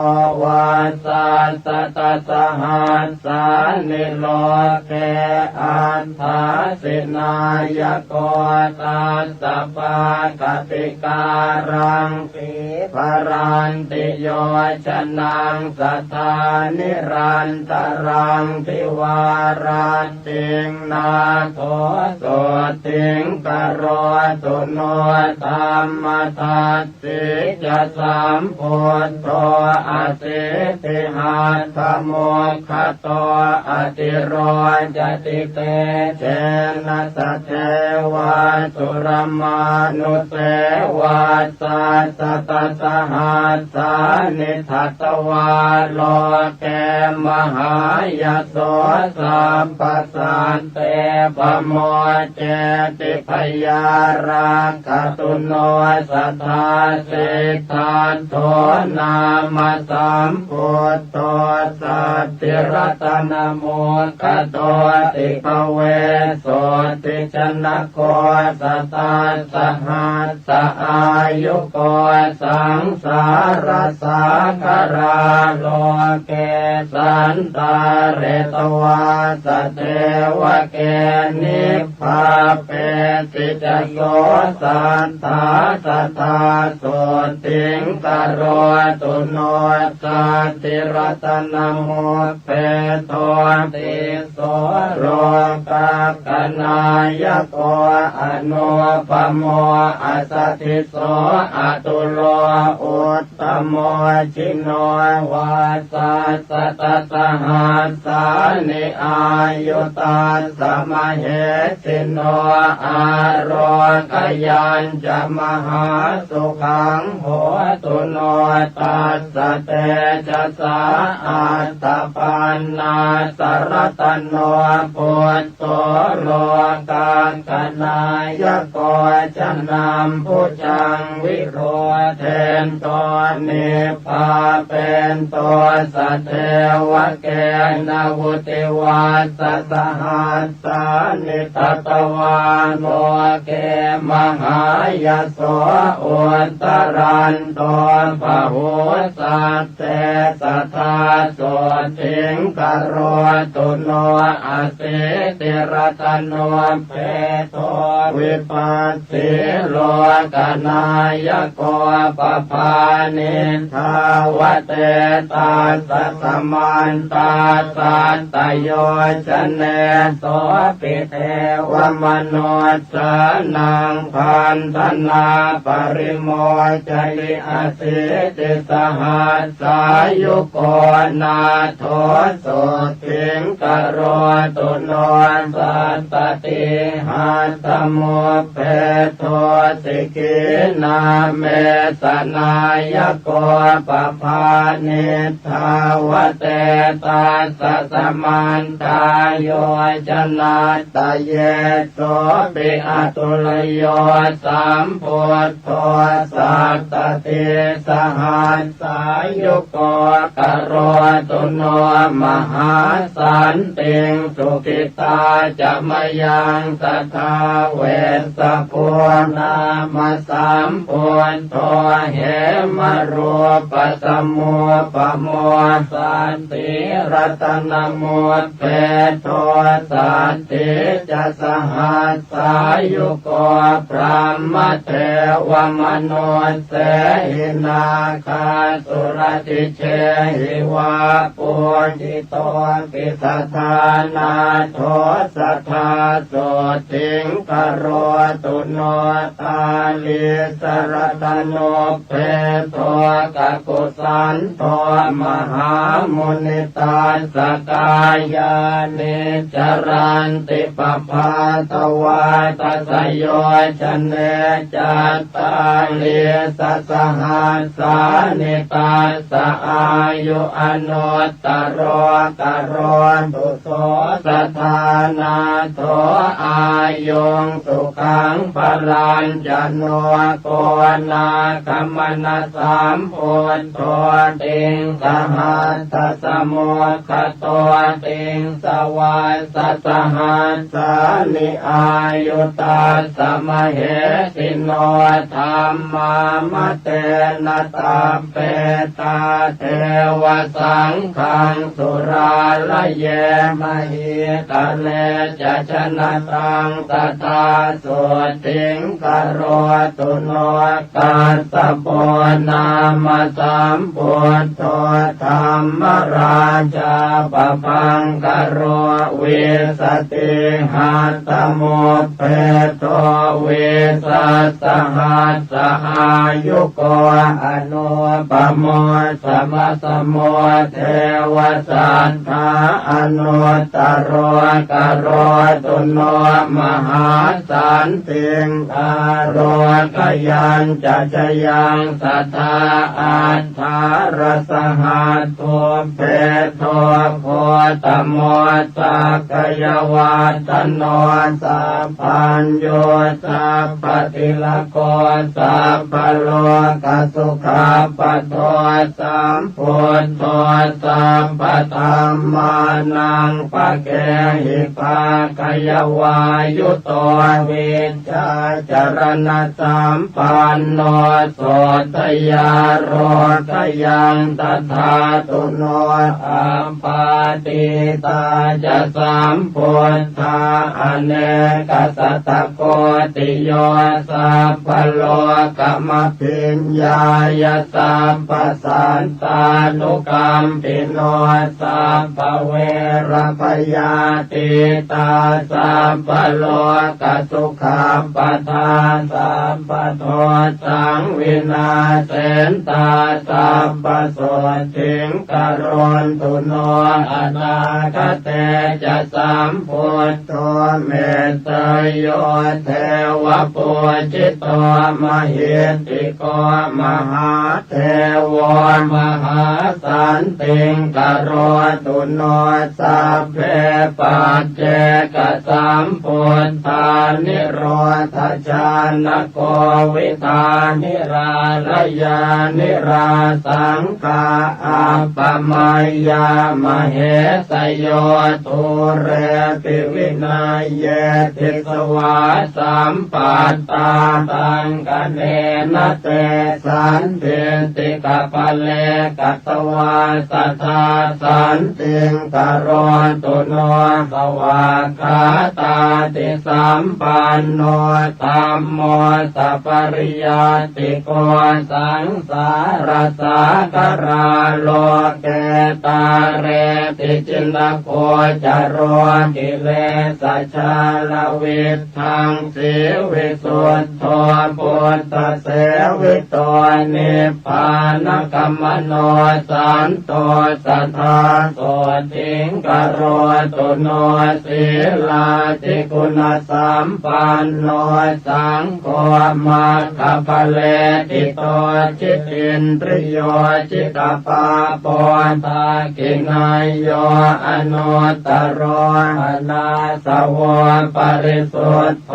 วันสัสตสหัสสานิโลเกอันทาสินายโกตัสสะปะกติการังปิภรันติโยชนังสัทธานิรันตรังทิวารันติงนาโทโสติงกโรตุโนธัมมทัสสิจะสัมพุทโธอสิติหัตถโมคขโตอติโรจติเตเจนะสะเทวะสุรมานุเตวะสัสสะตสหัสสานิทัตตวาโลเกมหายโสสัมปสันเตปโมเจติพยาราคตุโนสัทธาสิทธาโทนามสัมพุทโธสัตติรัตนโมคโตติภเวโสติชนะโกสัตตาสหัสสะอายุโกสังสารสาคาราโลเกสันตาเรตวาสเทวะเกนิพพาเปติจโยสันตาสัทธาโสติงกโรตุโนสัตติรัตนโมเปโตติโสโรกกนายโกอนุปโมอัสสทิโสอตุโลอุตตโมชิโนวาสัสสะตสหัสสานิอายุตัสสะมเหสิโนอารกยัญจะมหาสุขังโหตุโนตัสสะเตจะสาอัตตปันนาสรตโนปุตโตโลกังกนายโกจะนำผู้จังวิโรเทนตัวนิพพาเป็นตัวสัตเทวะเกณวุติวัสสหัสสานิทัตตวาโลเกมหายโสอุตรันโตปะหุสัตเตสัทธาโสติงกโรตุโนอสิติรัตโนเปโตวิปัสสิโลกนายโกปภานิทาวเตตาสัสมันตาสัตตโยชเนโสปิเทวมโนสนังพันธนาปริโมจลิอสิติสหัสสายุโกนาโทโสติงกโรตุโนสัตตติหัตถโมเปโทสิกินาเมสนายโกปภานิทาวเตตาสัสมันตาโยชนะตะเยโสปิอตุลโยสัมพุทโธสัตตติสหัสสายุโกกโรตุโนมหาสันติงสุขิตาจะมยังสัทธาเวสะโพนามสัมพุทโธเหมรูปสัมโมปโมสันติรัตนโมเปโทสันติจะสหัสสายุโกพระมเทวมโนเสหินาคาสุรติเชหิวาปุจิโตปิสัทธานาโทสัทธาโสติงกโรตุโนตาลิสรตโนเปโทกกุสันโทมหามุนิตาสกายานิจรันติปภาตวาตัสโยชเนจัตตาลิสสหัสสานิตาสอายุอนุตตรกโรตุโสสัทธานาโทอายุงสุขังพลัญจโนโกนาค มนัสสามพุทโธติงสหัสสะสมุขโตติงสวาสสหัสสานิอายุตาสมเหสิโนธัมมามะเตนะตาเปตาเทวสังฆังสุราลเยมหิตะเลจะชนะตังตถาสุติงกโรตุโนกัสสะโปนามสัมพุทโธธัมมราชาปปังกโรวิสติหัตถโมเปโตวิสัสหัสสหายุโกอนุปโมสมะสโมเทวสัทธาอนุตตโรกโรตุโนมหาสันติงอโรกยัญจะชยังสัทธาอัฏฐารสหัสทุเปโทโคตโมสักยวาตโนสัพพัญโยสัพพติลโกสัพพโลกสุขาปโทสัมพุทโธสัพพธัมมานังปะเกหิภาคยวายุโตวิชชาจรณะสัมปันโนโสตยาโรทยังตถาตุโนอัปปาติตาจะสัมพุทธาอเนกสัตตโกติโยสัพพโลกมพิญญายสัพพสันตานุกรรมปิโนสัพพเวรพยาติตาสัพพโลกสุขาปทาสัพพโทสังวินาเสนตาสัพพโสติงกโรนตุโนอนาคเตจะสัมพุทโธเมตตโยเทวปุจิตโตมหิติโกมหาเทวมหาสันติงกโรตุโนสัพเพปัจเจกสัมพุทธานิโรธชานโกวิธานิราลยานิราสังฆาอัปปมัยยามเหสโยทุเรติวินัยเยติสวาสัมปัตตาตังกเนนะเตสันเทติกะปะเลกัตวาสัทธาสันติงกโรตุโนสวากขาตาติสัมปันโนธัมโมสัพปริยาติโกสังสารสากราโลเกตาเรติจินโกจโรกิเลสชาลวิทังสิวิสุทโธปุตตะเสวิโตนิพพานกัมมโนสันโตสัทธาโสติงกโรตุโนศีลาติคุณสัมปันโนสังโฆมัคคะพะเลติโตจิตตินทริโยจิตตปาปอนตากินายโยอนุตตโรอนาสวะปริสุทธโธ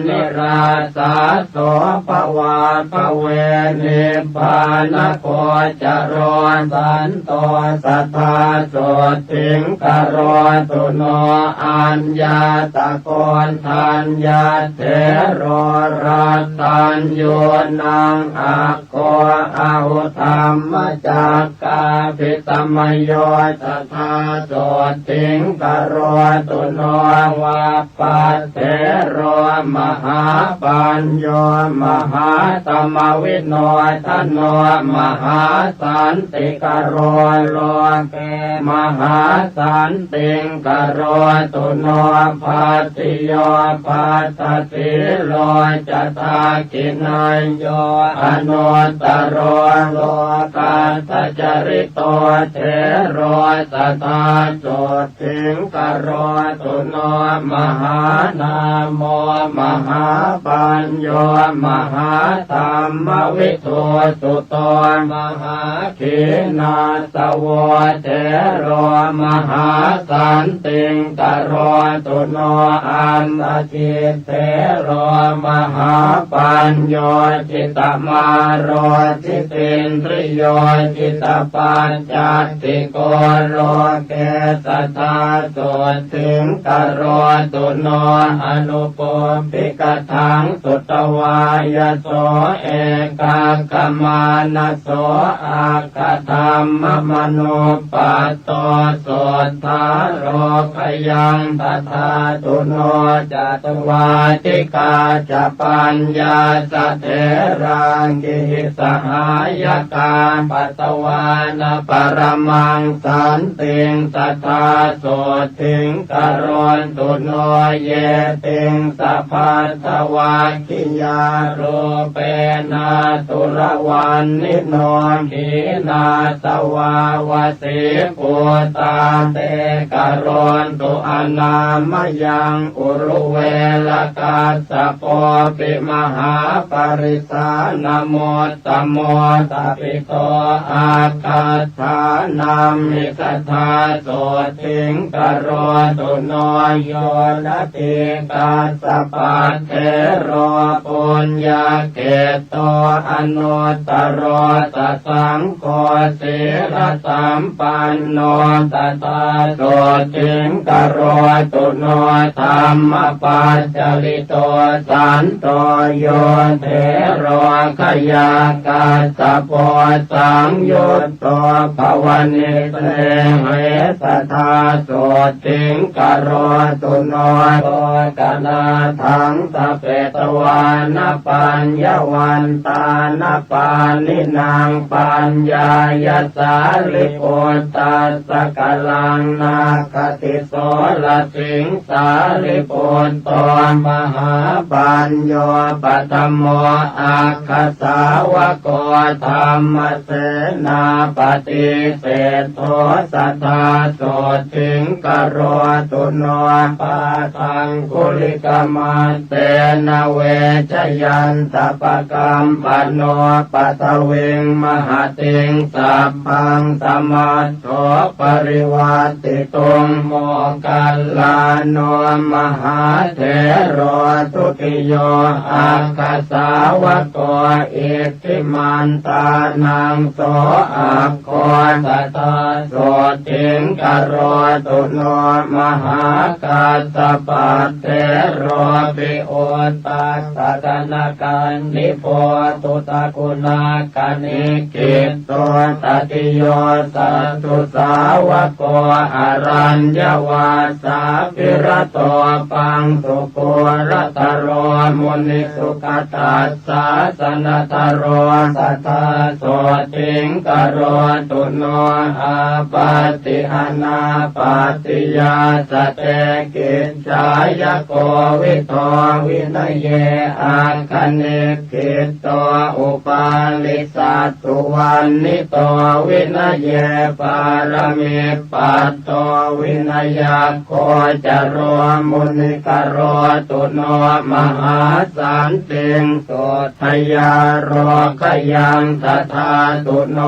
นิราสาโสภวาภเวนิพพานโคจโรสันโตสัทธาโสติงกโรตุโนอัญญาตะโกนทัญญาเถโรรัตตัญโยนังอะโกอาหุธรรมจักกาภิตมโยสัทธาโสติงกโรตุโนวาปัสเถโรมหาปัญโยมหาตมวิโนทโนมหาสันติกโรโลเกมหาสันติงกโรตุโนภัตติโยภัตตติโลจตากินัยโยอนุตตโรโลกัสสจริโตเถโรสัทธาโสติงกโรตุโนมหานามโมมหาปัญโยมหาธรรมวิทูสุโตมหาขีนาสวะเถโรมหาสันติงกโรตุโนอันตจิตเถโรมหาปัญโยจิตม มาโรทิตินทริโยจิตปัญจติโกโลเกสัทธาโสถึงกโรตุโนอนุปปิกทังสุตวายโสเอกากมานะโสอาคธรรมมโนปัตโตโสทาโรคยังตถาตุโนจัตวาติกาจปัญญาสเถรังกิสหายกาปัตตวานะปรมังสันติงสัทธาโสถึงกโรนตุโนเยติงสัพพัทธวาคิยาโรเปนาตุระวันนิโนขีนาสวาวสิปุตาเตกโรนตุอนามยังอุรุเวลกาสโปปิมหาปริสานโมตโมตปิโตอาคาธานามิกถาโสถิงกโรตุโนโยนะติกาสปัตเถโรปุญญาเกโตอนุตตโรตสังโฆศิรสัมปันโนตตาโสถิงกโรตุโนธรรมปัจจลิโตสันโตโยเถโรขยากาสโพสังยุตโตภวนิเตเหสทาโสถิงกโรตุโนโตกนาทังสเปตวานปัญญวันตานปานินางปัญญายสาลิโอตัสสกลังนาคติโสลสิงสาลิโอนตมหาปัญโยปัตโมอาคสาวโกธรรมเสนาปฏิเสธโทสัทธาโสถิงกโรตุโนปาทังคุลิกมันเตนะเวชยันตปกรรมปโนปัตเวงมหาติงสัพพังสมัตโถปริวัติตุงโมกัลลาโนมหาเถโรตุติโยอาคาสาวกโกอิทธิมันตานังโสอาโคสัทธาโสถิงกโรตุโนมหากาสปัตเถโรปิโอตัสสะกนากันนิโพตุตะกุณากนิกิตโตตติโยสัตตุสาวกโกอรัญญวาสาภิรโตปังสุโกรตโรมุนิสุขตัสสะสนัตโรสัทธาโสถิงกโรตุโนอาปาติอนาปาติยาสเตกิจจายโกวิโตวินเยอาคเนกิตโตอุปาลิสัตตุวันนิโตวินเยปารมิปัตโตวินยโกจโรมุนิกโรตุโนมหาสันติงโสทยาโรขยังตถาตุโน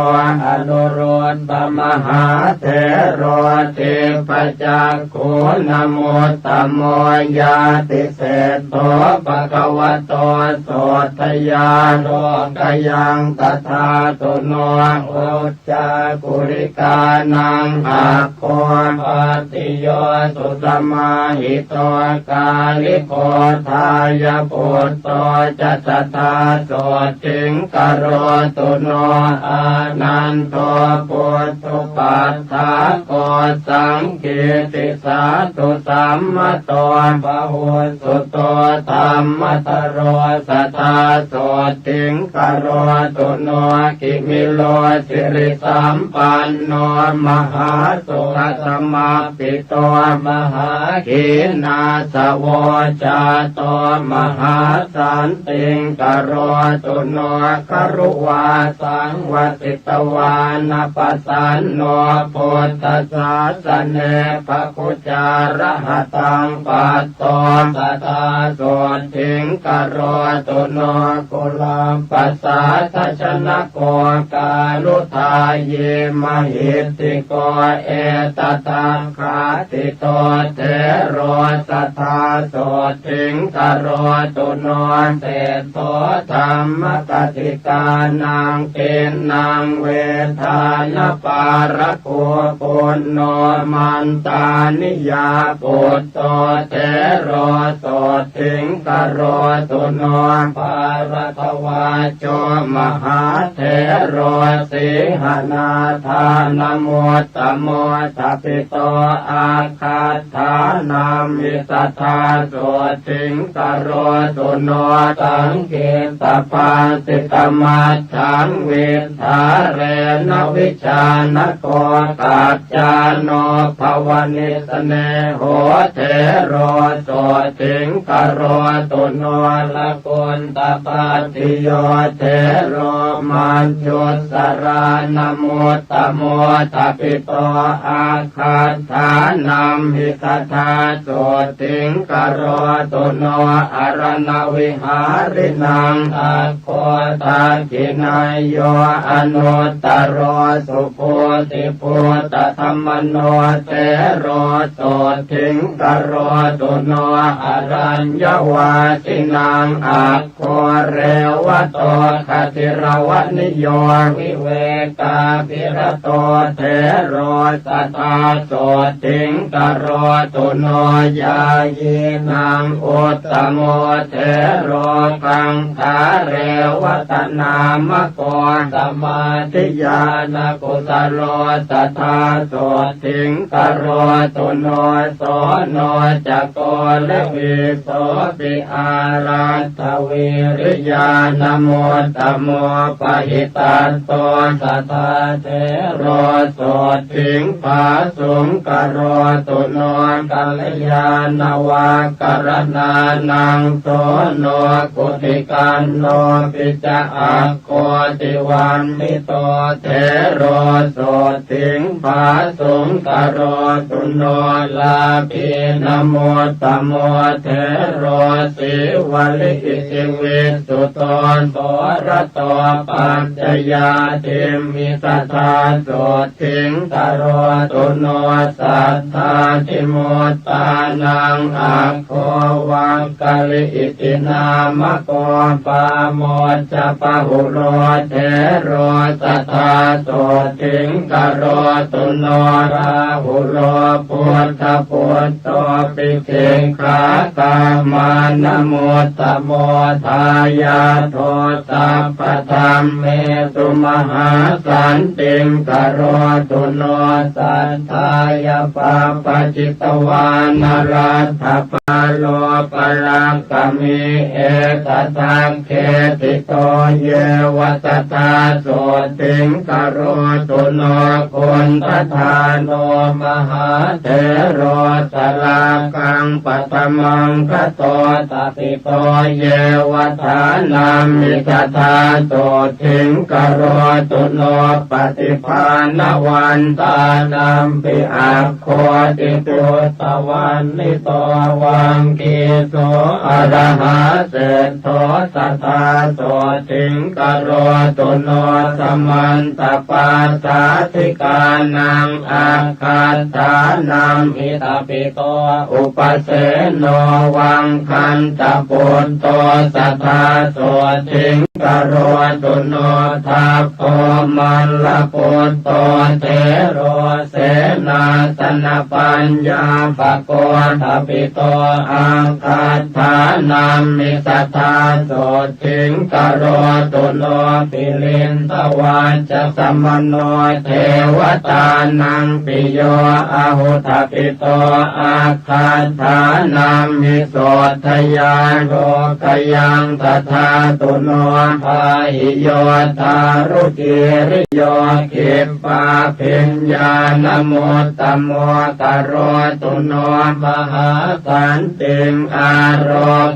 อนุโรธปมหาเถโรเทปจักขุนโมตโมยาติเศษโตปะคะวะโตโสทยาโรขยังตถาตุโนโอจากุริกานังอาโคปติโยสุตมาหิโตกาลิโกทายาปุตโตจัตตาโสถิงกโรตุโนอานันโตปุตตุปัฏฐาโกสังกิติสาตุสัมมโตปะหุสุโตธรรมตโรสัทธาโสถิงกโรตุโนกิมิโลสิริสัมปันโนมหาสุขสมาปิโตมหาขีนาสโวจาโตมหาสันติงกโรตุโนครุวาสังวติตวานปัสสันโนปุ ทธศาสเนภคุจารหตังปัตโตสัทธาโสทิงกโรตุโนกุลาปัสสาทชนะโกกาลุทาเยมหิตติโกเอตตังคาติโตเทโรสัทธาโสทิงกโรตุโนเตโตธรรมกติกานังเกณฑ์นางเวทานปารโกปุณโนมันตานิยาปุตโตเทโรโสทิงกโรตุโนปารทวาโจมหาเทโรสิหนาทานโมตตโมทัพพิโตอาคาธานามิสัทธาโสทิงกโรตุโนตังเกตปาสิตมัจฉังเวทาเรนวิชานโกกัจจาโนภวนิสเนโหเทโรโสทิงกโรตุโนละกุณตปัตติโยเทโรมันจุสรานโมตตโมทัพพิโตอาคาธานัมหิสัทธาโสทิงกโรตุโนอรณวิหารินังอาโคทาคินายโยอนุตตโรสุโพธิพุทธธรรมโนเตโรโสทิงกโรตุโนอรัญญวาสินังอาโคเรวะโตคติรวนิโยวิเวกาภิรโตเทโรสัทธาโสทิงกโรตุโนยายีนังอุตตโมเทโรกังคาเรวตนามโกสมาธิญาณกุสโลสัทธาโสทิงกโรตุโนโสโนจักโกเลวิโสปิอารัตถเวริยานโมตตโมปะหิตัสโตสัทธาเทโรโสทิงภาสุงกโรตุโนกัลยาณวากรณานังโสโนกุติกันโนปิจอักโกติวันนิโตเทโรโสทิงภาสุงกโรตุโนลาภินโมตตโมเทโรสิวลิอิสิวิสุตโตโสรโตปัจจยาติมิสัทธาโสทิงกโรตุโนสัทธาทิโมตตานังอาโควังกะลิอิตินามโกปาโมจจปะหุโรเทโรสัทธาโสทิงกโรตุโนราหุโรพุทธพุทโตปิเขขากามานโมตตโมทายาโทสัพพธรรมเมสุมหาสันติงกโรตุโนสัทธายาปาปจิตวานรัตถปาโลปรังกมิเอตทังเขติโตเยวัตตาโสติงกโรตุโนคุณทธาโนมหาเถโรสลากังปัตมังคโตตติโตเยวัฏานามิทธาโสทิงกโรตุโนปฏิภาณวันตานัมปิอาโคติตุตวันนิโตวังกีโสอรหาเศธโธสัทธาโสทิงกโรตุโนสมันตปาสาธิกานังอาคาธานัมหิตาปิโตอุปเสโนวังคันตปุตโตสัทธาโสทิงกโรตุโนทัพโพมันละปุตโตเทโรเสนาสนปัญญาปโกทัพปิโตอาคาธานัมมิสัทธาโสทิงกโรตุโนปิลินทวันจะสมโนเทวตานังปิโยอาหุทัพปิโตอาคาธานัมมิโสทยาโลกยังตถาตุโนภาหิโยทารุจิริโยขิปปาภิญญาณโมต ตตโมกโรตุโนมหาสันติงอาโร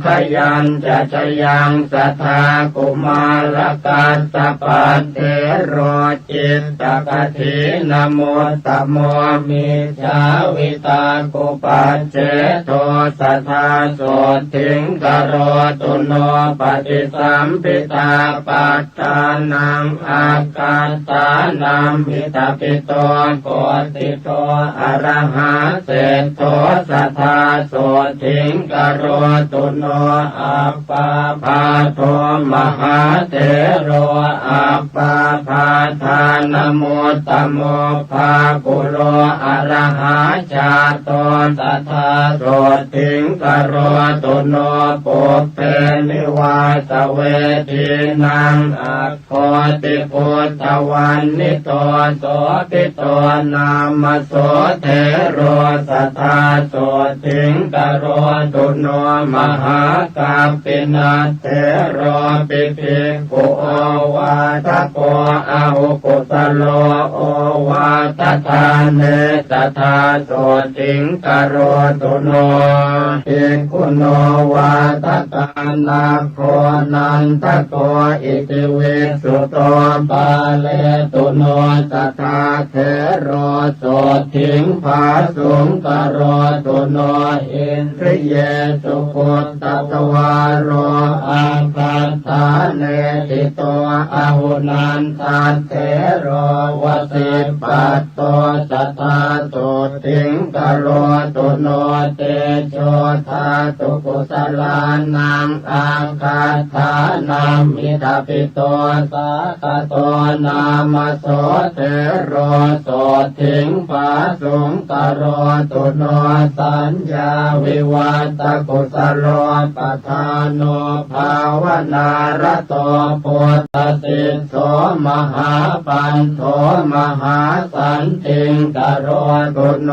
คยัญจะชยังสัทธากุมารกัสสะปัตเถโรจิตตกถินโมตตโมมิจาวิตากุปัจเจโทสัทธาโสถิงกโรตุโนปฏิสัมปิตาปัฏฐานังอาการตานัมหิตาปิโตโกติโตอะระหะเศธโทสัทธาโสถิงกโรตุโนอัปปาภาโทมหาเถโรอัปปาภาทานโมตตโมภากุโลอะระหะชาโตสัทธาโสถิงกโรตุโนปุพเพนิวาสเวทีนังอัคโคติพุทธวันนิโตโสติโตนามโสเถโรสัทธาโสถิงกโรตุโนมหากัปปินาเถโรปิภิกขุโอวาทโกอาหุกุสโลโอวาททานเนสัทธาโสถิงกโรตุโนภิกขุโนวาทกานาโคนันทโกอิติวิสุโตปาเลตุโนสัทธาเถโรโสถิงภาสุงกโรตุโนอินทริเยสุขุตตตวารโรอาคัตถาเนติโตอาหุนันทัตเถโรวสิปัตโตสัทธาโสถิงกโรตุโนเตโชธาตุกุสลานังอาคัตถานามิทาปิโตสาคโตนามโสเถโรโสถิงภาสุงกโรตุโนสัญญาวิวัตกุสโลปทานโนภาวนารโตปุตตสิโสมหาปันโทมหาสันติงกโรตุโน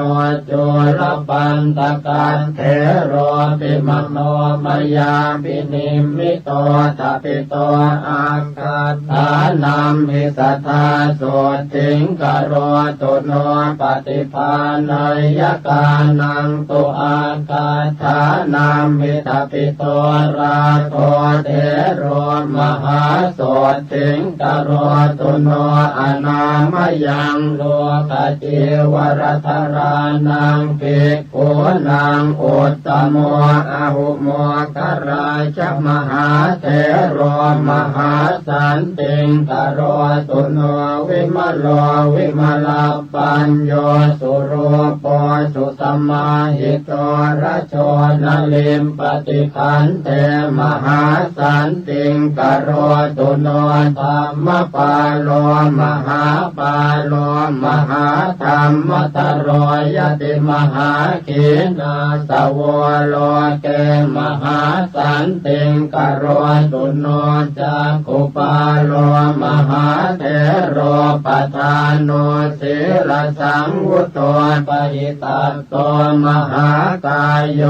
จุลปันตกันเถโรปิมโนมยาปินิมิโตทัพปิโตอาคัตถานัมหิสัทธาโสถิงกโรตุโนปฏิภาณยกานังตุอาคัตถานัมหิทัพปิโตราโทเถโรมหาโสถิงกโรตุโนอนามยังโลกจิวรัตรานังภิกขุนังอุตตโมอาหุโมกราชมหาเถโรมหาสันติงกโรตุโนวิมโลวิมลปัญโยสุรูปสุสัมมาหิโตระโชนลิมปฏิคันเทมหาสันติงกโรตุโนธรรมปาโลมหาปาโลมหาธรรมตโรยติมหาขีนาสวโลเกมหาสันติงกโรตุโนจักขุปาโลมหาเถโรปทานโนศีลสังวุตโตปหิตัสโตมหากายโย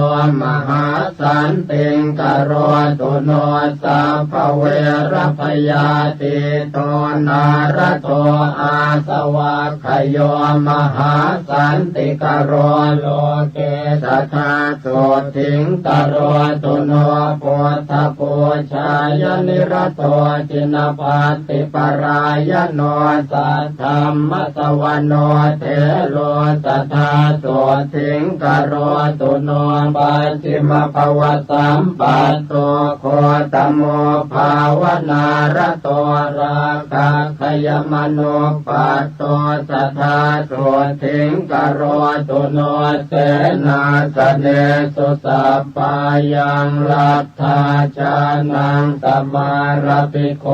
มหาสันติงกโรตุโนสัพพเวรพยาติโตนารโตอาสวะขโยมหาสันติกโรโลเกสัทธาโสถิงกโรตุโนปุถทปูชายนิรโตจินปัตติปรายโนสัทธัมมสวโนเถโรสัทธาโสถิงกโรตุโนปัจฉิมภวสัมปัตโตโคตโมภาวนารโตราคะขยมโนปัตโตสัทธาโสถิงกโรตุโนเสนาสเนสุสัพพายังลัทธาจานังสมารปิโค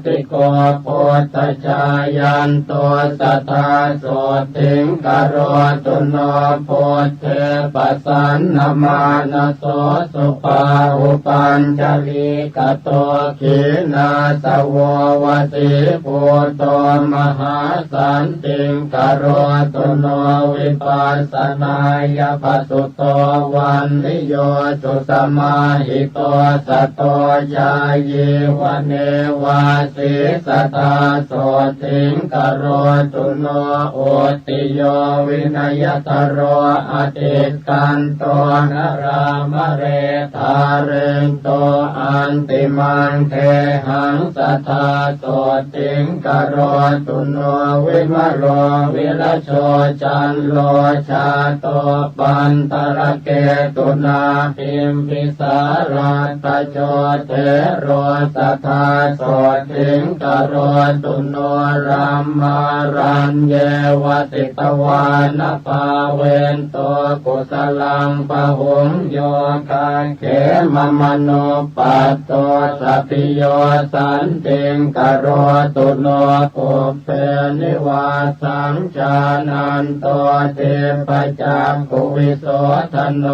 ติโกโพธชายันโตสัทธาโสถิงกโรตุโนโพเทปัส สันนมานะโสสุปาหุปัญจลีกโตขีนาสววติปุตโตมหาสันติงกโรตุโนวิปัสสนายปัสสุโตวันนิโยจุสมาหิโตสัตโตยาเยวเนวาสิสตาโสติงกโรตุโนโอติโยวินัยตโรอติกันโตนรามเรธาเรนโตอันติมังเทหังสัทธาโสติงกโรตุโนวิมโรวิรโชจันโลชาโตปันตระเกตุนาพิมพิสาราตโจเทโรสัทธาโสติงกโรตุโนรัมมารัญเยวติตวานภาเวนโตกุสลังปะหุงโยกาเขมมโนปัตโตสัพพิโยสันติงกโรตุโนปุเพนิวาสังจานันโตเทปจักขุวิโสทโน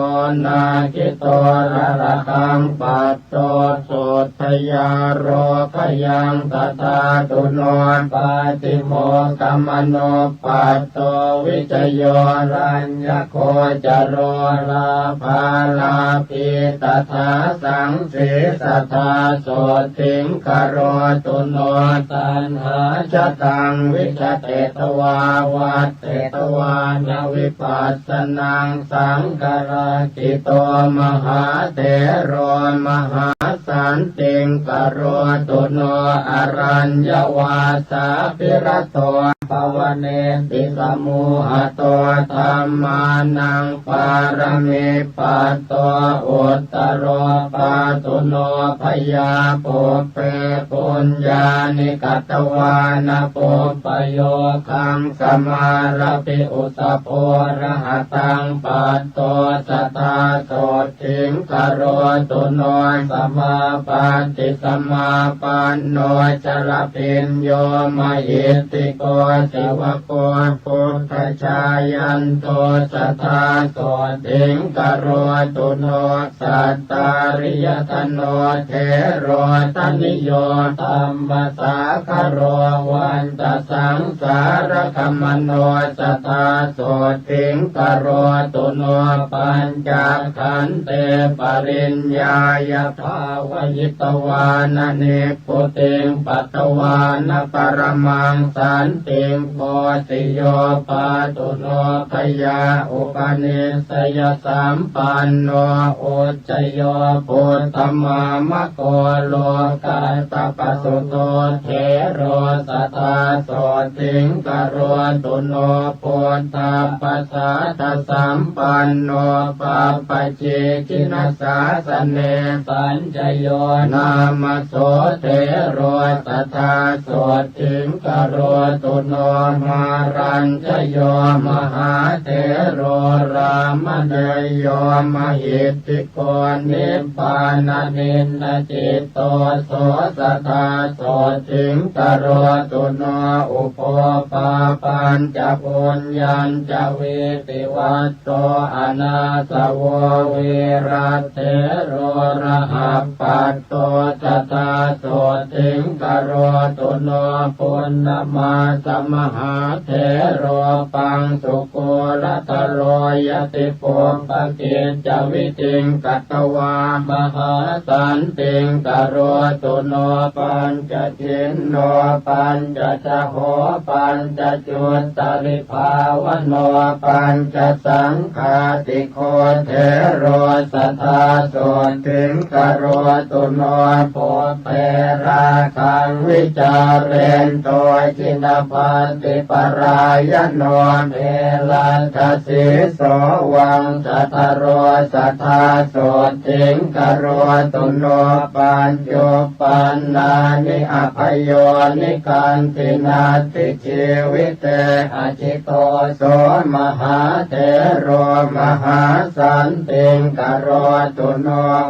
นาคิโตระระหังปัตโตโสทยาโรขยังตถาตุโนปาติโมกขมโนปัตโตวิจโยรัญญโคจโรลาภาลาภิตถาสังสีสัทธาโสติงกโรตุโนตัณหาชตังวิชเตตวาวัตเตตวานวิปัสสนังสังกราคิโตมหาเถโรมหาสันติงกโรตุโนอรัญญวาสาภิรโตภวเนติสมุหโตธัมมานังปารมิปัตโตอุตตโรปาตุโนภยาปุเปปุญญานิกัตวานะปุปโยคังสมารปิอุสโพระหตังปัตโตสัทธาโสติงกโรตุโนสมาปันติสมาปันโนจรพิญโยมหิติโกสิวโกพุทธชายันโตสัทธาโสติงกโรตุโนสัตตาริยธโนเทโรตนิโยธัมมสาคโรวันตสังสารคมโนสัทธาโสติงกโรตุโนปัญจขันเตปริญญายภาวยิตวานเนปุติงปัตตวานปรมังสันติงโพธิโยปาตุโนภยาอุปนิสยสัมปันโนอุจจโยปุตตมามะโกโลกาตปสุโตเทโรสัทธาโสติงกโรตุโนปุตตาปัสสะทสัมปันโนปาปเจกินัสสาสเนสัญจโยนามโสเทโรสัทธาโสติงกโรตุโนมารัญจโยมหาเทโรรามเนยโยมหิตติโกนิพพานานินนจิตโตโสสัทธาโสติงกโรตุโนอุปปาปัญจปุญญัญจเวติวัตโตอนาสวเวรัตเถโรระหัปปัตโตสัทธาโสติงกโรตุโนปุณณมาสมหาเถโรปังสุโกรัตโรยติปุปกิจจวิติงกัตตวามหาสันติงกโรตุโนปัญจทินโนปัญจจโหปัญจจุตตริภาวโนปัญจสังฆาติโคเทโรสัทธาโสติงกโรตุโนโพเปราคังวิจาเรนโตจินปันติปรายโนเมลันทสิโสวังสัทธโรสัทธาโสติงกโรตุโนปัญโยปันนานิอภโยนิกันตินาติชีวิเตอจิโตโสมหาเถโรมหาสันติงกโรตุโน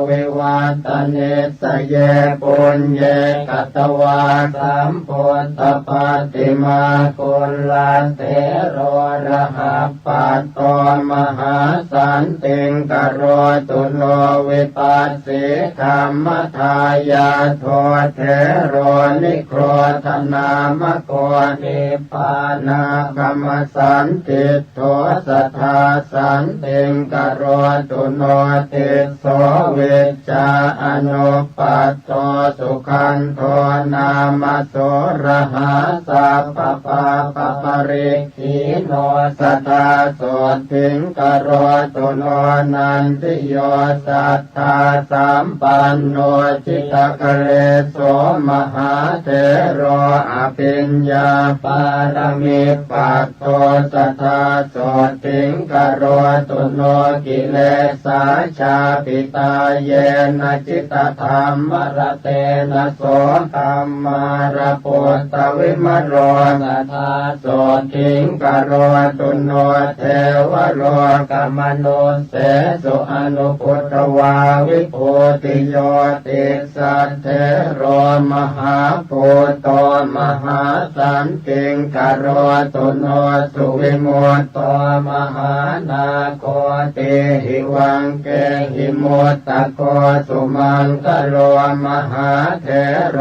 วิวัตเนสเยปุญเยกัตวาสัมพุทธปฏิมาคุลาเถโรระหัปปัตโตมหาสันติง กโรตุโลวิปัสสิธรรมทายาโทเทโรนิโครธนามโกนิปานากรรมสันติโทสัทธาสันติงกโรตุโนติโสวิจจาอนุปัตโตสุขันโทนามโสระหาสัพพะปะปริขีโนสัทธาโสติงกโรตุโนนันติโยสัทธาสัมปันโนจิตกะเลโสมหาเถโรอภิญญาปารมิปัตโตสัทธาโสติงกโรตุโนกิเลสาชาปิตาเยนะจิตธรรมระเตนะโสธัมมาระปุตตวิมโรสัทธาโสติงกโรตุโนเทวโรกัมมโนเสสุอนุพุทธวาวิภูติโยติสัทเทโรมหาภูตโตมหาสันติงกโรตุโนสุวิมุตโตมหานาโคติหิวังเกหิมุตตะโกสุมังกโรมหาเถโร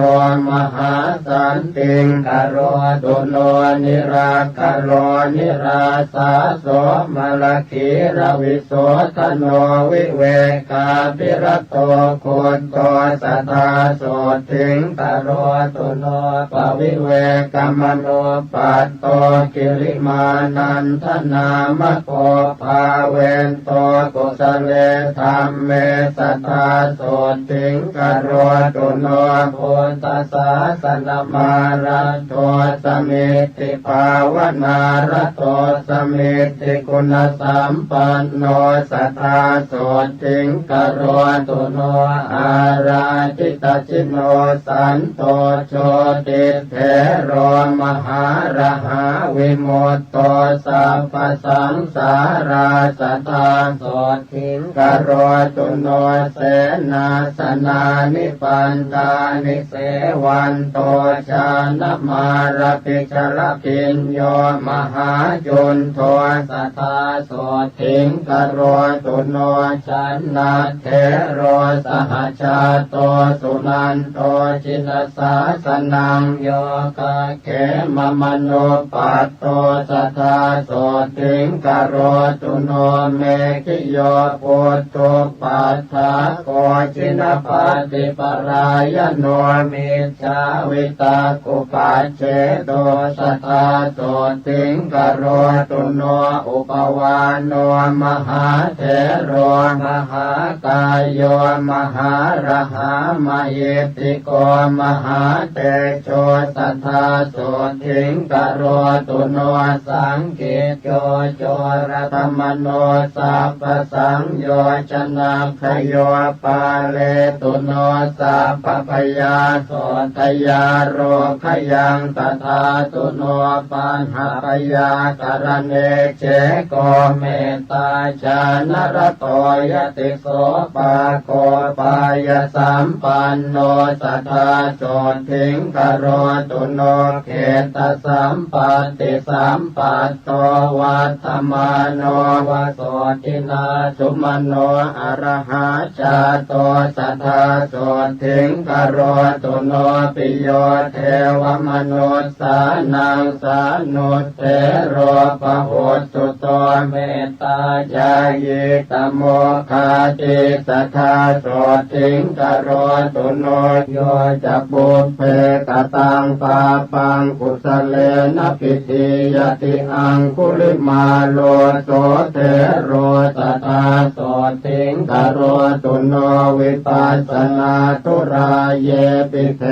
มหาสันติงกโรตุโนนิราคโรนิราสาโสมลคีระวิโสทโนวิเวกาปิรโตโคตโตสัทธาโสติงกโรตุโนปวิเวกมโนปัตโตกิริมานันทนามโคภาเวนโตกุสเลธรรมเมสัทธาโสติงกโรตุโนโพธสาสนมารัตโตสมิติภาวนารัตโตสมิติคุณสัมปันโนสัทธาโสติงกโรตุโนอาราจิตจิโนสันโตโชติเถโรมหาระหาวิมุตโตสัพพสังสาราสัทธาโสติงกโรตุโนเสนาสนานิปันตานิเสวันโตชานมาระปิชรพิญโยมหาจุนโทสัทธาโสติงกโรตุโนชันนาเถโรสหชาโตสุนันโตจินสาสนังโยกะเขมมโนปัตโตสัทธาโสติงกโรตุโนเมขิโยปุตโตปัฏฐาโกจินปฏิปรายโนมิจฉาวิตากุปัจเจโตสัทธาโสติงกโรตุโนอุปวานโนมหาเถโรมหากายโยมหาระหามหิติโกมหาเตโชสัทธาโสติงกโรตุโนสังเกตโยโจรธรรมโนสัพพสังโยชนะขโยปาเลตุโนสัพพพยาโสทยาโรขยังตถาตุโนปัญหาปยากรเนเจโกเมตตาชานรโตยติโสปาโกปายสัมปันโนสัทธาโสติงกโรตุโนเขตสัมปัตติสัมปัตโตวัฏมาโนวโสตินาสุมโนอรหาชาโตสัทธาโสติงกโรตุโนปิโยเทวมนุสสานังสานุเทโรปโหตุโตเมตตาญายิตโมคาติสัทธาโสติงกโรตุโนโยจะบุพเพกตังปาปังกุสเลนะปิติยติอังคุลิมาโลโสเทโรสัทธาโสติงกโรตุโนวิปัสสนาทุราเยปิเถ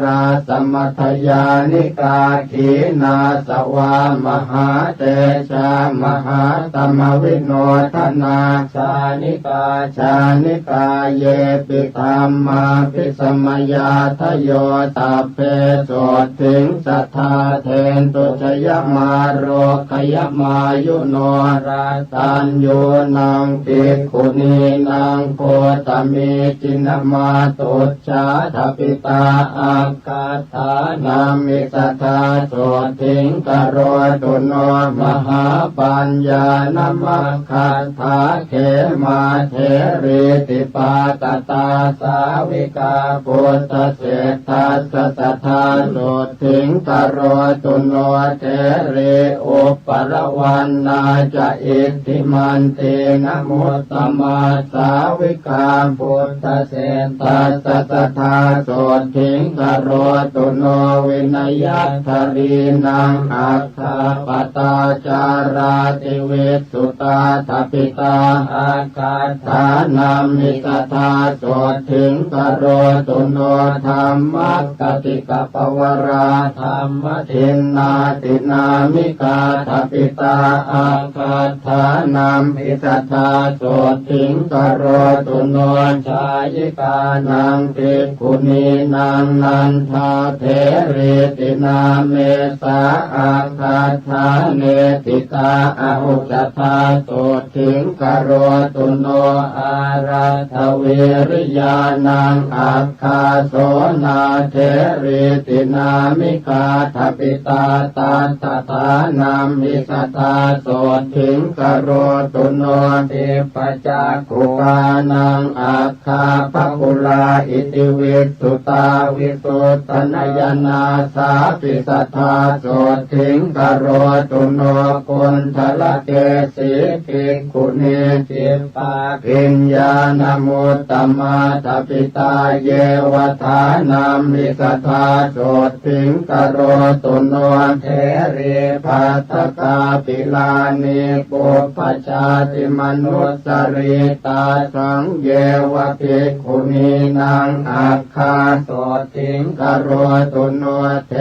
ราสมัทยานิกาขีนาสวามหาเตชามหาตมวิโนทนาชานิกาชานิกาเยปิธรรมาภิสมยาทโยตัพเพโสติงสัทธาเทนตุชยมาโรคยมายุโนราตัญญูนังภิกขุ ณีนางโคตมีจินมาตุชาทปิตาอาคาธานามิสัทธาโสทิงกโรตุโนมหาปัญญานมัคคัตถาเขมาเทรีติปาตตาสาวิกาปุตตเศรษฐาสัทธาโสทิงกโรตุโนเทรีอุปรวันนาจะอิทธิมันเตนะโมตตมาสาวิกาปุตตเศรษฐาสัทธาโสทิงกโรตุโนวินัยทรีนังอัคคาปตาจาราติเวสุตาทปิตาอาคาธานามิสัทธาโสทิงกโรตุโนธรรมกติกปวราธรรมทินนาตินามิกาทปิตาอาคาธานามิสัทธาโสทิงกโรตุโนชายิกานังภิกขุนีนางนันทาเถรีตินาเมสาอาคาธาเนติตาอาหุจธาโสทิงกโรตุโนอาราธเวริยานังอาคาโสนาเถรีตินามิกาทปิตาตาตถานามิสัทธาโสทิงกโรตุโนเทปจักขุปานังอาคาภคุลาอิติวิสุตาวิสุตตนยนาสาปิสัทธาโสทิงกโรตุโนกุณฑลเกสีภิกขุนีจิปปาปิญญาณมุตตมาทปิตาเยวทานามิสัทธาโสทิงกโรตุโนเทรีภัตตกาปิลานิปุปปชาติมนุสสริตาสังเยวภิกขุนีนางอาคาโสทิงกโรตุโนเท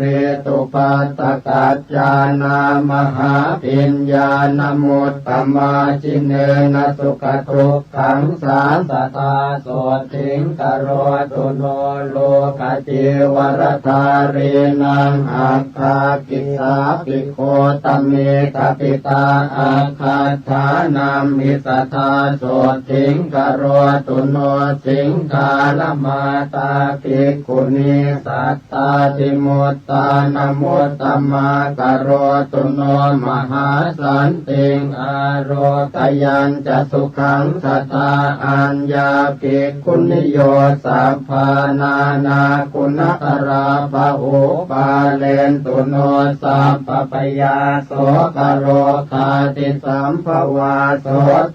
รีตุปัตตกัจจานามหาปิญญาณมุตตมาจิเนนะสุขทุกขังสาสตาโสทิงกโรตุโนโลกจิวรธารีนังอาคากิสาปิโคตเมตปิตาอาคาธานามิสัทธาโสทิงกโรตุโนสิงคาลมาตาภิกขุนีสัตตาติมุตตานมุตตมากโรตุโนมหาสันติงอโรกยัญจะสุขังสัทธาอัญญาภิกขุนิโยสัพพานานาคุณตราภะโอปาเลนตุโนสัพพปยาโสกโรคาติสัมภวาโส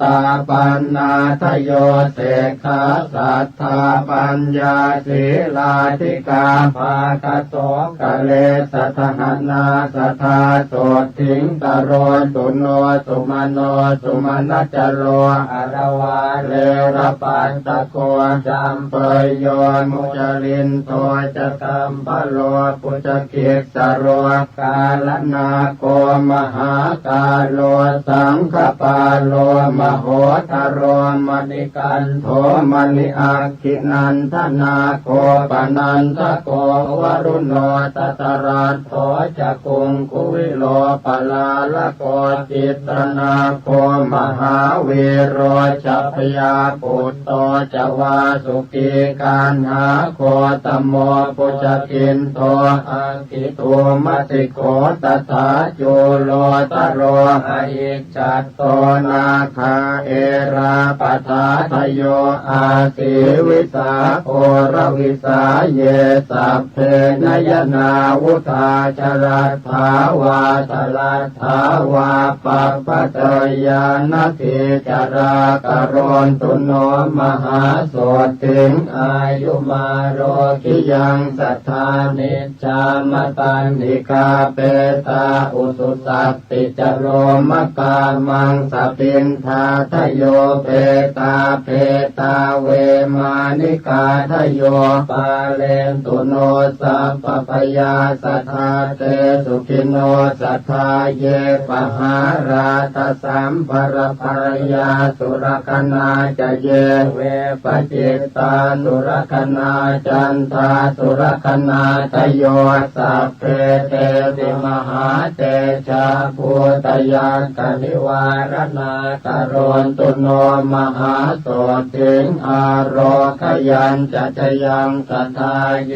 ตาปันนาทโยเสขะสัทธาปัญญาศีลาธิกาภาคโสกะเลสัทหนาสัทธาโสทิงกโรตุโนสุมาโนสุมาณจโรอรวาเลระปัสสะโกจัมเปยโยมุจลินโตจะกัมปโลปุจกิสโรกาลนาโกมหากาโลสังฆปาโลมโหทโรมณิกันโทมณิอาคินันทนาโกปนันทโกวรุณโนตตรัสโธจะกุงคุวิโลปลาละโกจิตรนาโกมหาเวโรจัพยาปุตโตจะวาสุกีการหาโคตโมปุจกินโตอังคิโตมัติโกตถาจุโลตโรหะอิจัตโตนาคาเอราปทาทโยอาสิวิสาโอรวิสาเยสัพเพนยนาวุธาจรัสภาวาสลัสภาวาปัปปะเตยานาทิจารากรณตุโนมหาโสติงอายุมาโรกิยังสัทธานิจจามตันติกาเปตาอุสุสัตติจโรมกามังสปินทาทโยเปตาเปตาเวมานิกาทโยปาเลนตุโนสัพพปยาสัทธาเตสุขิโนสัทธาเยปหาราตสัม ภรภรยาสุรคนาจะเยเวปจิตตาสุรคนาจันทาสุรคนาทโยสัพเพเตติมหาเตชะภูตยังกนิวารณากโรนตุโนมหาโสถิงอารคยัญจะชยังสัทธาเย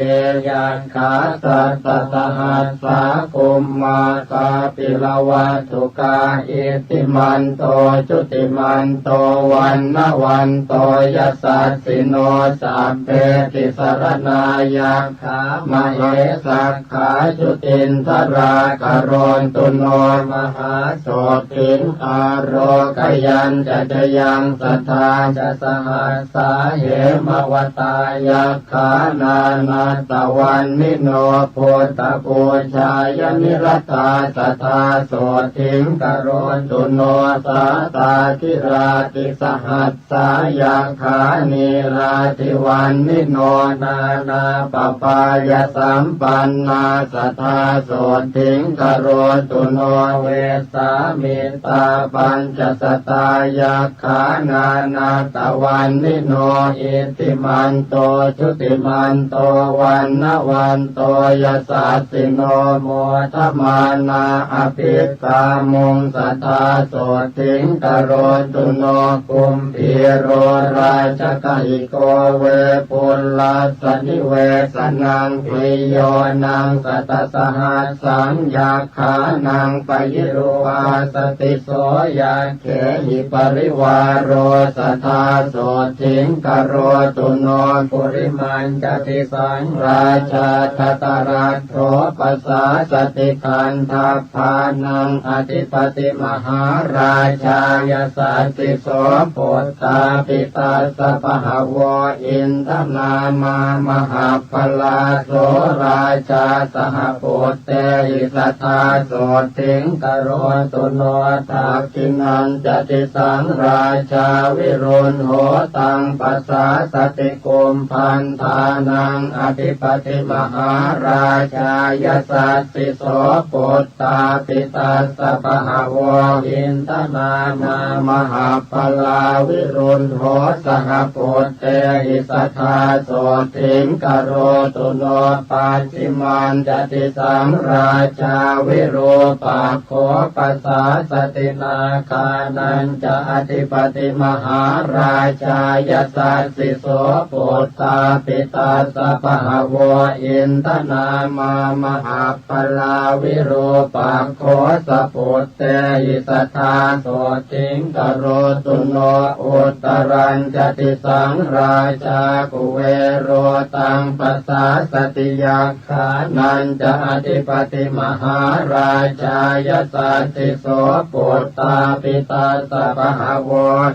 ยังขาสัตตตหัสสะกุมมาคาปิลวัตถุกาอิติมันโตจุติมันโตวันนวันโตยัสสสิโนสัพเพติสรณายัคขามเหสักขาจุตินทรากโรนตุโนมหาโสถิงอารคยัญจะชยังสัทธาจะสหัสสาเหมวตายัคขานานาตวันนิโนโพธปูชายนิรัตตาสัทธาโสถิงกโรนตุโนสาตาธิราติสหัสสายัคขานิราติวันนิโนนานาปปายสัมปันนาสัทธาโสถิงกโรนตุโนเวสามิตาปัญจสตายัคขานานาตวันนิโนอิติมันโตชุติมันโตวันนวันโตยัสสสิโนโมทมานาอภิกามุงสัทธาโสถิงกโรนตุโนกุมพีโรราชกหิโกเวปุลลาสนิเวสนังปิโยนังสัตตสหัสสังยัคขานังปยิโรวาสติโสยัคเขหิปริวารโรสัทธาโสถิงกโรตุโนปุริมันจติสังราชาทัตรัตโถปัสสาสติคันทัพพานังอธิปติมหาราชายสัสสิโสโพธาปิตาสปหาวอินทนามามหาพลาโสราชาสหโพเตหิสัทธาโสถิงกโรตุโนทักขินันจติสังราชาวิรุณโหตังปัสสาสติกุมพันธานังอธิปติมหาราชายสัสสิโสโพธาปิตาสปหาวอินทนามามหาพลาวิรุณโหสหโพเตหิสัทธาโสถิงกโรตุโนปัจฉิมันจติสังราชาวิโรปักโขปัสสาสตินาคานันจะอธิปติมหาราชายสัสสิโสโพธาปิตาสปหาวอินทนามามหาพลาวิโรปักโขสปุตเตหิสัทธาโสถิงกโรตุโนอุตรัญจติสังราชากุเวโรตังปัสสาสติยัคขานันจะอธิปติมหาราชายสัสสิโสปุตตาปิตาสปหาว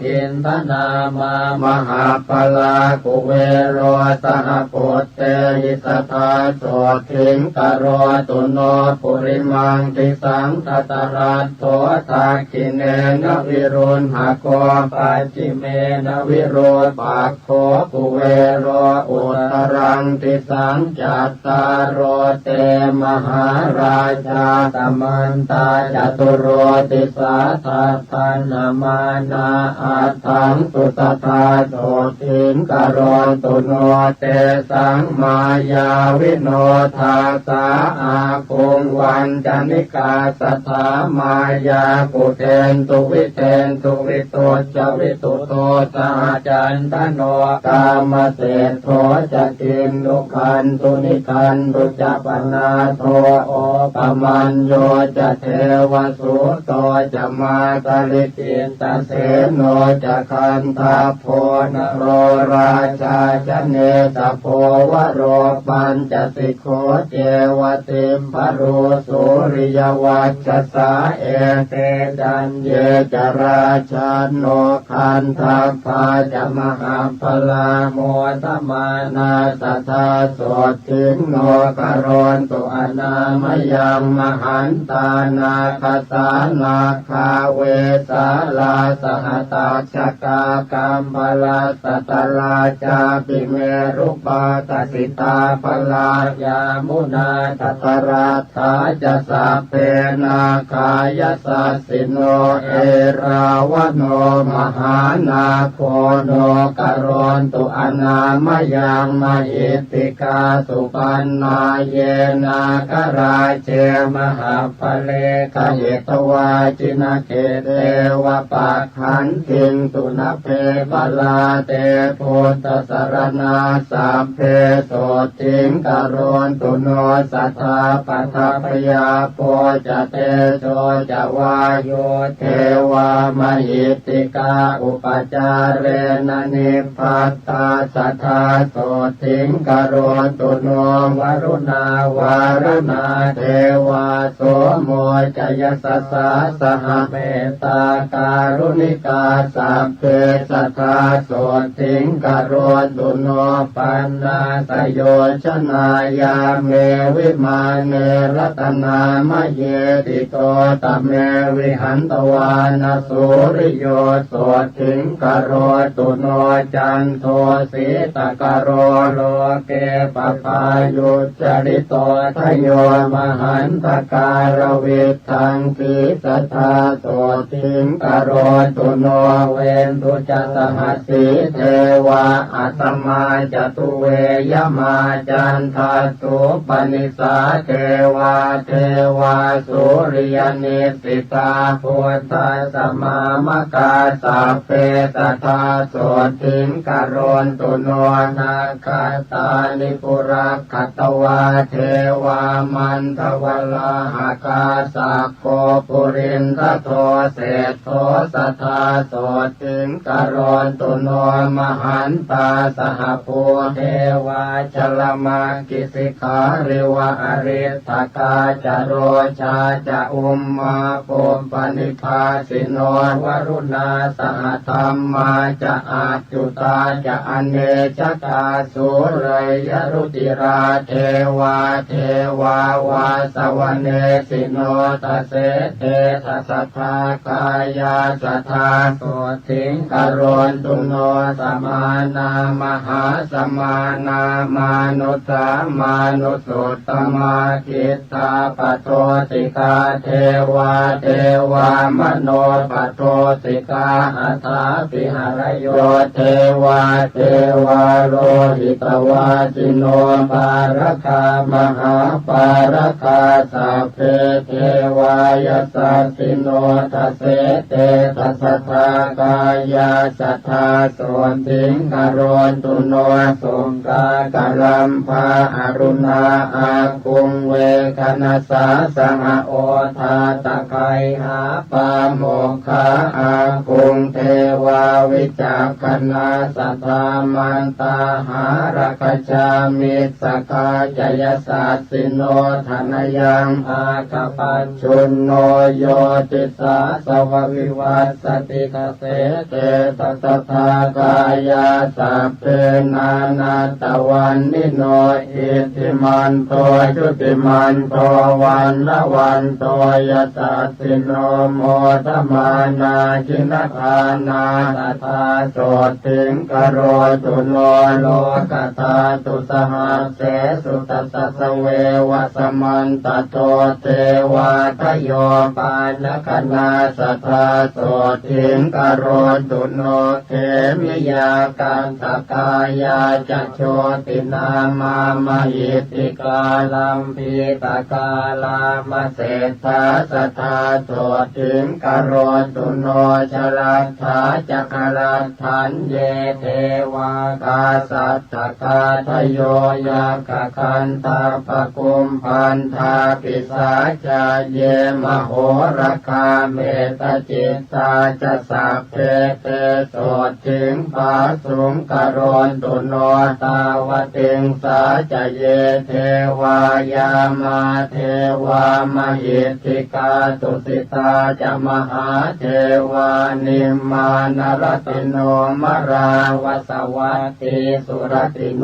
อินทนามามหาพลากุเวโรสหปุตเตหิสัทธาโสถิงกโรตุโนปุริมังติสังทัตรัตโถทักขิเนนวิรุณหโกปัจฉิเมนวิโรปักโขกุเวโรอุตรังติสังจัตตารโรเตมหาราชาตมันตาจตุโรติสาทัตถนามานาอัตถังสุตตาโสถิงกโรตุโนเตสังมายาวิโนทาสาอาคงวันจนิกาสัทธามายากุเทนตุวิเทนตุวิโตจวิตุโตสาจันตโนกามเสถโธจะกินนุคันตุนิคันตุจะปนาโทโอปมันโยจะเทวสุโตจะมาตลิกินตเสโนจะคันทาโพนโรราชาจะเนตโพวโรปัญจสิกโขเจวติมปรุสุริยวัชสาเอเตจันเยจราชาโนคันทาภาจะมหาพลาโมตมานาสัทธาโสถิงโนกโรนตุอนามยังมหันตานาคสานาคาเวสาลาสหตาชกากัมพลาสัตตลาจาปิเมรุปาตสิตาพลายามุนาตตราธาจะสัพเพนาคายสัสสิโน เอราวโนมหานาโคโนกโรนตุอนามยังมหิตติกาสุปันนาเยนากราเชมหาภเลกเหตวาจินเกเตวะปะขันติงตุนเพปลาเตพุทธสรณาสัพเพโสติงกโรนตุโนสัทธาปัทพยาโพจะเตโชจะวายุเทวามหิตติกาอุปจาเรนนิพพัตตาสัทธาโสติงกโรนตุโนวรุณาวารณาเทวาโสโมจยสัสสะสหเมตตาการุณิกาสัพเพสัทธาโสติงกโรนตุโนปันนาสโยชนายาเมวิมาเนรัตนามะเยติโตตะเมวิหันตวานาสุริโยโสติงกโรตุโนจันโทสีตกโรโลเกปปายุจริโตทโยมหันตการวิทังกิสัทธาโสติงกโรตุโนเวนตุจัสหัสสีเทวะอัตมาจตุเวยมาจันทาสุปนิสาเทวาเทวาสุริยนิสิตาพุทธสมามกาสัพเพสัทธาโสติงกโรนตุโนนาคาตานิปุระคัตวาเทวามันทวลาหากาสัพโคปุรินทโทเศธโทสัทธาโสติงกโรนตุโนมหันตาสหภูเทวาชลมากิสิขาริวะอริทธกาจโรชาจะอุมมาปุมปนิภาสิโนวรุณาสหธรรมาจะอาจุตาจะอเนชกาสุเรยรุติราเทวาเทวาวาสวเนสิโนตเสเตทัสสะกายาสัทธาโสติงกโรนตุโนสมานามหาสมานามานุสามานุสุตตมาคิตตาปโทติกาเทวาเทวามโนปโทติกาอัฏฐาปิหรโยเทวาเทวาโลหิตวาจิโนปารคามหาปารคาสัพเพเทวายสัสสิโนทัสเสเตทัสสะกายาสัทธาโสติงกโรนตุโนสงกากลัมภาอรุณาอาคุงเวคณสาสหโอทาตะไคหาปาโมกขาอาคุงเทวาวิจักขณาสัทธามันตาหารคชามิสกาจยสัสสิโนธนยังอาคปัญชุนโนโยติสาสววิวัสสติกเสเตตัสสะกายาสัพเพนานาตวันนิโนอิติมันโตชุติมันโตวันละวันโตยสัสสิโนโมทมานาจินทานาสัทธาโสติงกโรตุโนโลกตาตุสหัสเสสุตัสสะเววะสมันตโตเทวาทโยปานคณาสัทธาโสติงกโรตุโนเขมิยากันตกายาจะโชตินามามหิตติกาลัมพีตกาลามเศรษฐาสัทธาโสติงกโรตุโนชลัทธาจักรัตถันเยเทวากาสัทธกาทโยยากคันตาปกุมพันธาปิสาจาเยมโหรคาเมตจิตตาจะสัพเพเตโสติงปาสุงกโรนตุโนตาวติงสาจะเยเทวายามาเทวามหิตติกาตุสิตาจะมหาเทวานิมมานรติโนมราวสวัตติสุรติโน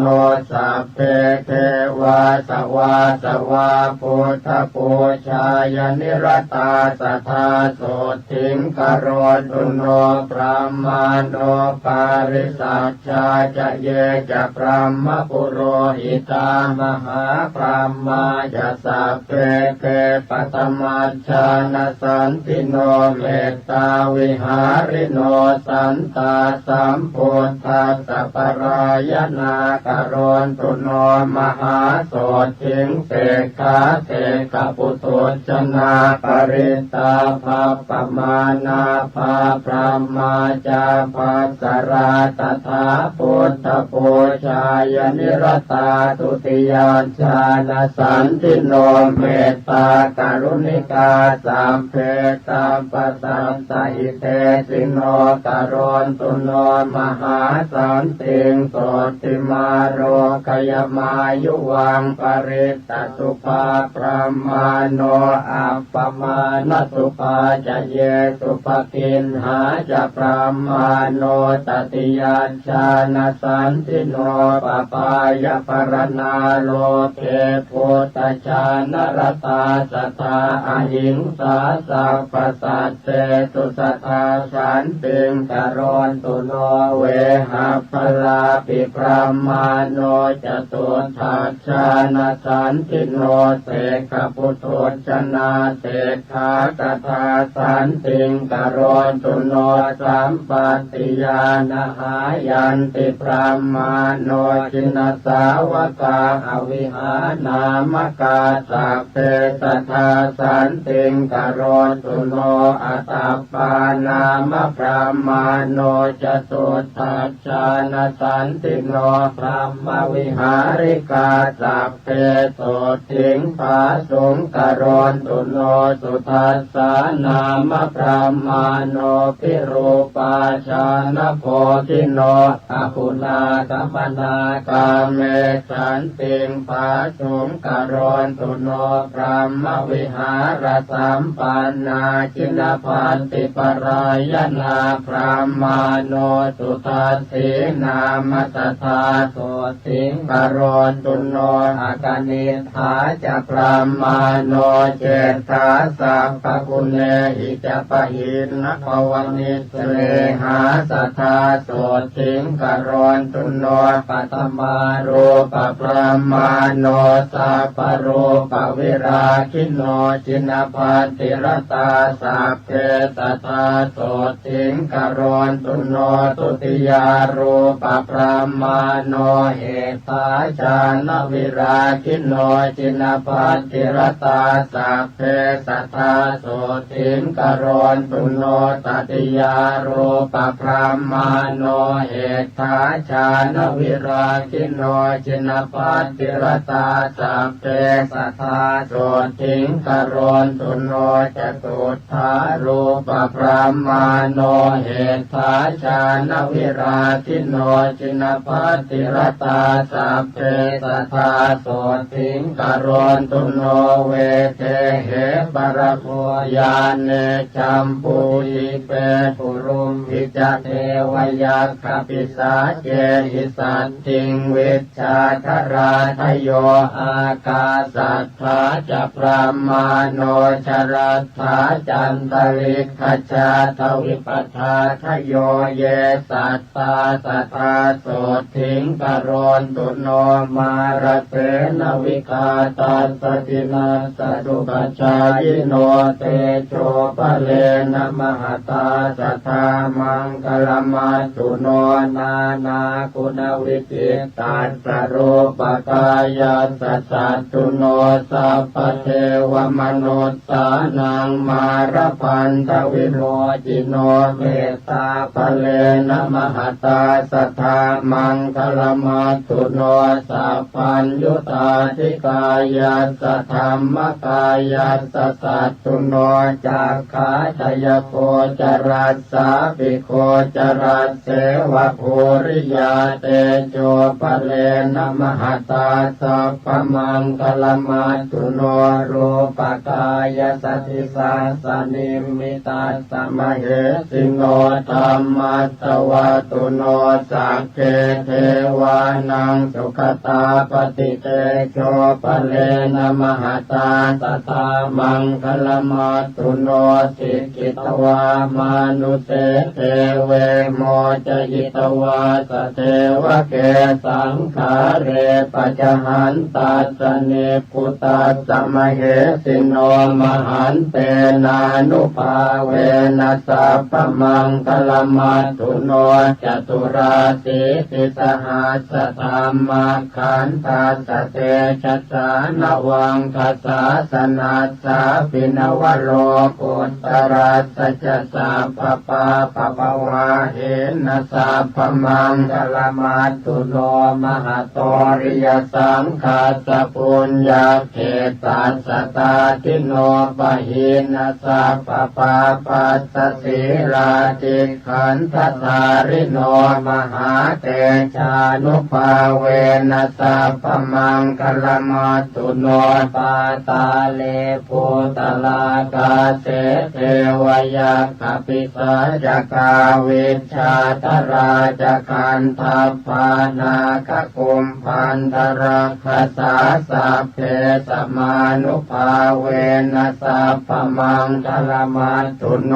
สัพเพเทวาสวาสวาพุทธปูชายนิรตาสัทธาโสติงกโรตุโนพระมาโนปาริสัชชาจะเยจะพระมปุโรหิตามหาพระมาจะสัพเพเกปัตมัชฌานสันติโน โนเมตตาวิหาริโนสันตาสัมพุทธัสสะปรายนากโรนตุโนมหาโสทิงเสกขาเสกปุถุชนาปริตาภาปมานาภาพระมาจาภาสราตถาพุทธปูชายนิรตาตุติยาชาณสันติโนเมตตากรุณิกาสัมเพตัมปสัมสหิเตสิโนกโรนตุโนมหาสันติงโสติมาโรคยมายุวังปริตตสุภาพระมาโนอัปปมาณสุภาจะเยสุภกินหาจะพระมาโนตติยาชาณสันติโนปปายปรณาโลเกพุทธชานรตาสัทธาอหิงสาสัพพสัตเตตุสัทธาสันติงกโรนตุโนเวหะพลาปิพระมาโนจตุทัชชานสันติโนเสกปุถุชนาเสกขากถาสันติงกโรนตุโนสัมปติญาณหายันติพระมาโนจินสาวกาอวิหานามกาสัพเพสัทธาสันติงกโรนตุโนอัตตปานามพระมาโนจตุทัชชานสันติโนพระมวิหาริกาสัพเพโสทิงภาสุงกโรนตุโนสุทัสสานามพระมาโนพิรูปาชานโพธิโนอปุนากัมปนากาเมสันติงภาสุงกโรนตุโนพระมวิหารสัมปันนาจินพันติปรายนาพระมาโนสุทัสสีนามสัทธาโสติงกโรนตุโนอากานิธาจะพระมาโนเจตาสัพพกุเนหิจปะหินภวนิสเลหาสัทธาโสติงกโรนตุโนปัตมารูปพระมาโนสัพพรูปวิราคิโนจินพันติรตาสัพเพสัทธาโสติงกโรนตุโนตุติยารูปพระมาโนเหตาจานวิราคิโนจินพันติรตาสัพเพสัทธาโสติงกโรนตุโนตติยารูปพระมาโนเหตาจานวิราคิโนจินพันติรตาสัพเพสัทธาโสติงกโรนตุโนจตุทารูปพระมาโนเหตาจานวิราคิโนจินพันติรตาสัพเพสัทธาโสติงกโรนตุโนเวเทเหปรโคยานเนจัมปุหิเปปุรุมพิจเทวยัคขปิสาเจหิสัตติงวิชาคราทโยอากาสัทธาจะพระมาโนชรัตถาจันตลิกขจาทวิปัฏฐาทโยเยสัตตาสัทธาโสทิงกโรนตุโนมารเสนวิกาตัสสตินาสตุปัจจายโนเตโชปะเลนะมหตาสัทธามังคลมัสสุโนนานาคุณวิจิตัสสะรูปกายาสัสสะตุโนสัพพเทวมนุสสานังมารพันธวิโมจิโนเมตตาภะเลนะมหตาสัทธามังคลมัสสุโนสัพพัญญุตาธิกายาสัทธรรมกายาสัสสะตุโนจักขาทยโคจรัสสาปิโคจรัสเสวะภูริยาเตโชปะเลนะมหตาสัพพมังคลมัสสุโนรูปกายสัทธิสาสนิมมิตัสสะมะเหสิโนธัมมัสสวะตุโนสักเกเทวานังสุขตาปฏิเตโชปะเลนะมหตาสัทธามังคลมัสสุโนสิกิตวามานุเสเทเวโมจยิตวาสเทวะเกสังขาเรปัจจหันตัสสเนปุตัสสะมะเหสิโนมหันเตนา นุภาเวนัสสัพพมังคลมัตถุโนจตุราสีติสหัสธรรมขันธาสเตชัสสานวังคสาสนัสสาปินวโรกุตตรัสสะสัพพปาปะปะวาเหนะสัพพมังคลมัตถุโนมหาโตริยสังฆาสปุญญาเขตัสสตาทิโนปะหินะสัพพปาปัสสสีราติขันธสาริโนมหาเตชานุภาเวนัสสัพพมังคลมัตถุโนปาตาเลภูตลากาเสเทวยคปิสาจกาวิชาตราจคันทัพพานาคกุมพันธรักขสาสัพเพสมานุภาเวนัสสัพพมังคลมัตถุโน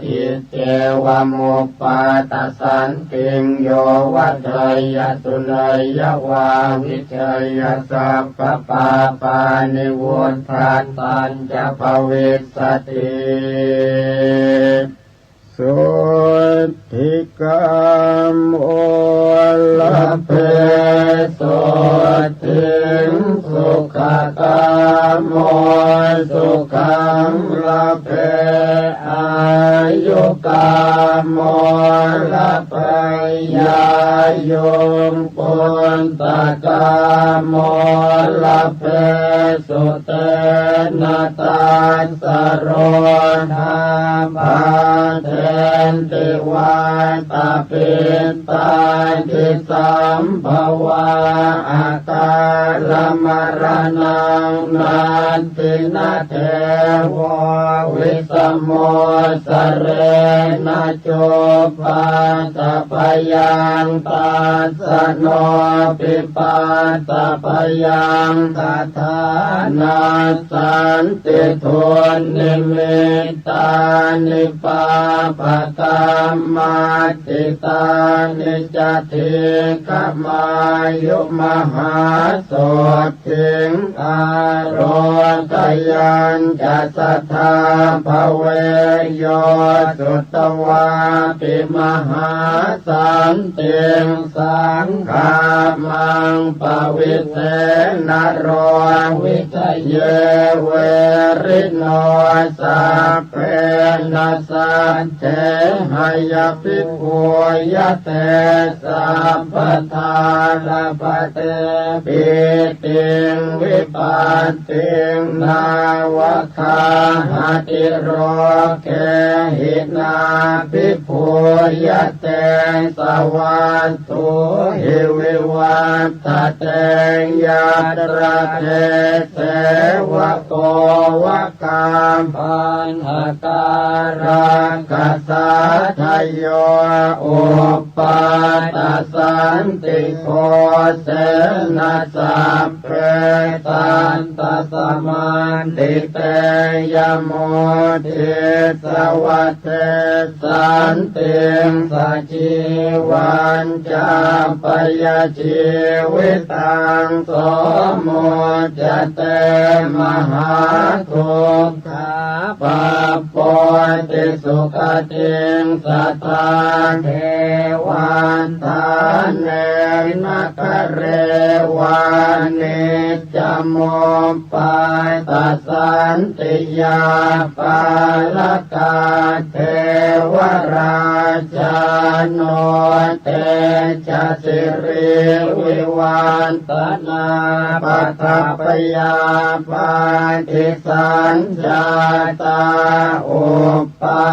อิเจวมุปปาตสันติงโยวัฏยสุนัยวาวิเชยสัพพปาปานิวุฒาตัญจะภวิสสติสุทิกามโอลเพสุทิงสุขกามโมสุขังลเพอายุกามโมลเพยายมปุนตกามโมลเพสุเตนะตัสสะโรธาภาเทนติวาตาปิตาทิสัมภวะอาการมรณังนันตินาเทววิสโมสเรนะโจปาตปยังตัสสะโนปิปาตปยังตถานาสันติทุนนิมิตตานิปาปะกรรมาติตานิจติกมายุมหาโสติงอโรกยัญจะสัทธาภเวโยสุตวาปิมหาสันติงสังฆามังปวิเทนโรวิทะเยเวริโนสัพเพนัสสัจเจหยภิกขุยเตสัพพทานาปเตปิติงวิปัสติงนาวคาหติโรเกหินาภิกขุยเตสวัสตุหิวิวัตเตยัตระเทเสวะโกวะกามปัญหาการังกัสสะทโยอุปปาตสันติโกเสนะสัพเพตันตสมันติเตยโมทิสวัตเตสันติงสัจจิวันจาปยชีวิตังโสโมจเตมหาทุกขาปะปะติสุขติงสัทธาเทวันทานเนนักเรวานิจโมปาตสันติยาปาลกาเทวราชโนเตชะสิริวิวันตนาปัตตปยาปาทิสัญญาตาอุปปา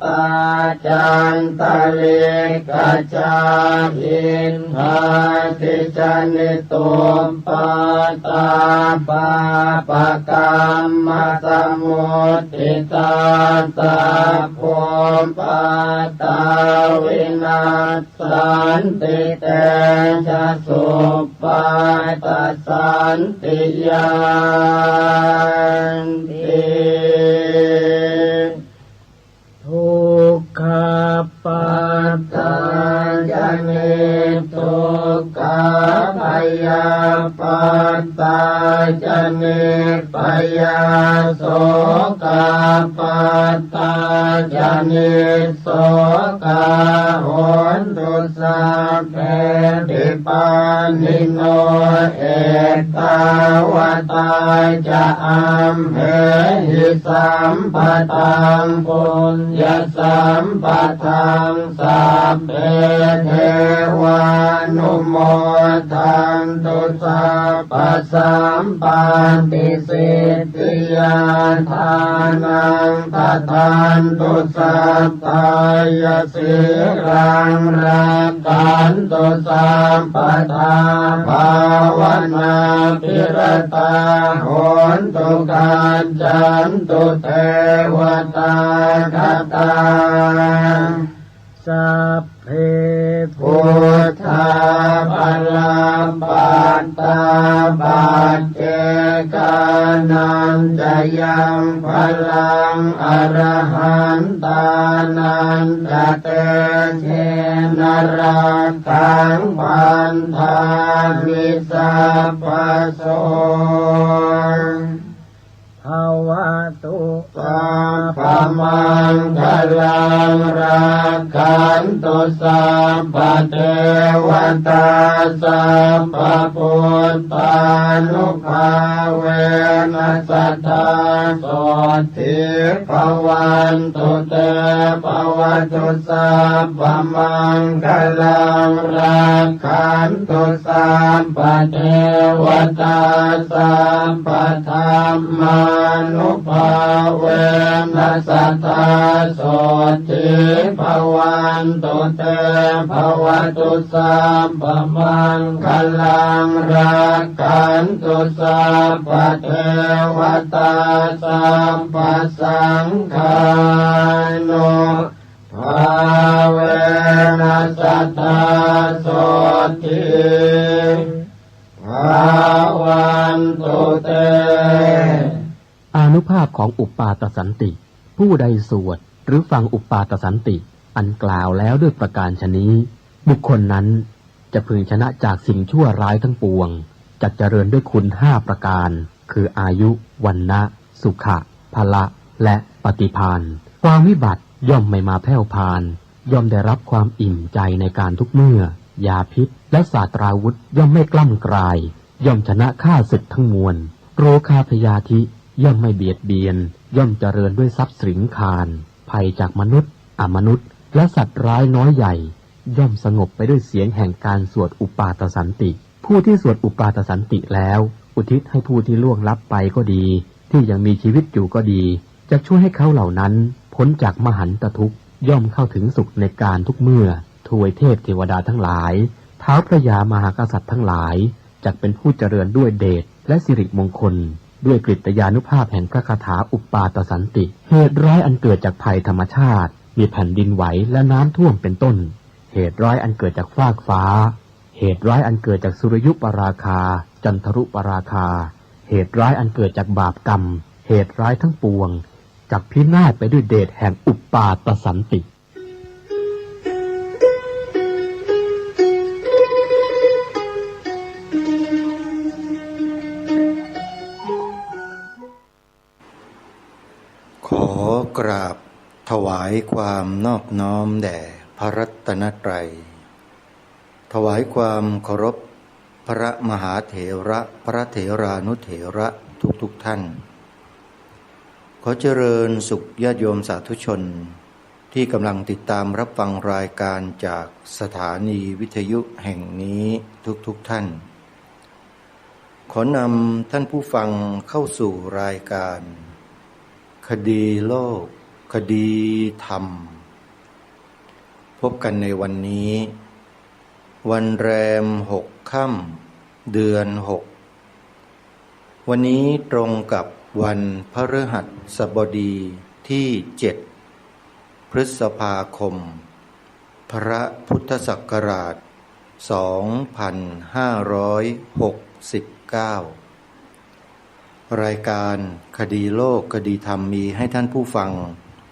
ตาจันตะลิกาจาอินหาติจานิตุมปาตาปาปะกรรมสมุทิตาตาภูมิปาตาวินาสันติเตชะสุปาตสันติยานติทุกขปัฏฐานเนทุกขพยาปัฏฐานเนพยาโสกปัฏ นิโสกาโหนตุสัพเพติปานิโนเอตาวตาจะอัมเหหิสัมปตังปุญญสัมปทังสัพเพเทวานุโมทันตุสัพพสัมปันติสิทธิยาทานังทัตถันตุสัพพายสิรังรักขันตุสัมปทาภาวนาภิรตาโหนตุกัจจันตุเทวตาคตาสัพเพพุทธาภลัมปัตตาปัจเจกานันจะยังพลังอรหันตานันจะเตเชนรักขังพันธามิสัพพโสภวตุสัพพมังคลังรักขันตุสัพพเทวตาสัพพพุทธานุภาเวนัสสทธาโสทิภวันตุเตภวตุสัพพมังคลังรักขันตุสัพพเทวตาสัพพธรรมานุภาเวนัสสทธาโสทิภวันตุเตภวตุสัพพมังคลังรักขันตุสัพพเทวตาสัพพสังฆานุภาเวนัสสทธาโสทิภวันตุเตอานุภาพของอุปปาตสันติผู้ใดสวดหรือฟังอุปปาตสันติอันกล่าวแล้วด้วยประการฉนี้บุคคลนั้นจะพึงชนะจากสิ่งชั่วร้ายทั้งปวงจักเจริญด้วยคุณ5ประการคืออายุวันนะสุขะพละและปฏิภาณความวิบัติย่อมไม่มาแผ่วพานย่อมได้รับความอิ่มใจในการทุกเมื่อยาพิษและศาสตราวุธย่อมไม่กล้ำกลายย่อมชนะข้าศึกทั้งมวลโรคาพยาธิย่อมไม่เบียดเบียนย่อมเจริญด้วยทรัพย์สินคารภัยจากมนุษย์อมนุษย์และสัตว์ร้ายน้อยใหญ่ย่อมสงบไปด้วยเสียงแห่งการสวดอุปาทสันติผู้ที่สวดอุปาทสันติแล้วอุทิศให้ผู้ที่ล่วงลับไปก็ดีที่ยังมีชีวิตอยู่ก็ดีจะช่วยให้เขาเหล่านั้นพ้นจากมหันตทุกข์ย่อมเข้าถึงสุขในการทุกเมื่อทวยเทพเทวดาทั้งหลายท้าวพระยามหากษัตริย์ทั้งหลายจักเป็นผู้เจริญด้วยเดชและสิริมงคลด้วยกฤตยานุภาพแห่งพระคาถาอุปปาตสันติเหตุร้ายอันเกิดจากภัยธรรมชาติมีแผ่นดินไหวและน้ำท่วมเป็นต้นเหตุร้ายอันเกิดจากฟากฟ้าเหตุร้ายอันเกิดจากสุริยุปราคาจันทรุปราคาเหตุร้ายอันเกิดจากบาปกรรมเหตุร้ายทั้งปวงจักพินาศไปด้วยเดชแห่งอุปปาตสันติขอกราบถวายความนอบน้อมแด่พระรัตนตรัยถวายความเคารพพระมหาเถระพระเถรานุเถระทุกท่านขอเจริญสุขญาติโยมสาธุชนที่กำลังติดตามรับฟังรายการจากสถานีวิทยุแห่งนี้ทุกท่านขอนำท่านผู้ฟังเข้าสู่รายการคดีโลกคดีธรรมพบกันในวันนี้วันแรม6 ค่ำเดือน6วันนี้ตรงกับวันพฤหัสบดีที่7พฤษภาคมพระพุทธศักราช2569รายการคดีโลกคดีธรรมมีให้ท่านผู้ฟัง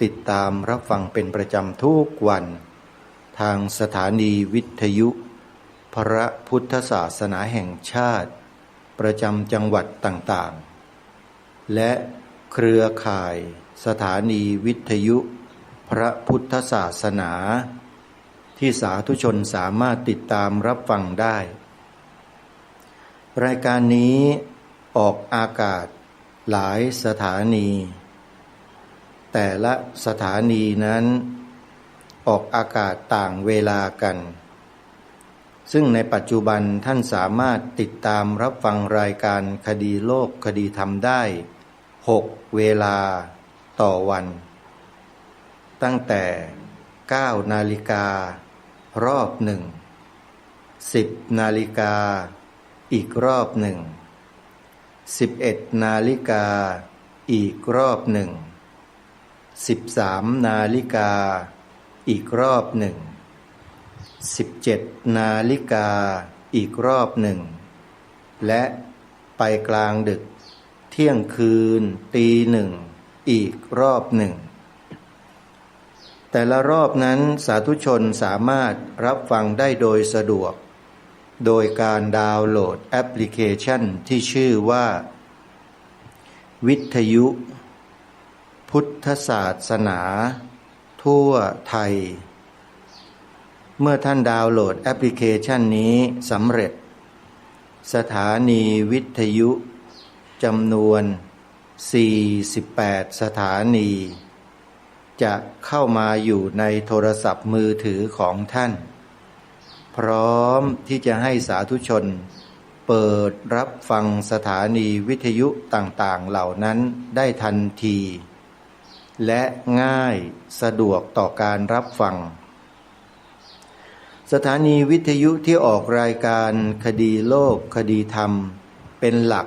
ติดตามรับฟังเป็นประจำทุกวันทางสถานีวิทยุพระพุทธศาสนาแห่งชาติประจำจังหวัดต่างๆและเครือข่ายสถานีวิทยุ พระพุทธศาสนาที่สาธุชนสามารถติดตามรับฟังได้ รายการนี้ออกอากาศหลายสถานีแต่ละสถานีนั้นออกอากาศต่างเวลากันซึ่งในปัจจุบันท่านสามารถติดตามรับฟังรายการคดีโลกคดีธรรมได้6 เวลาต่อวันตั้งแต่9 นาฬิการอบหนึ่ง10 นาฬิกาอีกรอบหนึ่ง11 นาฬิกาอีกรอบหนึ่ง13 นาฬิกาอีกรอบหนึ่ง17 นาฬิกาอีกรอบหนึ่งและไปกลางดึกเที่ยงคืนตีหนึ่งอีกรอบหนึ่งแต่ละรอบนั้นสาธุชนสามารถรับฟังได้โดยสะดวกโดยการดาวน์โหลดแอปพลิเคชันที่ชื่อว่าวิทยุพุทธศาสนาทั่วไทยเมื่อท่านดาวน์โหลดแอปพลิเคชันนี้สำเร็จสถานีวิทยุจำนวน48 สถานีจะเข้ามาอยู่ในโทรศัพท์มือถือของท่านพร้อมที่จะให้สาธุชนเปิดรับฟังสถานีวิทยุต่างๆเหล่านั้นได้ทันทีและง่ายสะดวกต่อการรับฟังสถานีวิทยุที่ออกรายการคดีโลกคดีธรรมเป็นหลัก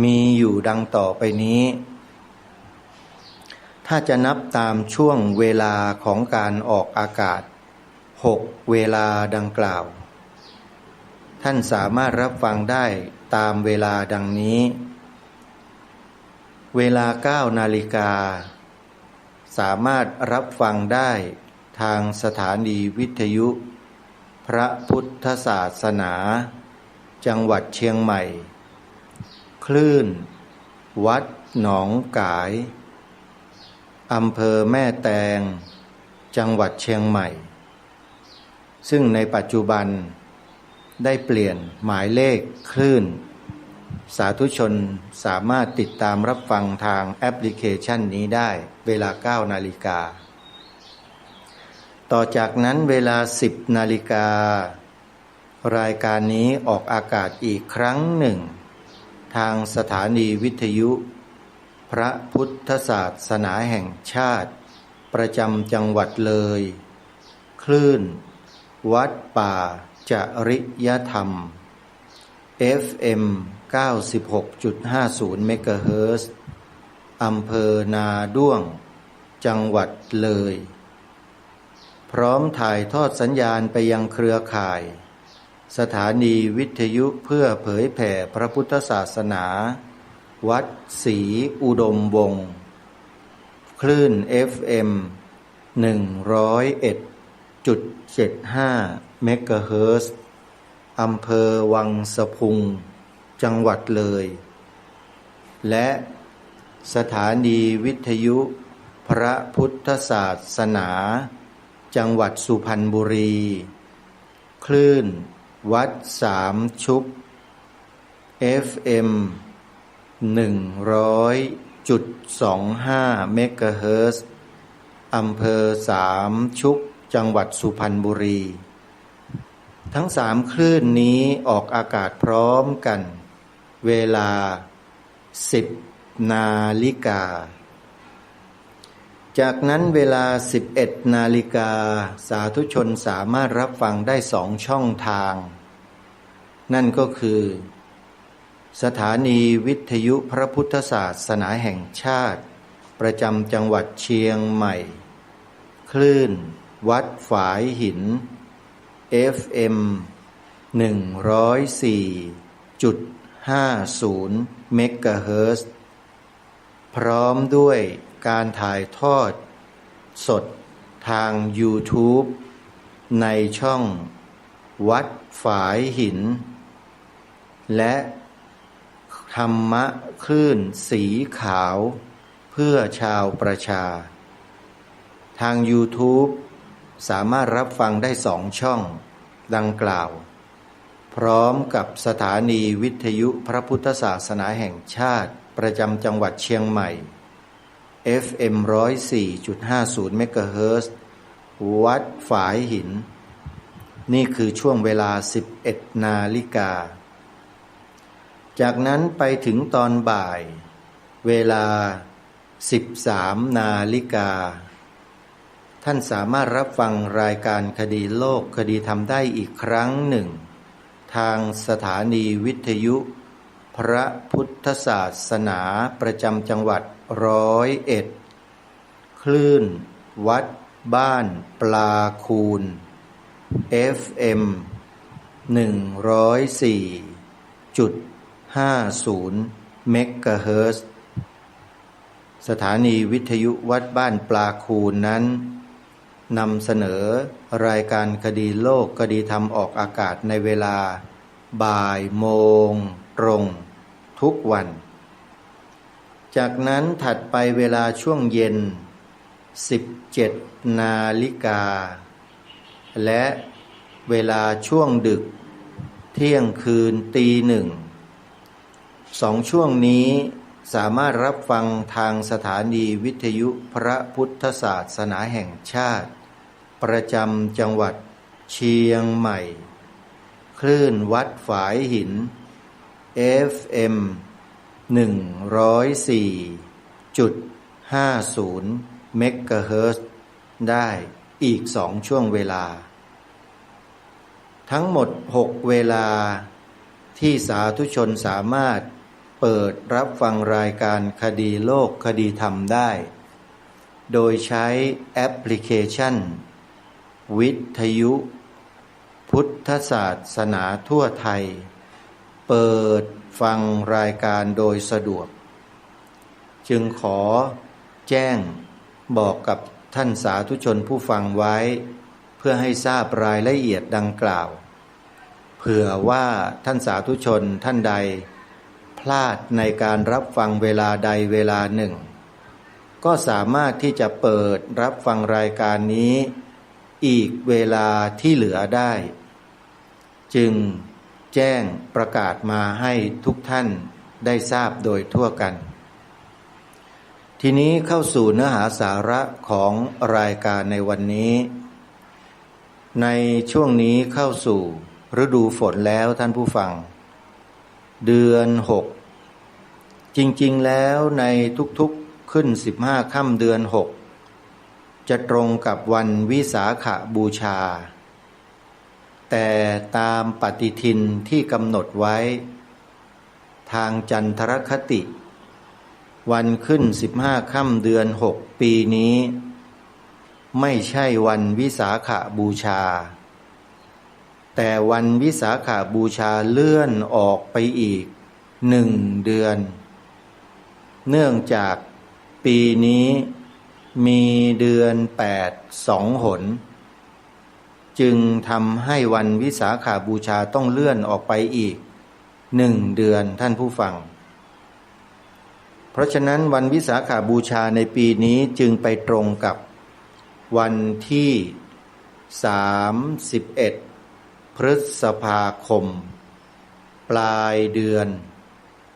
มีอยู่ดังต่อไปนี้ถ้าจะนับตามช่วงเวลาของการออกอากาศ6 เวลาดังกล่าวท่านสามารถรับฟังได้ตามเวลาดังนี้เวลา9 นาฬิกาสามารถรับฟังได้ทางสถานีวิทยุพระพุทธศาสนาจังหวัดเชียงใหม่คลื่นวัดหนองกายอำเภอแม่แตงจังหวัดเชียงใหม่ซึ่งในปัจจุบันได้เปลี่ยนหมายเลขคลื่นสาธุชนสามารถติดตามรับฟังทางแอปพลิเคชันนี้ได้เวลา9 นาฬิกาต่อจากนั้นเวลา10 นาฬิการายการนี้ออกอากาศอีกครั้งหนึ่งทางสถานีวิทยุพระพุทธศาสนาแห่งชาติประจำจังหวัดเลยคลื่นวัดป่าจริยธรรม FM 96.50 เมกะเฮิรตซ์อำเภอนาด้วงจังหวัดเลยพร้อมถ่ายทอดสัญญาณไปยังเครือข่ายสถานีวิทยุเพื่อเผยแผ่พระพุทธศาสนาวัดศรีอุดมวงศ์คลื่น FM 101.75 เมกะเฮิรตซ์อำเภอวังสะพุงจังหวัดเลยและสถานีวิทยุพระพุทธศาสนาจังหวัดสุพรรณบุรีคลื่นวัดสามชุก FM 100.25 เมกะเฮิรตซ์อำเภอสามชุกจังหวัดสุพรรณบุรีทั้ง3 คลื่นนี้ออกอากาศพร้อมกันเวลา10 นาฬิกาจากนั้นเวลา11 นาฬิกาสาธุชนสามารถรับฟังได้2 ช่องทางนั่นก็คือสถานีวิทยุพระพุทธศาสนาแห่งชาติประจำจังหวัดเชียงใหม่คลื่นวัดฝายหิน FM 104.50 เมกะเฮิรตซ์พร้อมด้วยการถ่ายทอดสดทาง YouTube ในช่องวัดฝายหินและธรรมะคลื่นสีขาวเพื่อชาวประชา ทาง YouTube สามารถรับฟังได้2 ช่องดังกล่าว พร้อมกับสถานีวิทยุพระพุทธศาสนาแห่งชาติประจำจังหวัดเชียงใหม่ FM 104.50 เมกะเฮิรตซ์วัดฝายหินนี่คือช่วงเวลา 11 นาฬิกาจากนั้นไปถึงตอนบ่ายเวลา 13 นาฬิกาท่านสามารถรับฟังรายการคดีโลกคดีธรรมได้อีกครั้งหนึ่งทางสถานีวิทยุพระพุทธศาสนาประจำจังหวัด101คลื่นวัดบ้านปลาคูน FM 104.50 เมกะเฮิรตซ์สถานีวิทยุวัดบ้านปลาคูนนั้นนำเสนอรายการคดีโลกคดีธรรมออกอากาศในเวลาบ่ายโมงตรงทุกวันจากนั้นถัดไปเวลาช่วงเย็น 17 นาฬิกาและเวลาช่วงดึกเที่ยงคืนตีหนึ่ง2 ช่วงนี้สามารถรับฟังทางสถานีวิทยุพระพุทธศาสนาแห่งชาติประจำจังหวัดเชียงใหม่คลื่นวัดฝายหิน FM 104.50 เมกะเฮิรตซ์ได้อีก2 ช่วงเวลาทั้งหมด6 เวลาที่สาธุชนสามารถเปิดรับฟังรายการคดีโลกคดีธรรมได้โดยใช้แอปพลิเคชันวิทยุพุทธศาสนาทั่วไทยเปิดฟังรายการโดยสะดวกจึงขอแจ้งบอกกับท่านสาธุชนผู้ฟังไว้เพื่อให้ทราบรายละเอียดดังกล่าวเผื่อว่าท่านสาธุชนท่านใดพลาดในการรับฟังเวลาใดเวลาหนึ่งก็สามารถที่จะเปิดรับฟังรายการนี้อีกเวลาที่เหลือได้จึงแจ้งประกาศมาให้ทุกท่านได้ทราบโดยทั่วกันทีนี้เข้าสู่เนื้อหาสาระของรายการในวันนี้ในช่วงนี้เข้าสู่ฤดูฝนแล้วท่านผู้ฟังเดือน6จริงๆแล้วในทุกๆขึ้น15ค่ำเดือน6จะตรงกับวันวิสาขบูชาแต่ตามปฏิทินที่กำหนดไว้ทางจันทรคติวันขึ้น15ค่ำเดือน6ปีนี้ไม่ใช่วันวิสาขบูชาแต่วันวิสาขบูชาเลื่อนออกไปอีก1 เดือนเนื่องจากปีนี้มีเดือน8 2 หนจึงทำให้วันวิสาขบูชาต้องเลื่อนออกไปอีก1 เดือนท่านผู้ฟังเพราะฉะนั้นวันวิสาขบูชาในปีนี้จึงไปตรงกับวันที่31 พฤษภาคมปลายเดือน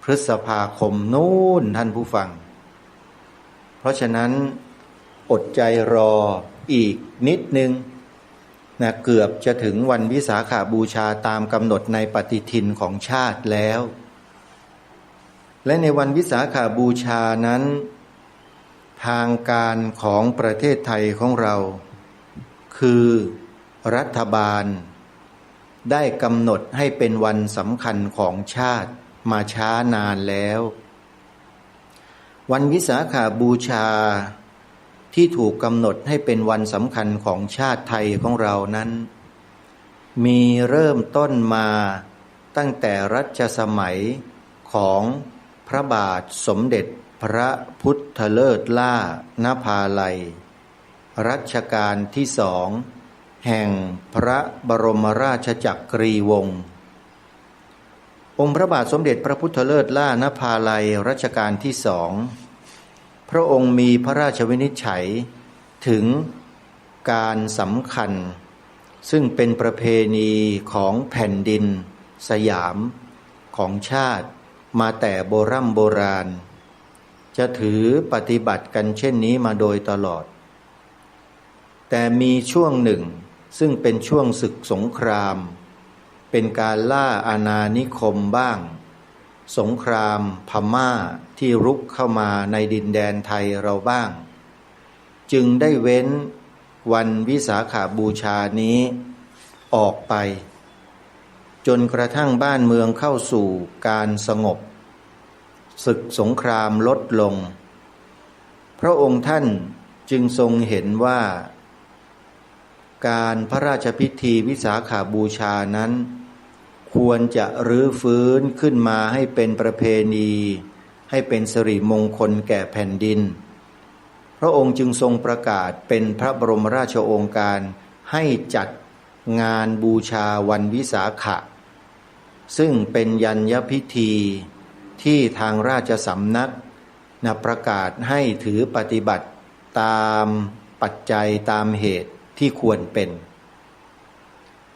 พฤษภาคมนู่นท่านผู้ฟังเพราะฉะนั้นอดใจรออีกนิดนึงนะเกือบจะถึงวันวิสาขบูชาตามกำหนดในปฏิทินของชาติแล้วและในวันวิสาขบูชานั้นทางการของประเทศไทยของเราคือรัฐบาลได้กำหนดให้เป็นวันสำคัญของชาติมาช้านานแล้ววันวิสาขบูชาที่ถูกกำหนดให้เป็นวันสำคัญของชาติไทยของเรานั้นมีเริ่มต้นมาตั้งแต่รัชสมัยของพระบาทสมเด็จพระพุทธเลิศล่านภาลัยรัชกาลที่2แห่งพระบรมราชจักรีวงศ์องค์พระบาทสมเด็จพระพุทธเลิศล่านภาลัยรัชกาลที่2พระองค์มีพระราชวินิจฉัย ถึงการสำคัญซึ่งเป็นประเพณีของแผ่นดินสยามของชาติมาแต่โบราณจะถือปฏิบัติกันเช่นนี้มาโดยตลอดแต่มีช่วงหนึ่งซึ่งเป็นช่วงศึกสงครามเป็นการล่าอาณานิคมบ้างสงครามพม่าที่รุกเข้ามาในดินแดนไทยเราบ้างจึงได้เว้นวันวิสาขบูชานี้ออกไปจนกระทั่งบ้านเมืองเข้าสู่การสงบศึกสงครามลดลงพระองค์ท่านจึงทรงเห็นว่าการพระราชพิธีวิสาขบูชานั้นควรจะรื้อฟื้นขึ้นมาให้เป็นประเพณีให้เป็นสิริมงคลแก่แผ่นดินพระองค์จึงทรงประกาศเป็นพระบรมราชโองการให้จัดงานบูชาวันวิสาขะซึ่งเป็นยัญญพิธีที่ทางราชสำนักประกาศให้ถือปฏิบัติตามปัจจัยตามเหตุที่ควรเป็น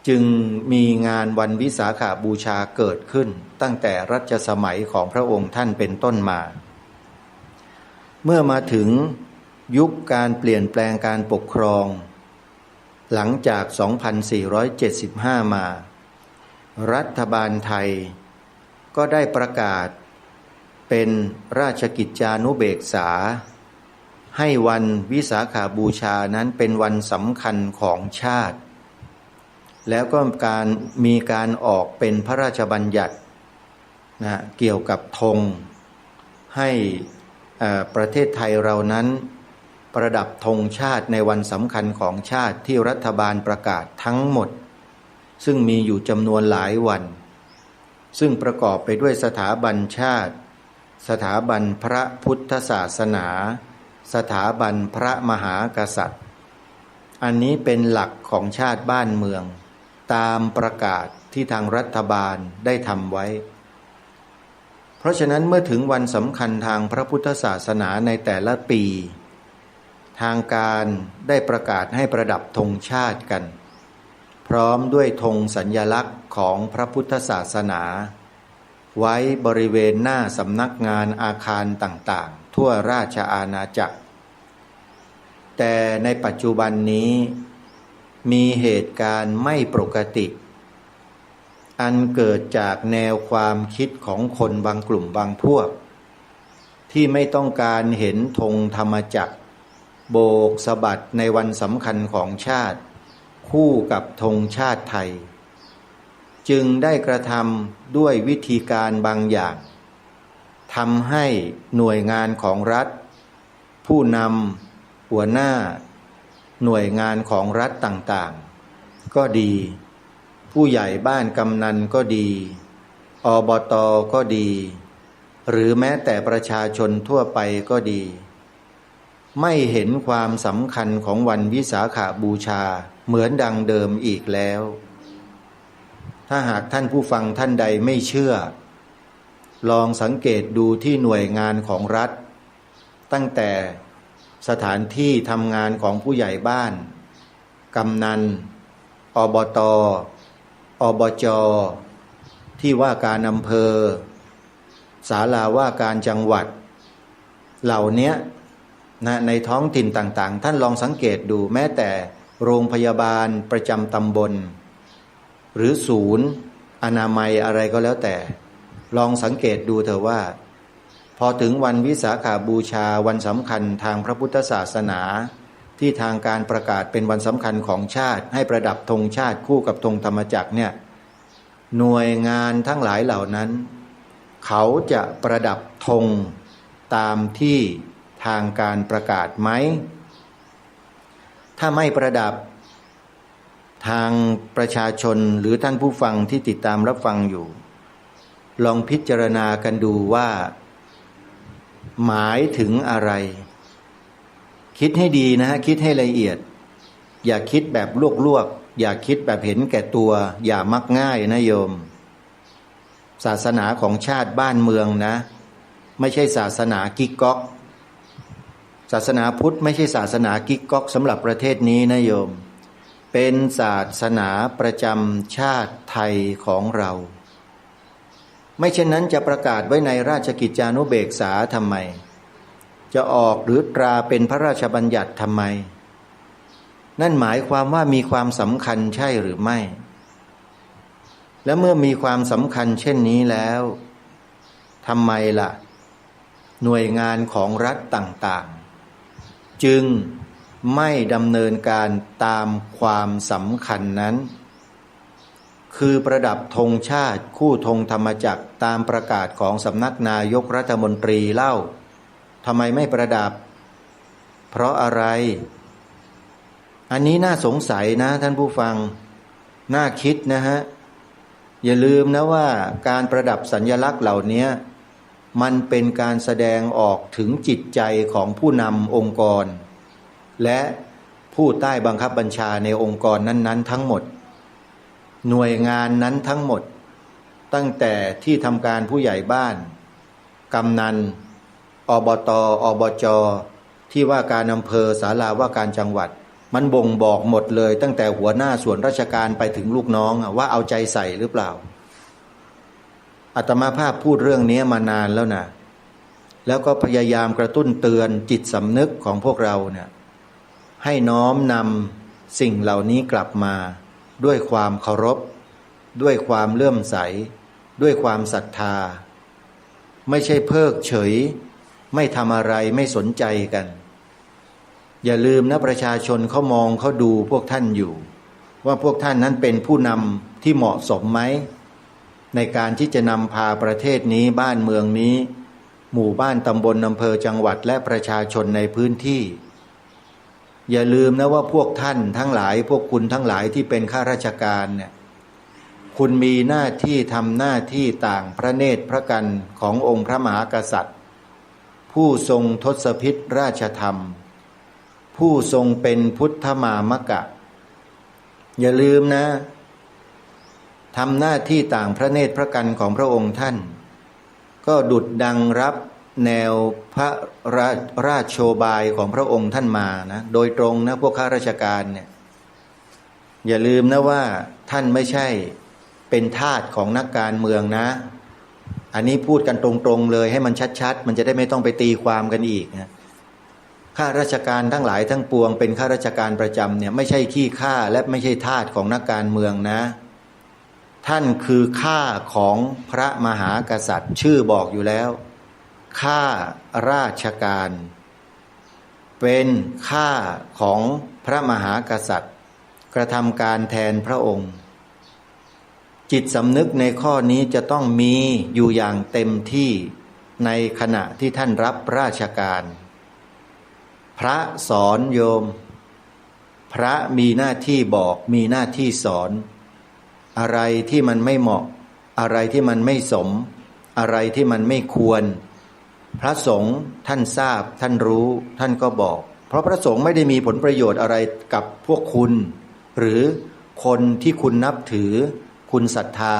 จึงมีงานวันวิสาขบูชาเกิดขึ้นตั้งแต่รัชสมัยของพระองค์ท่านเป็นต้นมาเมื่อมาถึงยุคการเปลี่ยนแปลงการปกครองหลังจาก 2475 มารัฐบาลไทยก็ได้ประกาศเป็นราชกิจจานุเบกษาให้วันวิสาขบูชานั้นเป็นวันสำคัญของชาติแล้วก็มีการออกเป็นพระราชบัญญัติเกี่ยวกับธงให้ประเทศไทยเรานั้นประดับธงชาติในวันสำคัญของชาติที่รัฐบาลประกาศทั้งหมดซึ่งมีอยู่จำนวนหลายวันซึ่งประกอบไปด้วยสถาบันชาติสถาบันพระพุทธศาสนาสถาบันพระมหากษัตริย์อันนี้เป็นหลักของชาติบ้านเมืองตามประกาศที่ทางรัฐบาลได้ทำไว้เพราะฉะนั้นเมื่อถึงวันสำคัญทางพระพุทธศาสนาในแต่ละปีทางการได้ประกาศให้ประดับธงชาติกันพร้อมด้วยธงสัญลักษณ์ของพระพุทธศาสนาไว้บริเวณหน้าสำนักงานอาคารต่างๆทั่วราชอาณาจักรแต่ในปัจจุบันนี้มีเหตุการณ์ไม่ปกติอันเกิดจากแนวความคิดของคนบางกลุ่มบางพวกที่ไม่ต้องการเห็นธงธรรมจักรโบกสะบัดในวันสำคัญของชาติคู่กับธงชาติไทยจึงได้กระทำด้วยวิธีการบางอย่างทำให้หน่วยงานของรัฐผู้นำหัวหน้าหน่วยงานของรัฐต่างๆก็ดีผู้ใหญ่บ้านกำนันก็ดีอบต.ก็ดีหรือแม้แต่ประชาชนทั่วไปก็ดีไม่เห็นความสำคัญของวันวิสาขบูชาเหมือนดังเดิมอีกแล้วถ้าหากท่านผู้ฟังท่านใดไม่เชื่อลองสังเกตดูที่หน่วยงานของรัฐตั้งแต่สถานที่ทำงานของผู้ใหญ่บ้านกำนันอบต.อบจ.ที่ว่าการอำเภอศาลาว่าการจังหวัดเหล่านี้ในท้องถิ่นต่างๆท่านลองสังเกตดูแม้แต่โรงพยาบาลประจำตำบลหรือศูนย์อนามัยอะไรก็แล้วแต่ลองสังเกตดูเถอะว่าพอถึงวันวิสาขบูชาวันสำคัญทางพระพุทธศาสนาที่ทางการประกาศเป็นวันสำคัญของชาติให้ประดับธงชาติคู่กับธงธรรมจักรเนี่ยหน่วยงานทั้งหลายเหล่านั้นเขาจะประดับธงตามที่ทางการประกาศไหมถ้าไม่ประดับทางประชาชนหรือท่านผู้ฟังที่ติดตามรับฟังอยู่ลองพิจารณากันดูว่าหมายถึงอะไรคิดให้ดีนะฮะคิดให้ละเอียดอย่าคิดแบบลวกๆอย่าคิดแบบเห็นแก่ตัวอย่ามักง่ายนะโยมศาสนาของชาติบ้านเมืองนะไม่ใช่ศาสนากิ๊กก๊อก ศาสนาพุทธไม่ใช่ศาสนากิ๊กก๊อกสำหรับประเทศนี้นะโยมเป็นศาสนาประจำชาติไทยของเราไม่เช่นนั้นจะประกาศไว้ในราชกิจจานุเบกษาทำไมจะออกหรือตราเป็นพระราชบัญญัติทำไมนั่นหมายความว่ามีความสำคัญใช่หรือไม่และเมื่อมีความสำคัญเช่นนี้แล้วทำไมล่ะหน่วยงานของรัฐต่างๆจึงไม่ดำเนินการตามความสำคัญนั้นคือประดับธงชาติคู่ธงธรรมจักรตามประกาศของสำนักนายกรัฐมนตรีเล่าทำไมไม่ประดับเพราะอะไรอันนี้น่าสงสัยนะท่านผู้ฟังน่าคิดนะฮะอย่าลืมนะว่าการประดับสัญลักษณ์เหล่านี้มันเป็นการแสดงออกถึงจิตใจของผู้นำองค์กรและผู้ใต้บังคับบัญชาในองค์กรนั้นๆทั้งหมดหน่วยงานนั้นทั้งหมดตั้งแต่ที่ทำการผู้ใหญ่บ้านกำนันอบต.อบจ.ที่ว่าการอำเภอศาลาว่าการจังหวัดมันบ่งบอกหมดเลยตั้งแต่หัวหน้าส่วนราชการไปถึงลูกน้องว่าเอาใจใส่หรือเปล่าอาตมาภาพพูดเรื่องนี้มานานแล้วนะแล้วก็พยายามกระตุ้นเตือนจิตสำนึกของพวกเราเนี่ยให้น้อมนำสิ่งเหล่านี้กลับมาด้วยความเคารพด้วยความเลื่อมใสด้วยความศรัทธาไม่ใช่เพิกเฉยไม่ทำอะไรไม่สนใจกันอย่าลืมนะประชาชนเขามองเขาดูพวกท่านอยู่ว่าพวกท่านนั้นเป็นผู้นำที่เหมาะสมไหมในการที่จะนำพาประเทศนี้บ้านเมืองนี้หมู่บ้านตำบลอำเภอจังหวัดและประชาชนในพื้นที่อย่าลืมนะว่าพวกท่านทั้งหลายพวกคุณทั้งหลายที่เป็นข้าราชการเนี่ยคุณมีหน้าที่ทำหน้าที่ต่างพระเนตรพระกันขององค์พระมหากษัตริย์ผู้ทรงทศพิธราชธรรมผู้ทรงเป็นพุทธมามกะอย่าลืมนะทำหน้าที่ต่างพระเนตรพระกันของพระองค์ท่านก็ดุจดังรับแนวพระราชโชบายของพระองค์ท่านมานะโดยตรงนะพวกข้าราชการเนี่ยอย่าลืมนะว่าท่านไม่ใช่เป็นทาสของนักการเมืองนะอันนี้พูดกันตรงๆเลยให้มันชัดๆมันจะได้ไม่ต้องไปตีความกันอีกนะข้าราชการทั้งหลายทั้งปวงเป็นข้าราชการประจำเนี่ยไม่ใช่ขี้ข้าและไม่ใช่ทาสของนักการเมืองนะท่านคือข้าของพระมหากษัตริย์ชื่อบอกอยู่แล้วข้าราชการเป็นข้าของพระมหากษัตริย์กระทำการแทนพระองค์จิตสำนึกในข้อนี้จะต้องมีอยู่อย่างเต็มที่ในขณะที่ท่านรับราชการพระสอนโยมพระมีหน้าที่บอกมีหน้าที่สอนอะไรที่มันไม่เหมาะอะไรที่มันไม่สมอะไรที่มันไม่ควรพระสงฆ์ท่านทราบท่านรู้ท่านก็บอกเพราะพระสงฆ์ไม่ได้มีผลประโยชน์อะไรกับพวกคุณหรือคนที่คุณนับถือคุณศรัทธา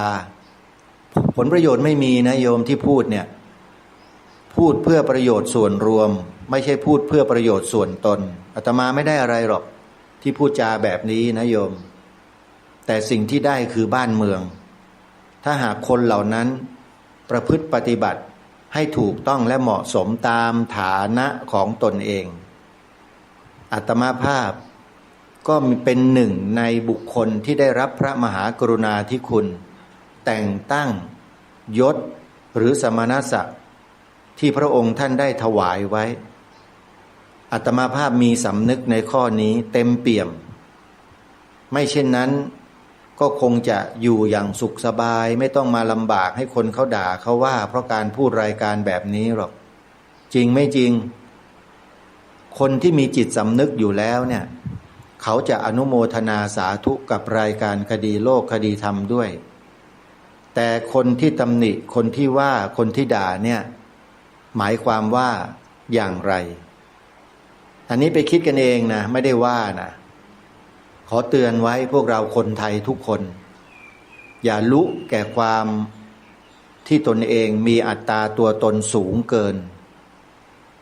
ผลประโยชน์ไม่มีนะโยมที่พูดเนี่ยพูดเพื่อประโยชน์ส่วนรวมไม่ใช่พูดเพื่อประโยชน์ส่วนตนอาตมาไม่ได้อะไรหรอกที่พูดจาแบบนี้นะโยมแต่สิ่งที่ได้คือบ้านเมืองถ้าหากคนเหล่านั้นประพฤติปฏิบัติให้ถูกต้องและเหมาะสมตามฐานะของตนเองอาตมาภาพก็เป็นหนึ่งในบุคคลที่ได้รับพระมหากรุณาธิคุณแต่งตั้งยศหรือสมณศักดิ์ที่พระองค์ท่านได้ถวายไว้อาตมาภาพมีสำนึกในข้อนี้เต็มเปี่ยมไม่เช่นนั้นก็คงจะอยู่อย่างสุขสบายไม่ต้องมาลำบากให้คนเขาด่าเขาว่าเพราะการพูดรายการแบบนี้หรอกจริงไม่จริงคนที่มีจิตสำนึกอยู่แล้วเนี่ยเขาจะอนุโมทนาสาธุกับรายการคดีโลกคดีธรรมด้วยแต่คนที่ตำหนิคนที่ว่าคนที่ด่าเนี่ยหมายความว่าอย่างไรอันนี้ไปคิดกันเองนะไม่ได้ว่านะขอเตือนไว้พวกเราคนไทยทุกคนอย่าลุแก่ความที่ตนเองมีอัตตาตัวตนสูงเกิน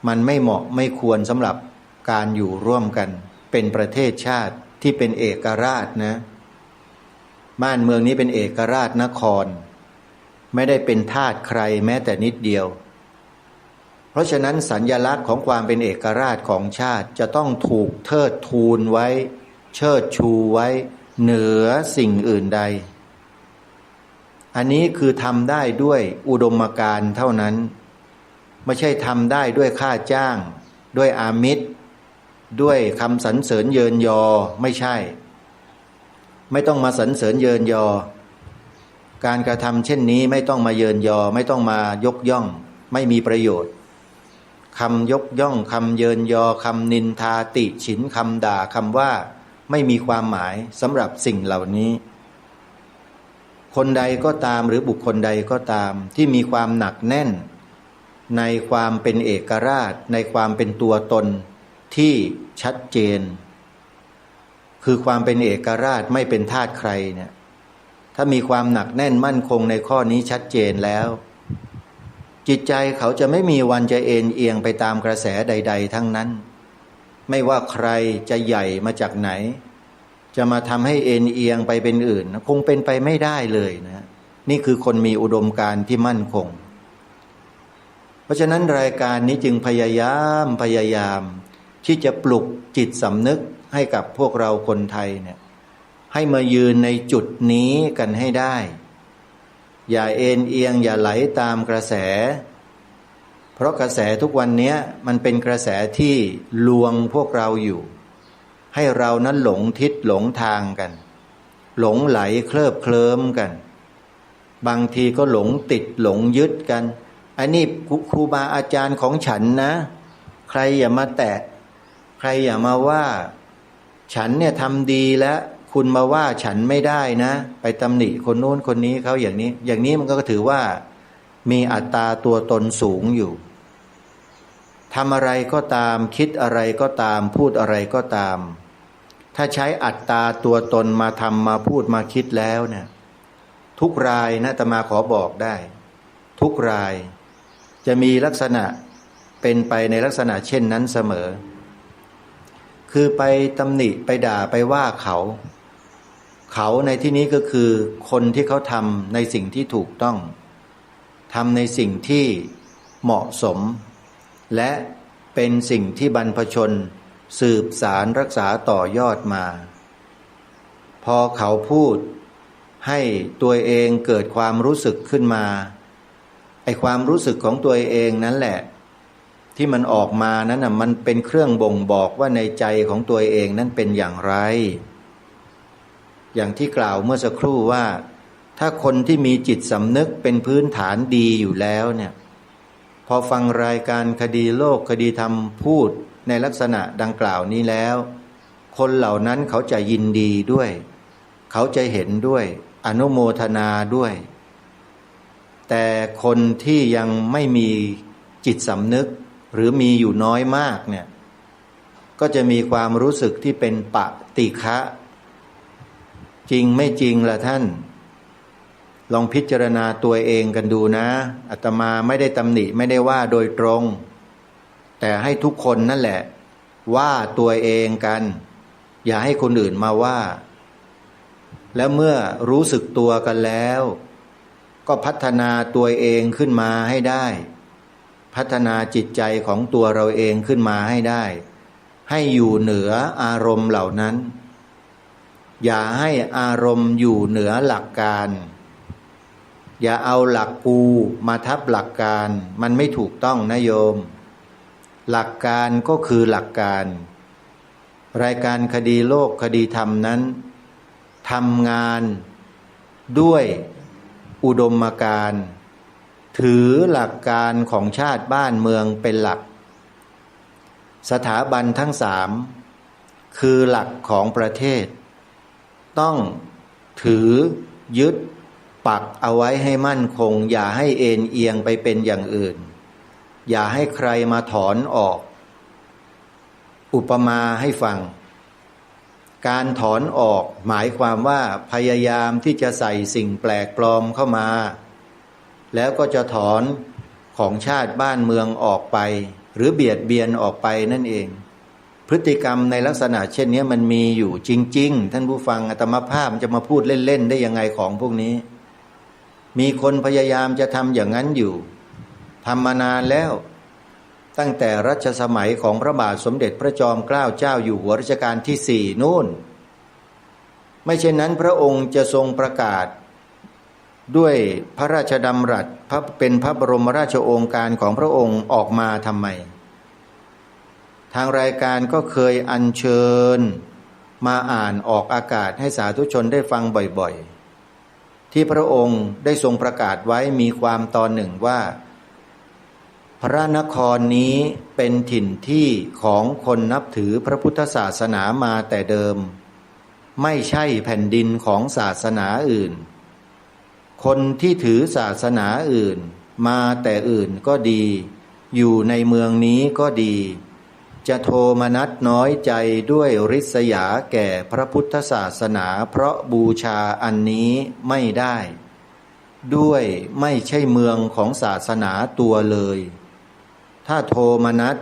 มันไม่เหมาะไม่ควรสำหรับการอยู่ร่วมกันเป็นประเทศชาติที่เป็นเอกราชนะบ้านเมืองนี้เป็นเอกราชนครไม่ได้เป็นทาสใครแม้แต่นิดเดียวเพราะฉะนั้นสัญลักษณ์ของความเป็นเอกราชของชาติจะต้องถูกเทิดทูนไว้เชิดชูไว้เหนือสิ่งอื่นใดอันนี้คือทำได้ด้วยอุดมการณ์เท่านั้นไม่ใช่ทำได้ด้วยค่าจ้างด้วยอามิตรด้วยคำสรรเสริญเยินยอไม่ใช่ไม่ต้องมาสรรเสริญเยินยอการกระทำเช่นนี้ไม่ต้องมาเยินยอไม่ต้องมายกย่องไม่มีประโยชน์คำยกย่องคำเยินยอคำนินทาติฉินคำด่าคำว่าไม่มีความหมายสำหรับสิ่งเหล่านี้คนใดก็ตามหรือบุคคลใดก็ตามที่มีความหนักแน่นในความเป็นเอกราชในความเป็นตัวตนที่ชัดเจนคือความเป็นเอกราชไม่เป็นทาสใครเนี่ยถ้ามีความหนักแน่นมั่นคงในข้อนี้ชัดเจนแล้วจิตใจเขาจะไม่มีวันจะเอ็นเอียงไปตามกระแสใดๆทั้งนั้นไม่ว่าใครจะใหญ่มาจากไหนจะมาทำให้เอ็นเอียงไปเป็นอื่นคงเป็นไปไม่ได้เลยนะนี่คือคนมีอุดมการณ์ที่มั่นคงเพราะฉะนั้นรายการนี้จึงพยายามที่จะปลุกจิตสำนึกให้กับพวกเราคนไทยเนี่ยให้มายืนในจุดนี้กันให้ได้อย่าเอ็นเอียงอย่าไหลตามกระแสเพราะกระแสทุกวันนี้มันเป็นกระแสที่ลวงพวกเราอยู่ให้เรานั้นหลงทิศหลงทางกันหลงไหลเคลิบเคลิ้มกันบางทีก็หลงติดหลงยึดกันอันนี้ครูบาอาจารย์ของฉันนะใครอย่ามาแตะใครอย่ามาว่าฉันเนี่ยทำดีแล้วคุณมาว่าฉันไม่ได้นะไปตำหนิคนโน้นคนนี้เขาอย่างนี้มันก็ถือว่ามีอัตตาตัวตนสูงอยู่ทำอะไรก็ตามคิดอะไรก็ตามพูดอะไรก็ตามถ้าใช้อัตตาตัวตนมาทำมาพูดมาคิดแล้วเนี่ยทุกรายนะอาตมาขอบอกได้ทุกรายจะมีลักษณะเป็นไปในลักษณะเช่นนั้นเสมอคือไปตำหนิไปด่าไปว่าเขาในที่นี้ก็คือคนที่เขาทำในสิ่งที่ถูกต้องทำในสิ่งที่เหมาะสมและเป็นสิ่งที่บรรพชนสืบสารรักษาต่อยอดมาพอเขาพูดให้ตัวเองเกิดความรู้สึกขึ้นมาไอ้ความรู้สึกของตัวเองนั่นแหละที่มันออกมานั้นน่ะมันเป็นเครื่องบ่งบอกว่าในใจของตัวเองนั้นเป็นอย่างไรอย่างที่กล่าวเมื่อสักครู่ว่าถ้าคนที่มีจิตสำนึกเป็นพื้นฐานดีอยู่แล้วเนี่ยพอฟังรายการคดีโลกคดีธรรมพูดในลักษณะดังกล่าวนี้แล้วคนเหล่านั้นเขาจะยินดีด้วยเขาจะเห็นด้วยอนุโมทนาด้วยแต่คนที่ยังไม่มีจิตสำนึกหรือมีอยู่น้อยมากเนี่ยก็จะมีความรู้สึกที่เป็นปฏิฆะจริงไม่จริงล่ะท่านลองพิจารณาตัวเองกันดูนะอาตมาไม่ได้ตำหนิไม่ได้ว่าโดยตรงแต่ให้ทุกคนนั่นแหละว่าตัวเองกันอย่าให้คนอื่นมาว่าแล้วเมื่อรู้สึกตัวกันแล้วก็พัฒนาตัวเองขึ้นมาให้ได้พัฒนาจิตใจของตัวเราเองขึ้นมาให้ได้ให้อยู่เหนืออารมณ์เหล่านั้นอย่าให้อารมณ์อยู่เหนือหลักการอย่าเอาหลักกูมาทับหลักการมันไม่ถูกต้องนะโยมหลักการก็คือหลักการรายการคดีโลกคดีธรรมนั้นทำงานด้วยอุดมการณ์ถือหลักการของชาติบ้านเมืองเป็นหลักสถาบันทั้งสามคือหลักของประเทศต้องถือยึดปักเอาไว้ให้มั่นคงอย่าให้เอ็นเอียงไปเป็นอย่างอื่นอย่าให้ใครมาถอนออกอุปมาให้ฟังการถอนออกหมายความว่าพยายามที่จะใส่สิ่งแปลกปลอมเข้ามาแล้วก็จะถอนของชาติบ้านเมืองออกไป หรือเบียดเบียนออกไปนั่นเองพฤติกรรมในลักษณะเช่นนี้มันมีอยู่จริงๆท่านผู้ฟังอาตมาภาพจะมาพูดเล่นๆได้ยังไงของพวกนี้มีคนพยายามจะทำอย่างนั้นอยู่ทำมานานแล้วตั้งแต่รัชสมัยของพระบาทสมเด็จพระจอมเกล้าเจ้าอยู่หัวรัชกาลที่ 4นู่นไม่เช่นนั้นพระองค์จะทรงประกาศด้วยพระราชดำรัสเป็นพระบรมราชโองการของพระองค์ออกมาทำไมทางรายการก็เคยอัญเชิญมาอ่านออกอากาศให้สาธุชนได้ฟังบ่อยๆที่พระองค์ได้ทรงประกาศไว้มีความตอนหนึ่งว่าพระนครนี้เป็นถิ่นที่ของคนนับถือพระพุทธศาสนามาแต่เดิมไม่ใช่แผ่นดินของศาสนาอื่นคนที่ถือศาสนาอื่นมาแต่อื่นก็ดีอยู่ในเมืองนี้ก็ดีจะโทมนัสน้อยใจด้วยริษยาแก่พระพุทธศาสนาเพราะบูชาอันนี้ไม่ได้ด้วยไม่ใช่เมืองของศาสนาตัวเลยถ้าโทมนัส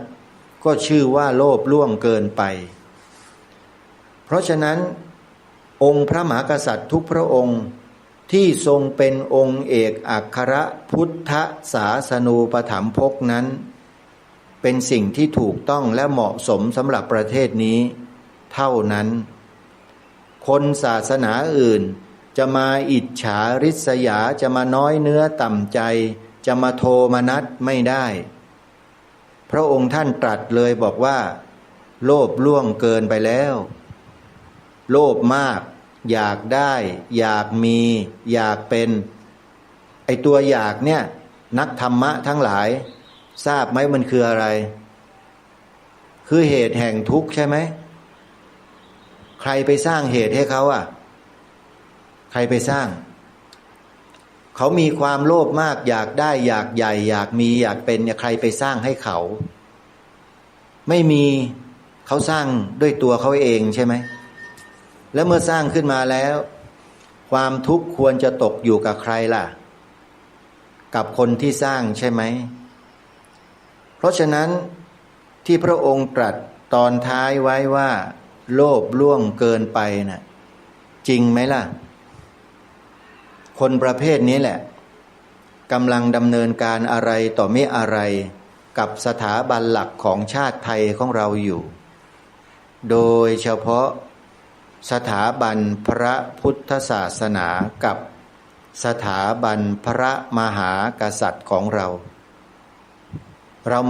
ก็ชื่อว่าโลภล่วงเกินไปเพราะฉะนั้นองค์พระมหากษัตริย์ทุกพระองค์ที่ทรงเป็นองค์เอกอัครพุทธศาสนูปถัมภกนั้นเป็นสิ่งที่ถูกต้องและเหมาะสมสำหรับประเทศนี้เท่านั้นคนศาสนาอื่นจะมาอิจฉาริษยาจะมาน้อยเนื้อต่ำใจจะมาโทมนัสไม่ได้พระองค์ท่านตรัสเลยบอกว่าโลภล่วงเกินไปแล้วโลภมากอยากได้อยากมีอยากเป็นไอตัวอยากเนี่ยนักธรรมะทั้งหลายทราบไหมมันคืออะไรคือเหตุแห่งทุกข์ใช่ไหมใครไปสร้างเหตุให้เขาอ่ะใครไปสร้างเขามีความโลภมากอยากได้อยากใหญ่อยากมีอยากเป็นเนี่ยใครไปสร้างให้เขาไม่มีเขาสร้างด้วยตัวเขาเองใช่ไหมแล้วเมื่อสร้างขึ้นมาแล้วความทุกข์ควรจะตกอยู่กับใครล่ะกับคนที่สร้างใช่ไหมเพราะฉะนั้นที่พระองค์ตรัสตอนท้ายไว้ว่าโลภล่วงเกินไปน่ะจริงไหมล่ะคนประเภทนี้แหละกำลังดำเนินการอะไรต่อไม่อะไรกับสถาบันหลักของชาติไทยของเราอยู่โดยเฉพาะสถาบันพระพุทธศาสนากับสถาบันพระมหากษัตริย์ของเรา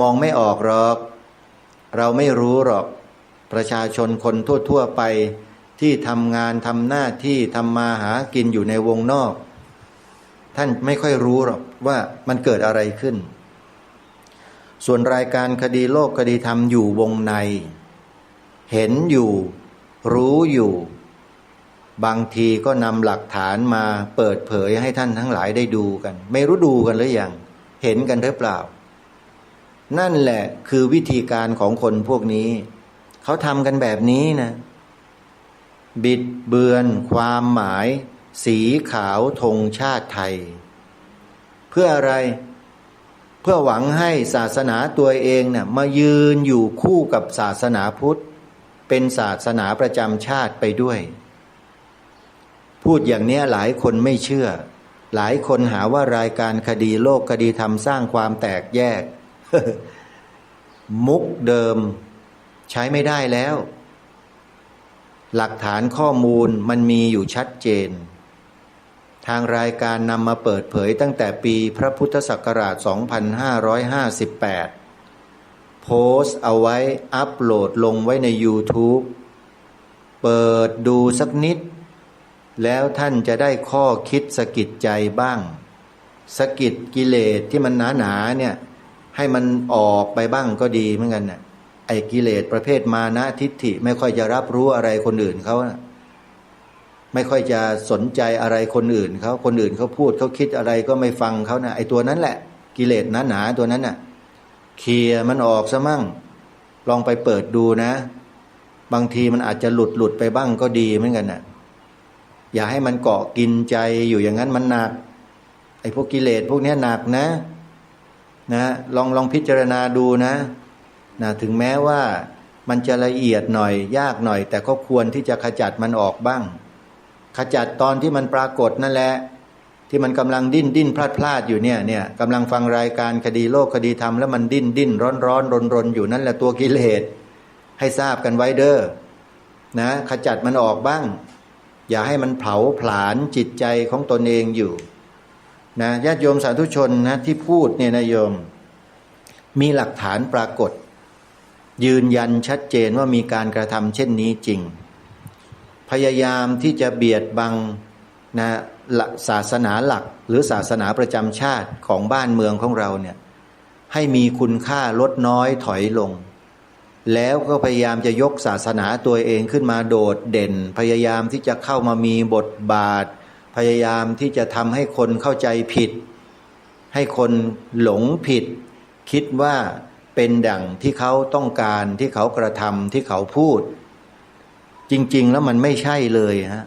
มองไม่ออกหรอกเราไม่รู้หรอกประชาชนคนทั่วๆไปที่ทำงานทำหน้าที่ทำมาหากินอยู่ในวงนอกท่านไม่ค่อยรู้หรอกว่ามันเกิดอะไรขึ้นส่วนรายการคดีโลกคดีธรรมอยู่วงในเห็นอยู่รู้อยู่บางทีก็นำหลักฐานมาเปิดเผยให้ท่านทั้งหลายได้ดูกันไม่รู้ดูกันหรือยังเห็นกันหรือเปล่านั่นแหละคือวิธีการของคนพวกนี้เขาทำกันแบบนี้นะบิดเบือนความหมายสีขาวธงชาติไทยเพื่ออะไรเพื่อหวังให้ศาสนาตัวเองเนี่ยมายืนอยู่คู่กับศาสนาพุทธเป็นศาสนาประจำชาติไปด้วยพูดอย่างนี้หลายคนไม่เชื่อหลายคนหาว่ารายการคดีโลกคดีธรรมสร้างความแตกแยก มุกเดิมใช้ไม่ได้แล้วหลักฐานข้อมูลมันมีอยู่ชัดเจนทางรายการนำมาเปิดเผยตั้งแต่ปีพระพุทธศักราช 2558 โพสต์เอาไว้อัปโหลดลงไว้ใน YouTube เปิดดูสักนิดแล้วท่านจะได้ข้อคิดสะกิดใจบ้างสะกิดกิเลสที่มันหนาๆเนี่ยให้มันออกไปบ้างก็ดีเหมือนกันน่ะไอ้กิเลสประเภทมานะทิฏฐิไม่ค่อยจะรับรู้อะไรคนอื่นเขานะไม่ค่อยจะสนใจอะไรคนอื่นเขาคนอื่นเขาพูดเขาคิดอะไรก็ไม่ฟังเขานะไอ้ตัวนั้นแหละกิเลสหนาๆตัวนั้นน่ะเคลียร์มันออกซะมั่งลองไปเปิดดูนะบางทีมันอาจจะหลุดไปบ้างก็ดีเหมือนกันน่ะอย่าให้มันเกาะกินใจอยู่อย่างนั้นมันหนักไอ้พวกกิเลสพวกนี้หนักนะลองพิจารณาดูนะ นะถึงแม้ว่ามันจะละเอียดหน่อยยากหน่อยแต่ก็ควรที่จะขจัดมันออกบ้างขจัดตอนที่มันปรากฏนั่นแหละที่มันกำลังดิ้นพลาดอยู่เนี่ยกำลังฟังรายการคดีโลกคดีธรรมแล้วมันดิ้นร้อนรนอยู่นั่นแหละตัวกิเลสให้ทราบกันไว้เด้อนะขจัดมันออกบ้างอย่าให้มันเผาผลาญจิตใจของตนเองอยู่นะญาติโยมสาธุชนนะที่พูดเนี่ยนะโยมมีหลักฐานปรากฏยืนยันชัดเจนว่ามีการกระทำเช่นนี้จริงพยายามที่จะเบียดบังนะศาสนาหลักหรือศาสนาประจำชาติของบ้านเมืองของเราเนี่ยให้มีคุณค่าลดน้อยถอยลงแล้วก็พยายามจะยกศาสนาตัวเองขึ้นมาโดดเด่นพยายามที่จะเข้ามามีบทบาทพยายามที่จะทำให้คนเข้าใจผิดให้คนหลงผิดคิดว่าเป็นดั่งที่เขาต้องการที่เขากระทำที่เขาพูดจริงๆแล้วมันไม่ใช่เลยฮะ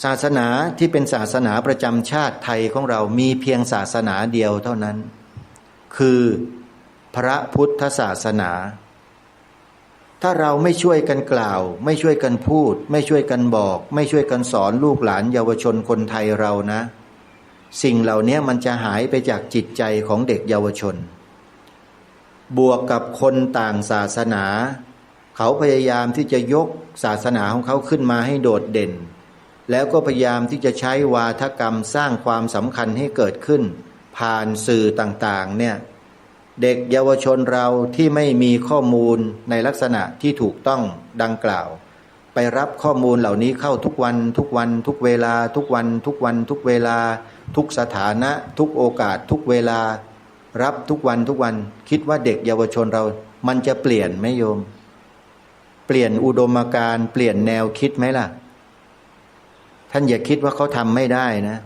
ศาสนาที่เป็นศาสนาประจำชาติไทยของเรามีเพียงศาสนาเดียวเท่านั้นคือพระพุทธศาสนาถ้าเราไม่ช่วยกันกล่าวไม่ช่วยกันพูดไม่ช่วยกันบอกไม่ช่วยกันสอนลูกหลานเยาวชนคนไทยเรานะสิ่งเหล่านี้มันจะหายไปจากจิตใจของเด็กเยาวชนบวกกับคนต่างศาสนาเขาพยายามที่จะยกศาสนาของเขาขึ้นมาให้โดดเด่นแล้วก็พยายามที่จะใช้วาทกรรมสร้างความสำคัญให้เกิดขึ้นผ่านสื่อต่างๆเนี่ยเด็กเยาวชนเราที่ไม่มีข้อมูลในลักษณะที่ถูกต้องดังกล่าวไปรับข้อมูลเหล่านี้เข้าทุกวันทุกเวลาทุกวันทุกเวลาทุกสถานะทุกโอกาสทุกเวลารับทุกวันคิดว่าเด็กเยาวชนเรามันจะเปลี่ยนไหมโยมเปลี่ยนอุดมการณ์เปลี่ยนแนวคิดไหมล่ะท่านอย่าคิดว่าเขาทำไม่ได้นะ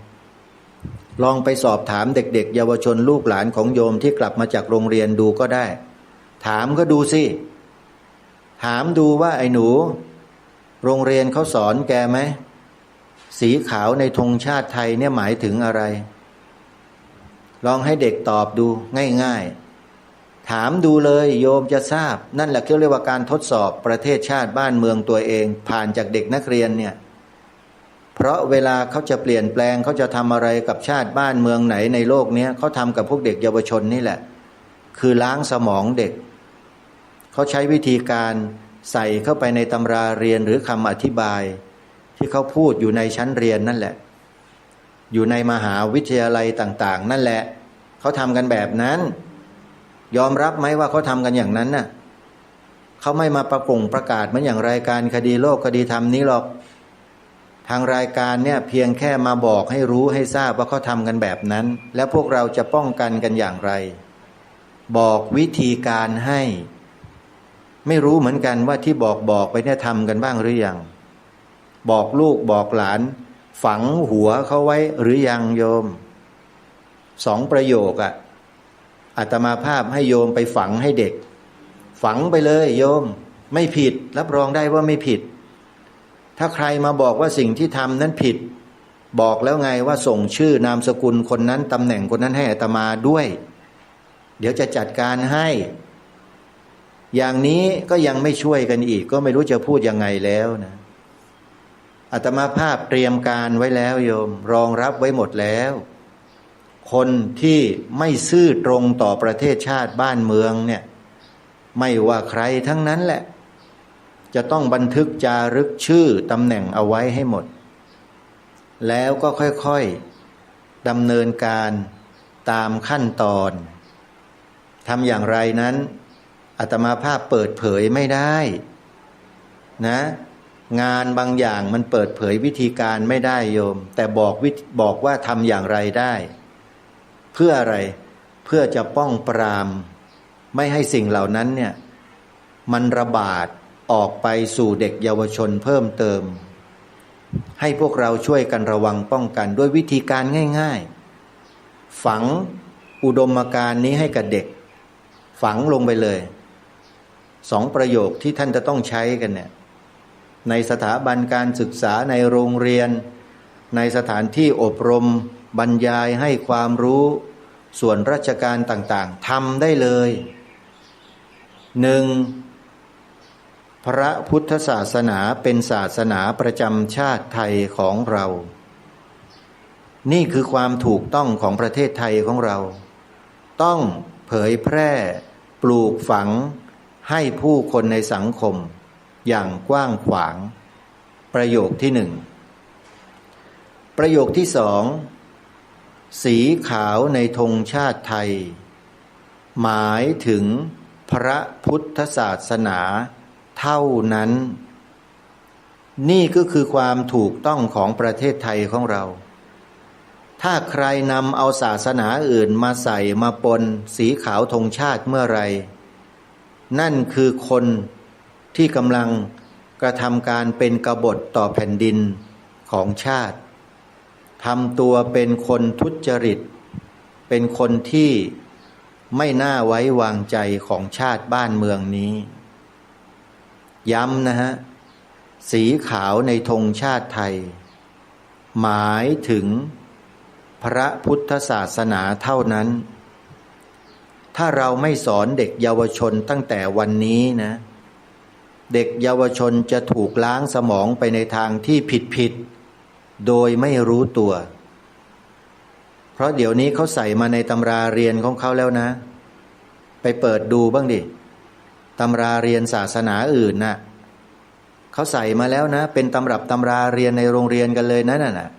ลองไปสอบถามเด็กๆเยาวชนลูกหลานของโยมที่กลับมาจากโรงเรียนดูก็ได้ถามก็ดูสิถามดูว่าไอ้หนูโรงเรียนเขาสอนแกไหมสีขาวในธงชาติไทยเนี่ยหมายถึงอะไรลองให้เด็กตอบดูง่ายๆถามดูเลยโยมจะทราบนั่นแหละเขาเรียกว่าการทดสอบประเทศชาติบ้านเมืองตัวเองผ่านจากเด็กนักเรียนเนี่ยเพราะเวลาเขาจะเปลี่ยนแปลงเขาจะทำอะไรกับชาติบ้านเมืองไหนในโลกนี้เขาทำกับพวกเด็กเยาวชนนี่แหละคือล้างสมองเด็กเขาใช้วิธีการใส่เข้าไปในตำราเรียนหรือคำอธิบายที่เขาพูดอยู่ในชั้นเรียนนั่นแหละอยู่ในมหาวิทยาลัยต่างๆนั่นแหละเขาทำกันแบบนั้นยอมรับไหมว่าเขาทำกันอย่างนั้นน่ะเขาไม่มาประกาศเหมือนอย่างรายการคดีโลกคดีธรรมนี้หรอกทางรายการเนี่ยเพียงแค่มาบอกให้รู้ให้ทราบว่าเขาทำกันแบบนั้นแล้วพวกเราจะป้องกันกันอย่างไรบอกวิธีการให้ไม่รู้เหมือนกันว่าที่บอกไปเนี่ยทำกันบ้างหรือยังบอกลูกบอกหลานฝังหัวเขาไว้หรือยังโยม2 ประโยคอาตมาภาพให้โยมไปฝังให้เด็กฝังไปเลยโยมไม่ผิดรับรองได้ว่าไม่ผิดถ้าใครมาบอกว่าสิ่งที่ทำนั้นผิดบอกแล้วไงว่าส่งชื่อนามสกุลคนนั้นตำแหน่งคนนั้นให้อาตมาด้วยเดี๋ยวจะจัดการให้อย่างนี้ก็ยังไม่ช่วยกันอีกก็ไม่รู้จะพูดยังไงแล้วนะอาตมาภาพเตรียมการไว้แล้วโยมรองรับไว้หมดแล้วคนที่ไม่ซื่อตรงต่อประเทศชาติบ้านเมืองเนี่ยไม่ว่าใครทั้งนั้นแหละจะต้องบันทึกจารึกชื่อตำแหน่งเอาไว้ให้หมดแล้วก็ค่อยๆดำเนินการตามขั้นตอนทำอย่างไรนั้นอาตมาภาพเปิดเผยไม่ได้นะงานบางอย่างมันเปิดเผยวิธีการไม่ได้โยมแต่บอกว่าทำอย่างไรได้เพื่ออะไรเพื่อจะป้องปรามไม่ให้สิ่งเหล่านั้นเนี่ยมันระบาดออกไปสู่เด็กเยาวชนเพิ่มเติมให้พวกเราช่วยกันระวังป้องกันด้วยวิธีการง่ายๆฝังอุดมการณ์นี้ให้กับเด็กฝังลงไปเลย2 ประโยคที่ท่านจะต้องใช้กันเนี่ยในสถาบันการศึกษาในโรงเรียนในสถานที่อบรมบรรยายให้ความรู้ส่วนราชการต่างๆทำได้เลย หนึ่งพระพุทธศาสนาเป็นศาสนาประจำชาติไทยของเรานี่คือความถูกต้องของประเทศไทยของเราต้องเผยแพร่ปลูกฝังให้ผู้คนในสังคมอย่างกว้างขวางประโยคที่หนึ่งประโยคที่สองสีขาวในธงชาติไทยหมายถึงพระพุทธศาสนาเท่านั้นนี่ก็คือความถูกต้องของประเทศไทยของเราถ้าใครนำเอาศาสนาอื่นมาใส่มาปนสีขาวธงชาติเมื่อไรนั่นคือคนที่กำลังกระทำการเป็นกบฏต่อแผ่นดินของชาติทำตัวเป็นคนทุจริตเป็นคนที่ไม่น่าไว้วางใจของชาติบ้านเมืองนี้ย้ำนะฮะสีขาวในธงชาติไทยหมายถึงพระพุทธศาสนาเท่านั้นถ้าเราไม่สอนเด็กเยาวชนตั้งแต่วันนี้นะเด็กเยาวชนจะถูกล้างสมองไปในทางที่ผิดโดยไม่รู้ตัวเพราะเดี๋ยวนี้เขาใส่มาในตำราเรียนของเขาแล้วนะไปเปิดดูบ้างดิตำราเรียนศาสนาอื่นน่ะเขาใส่มาแล้วนะเป็นตำรับตำราเรียนในโรงเรียนกันเลยนั่นน่ะ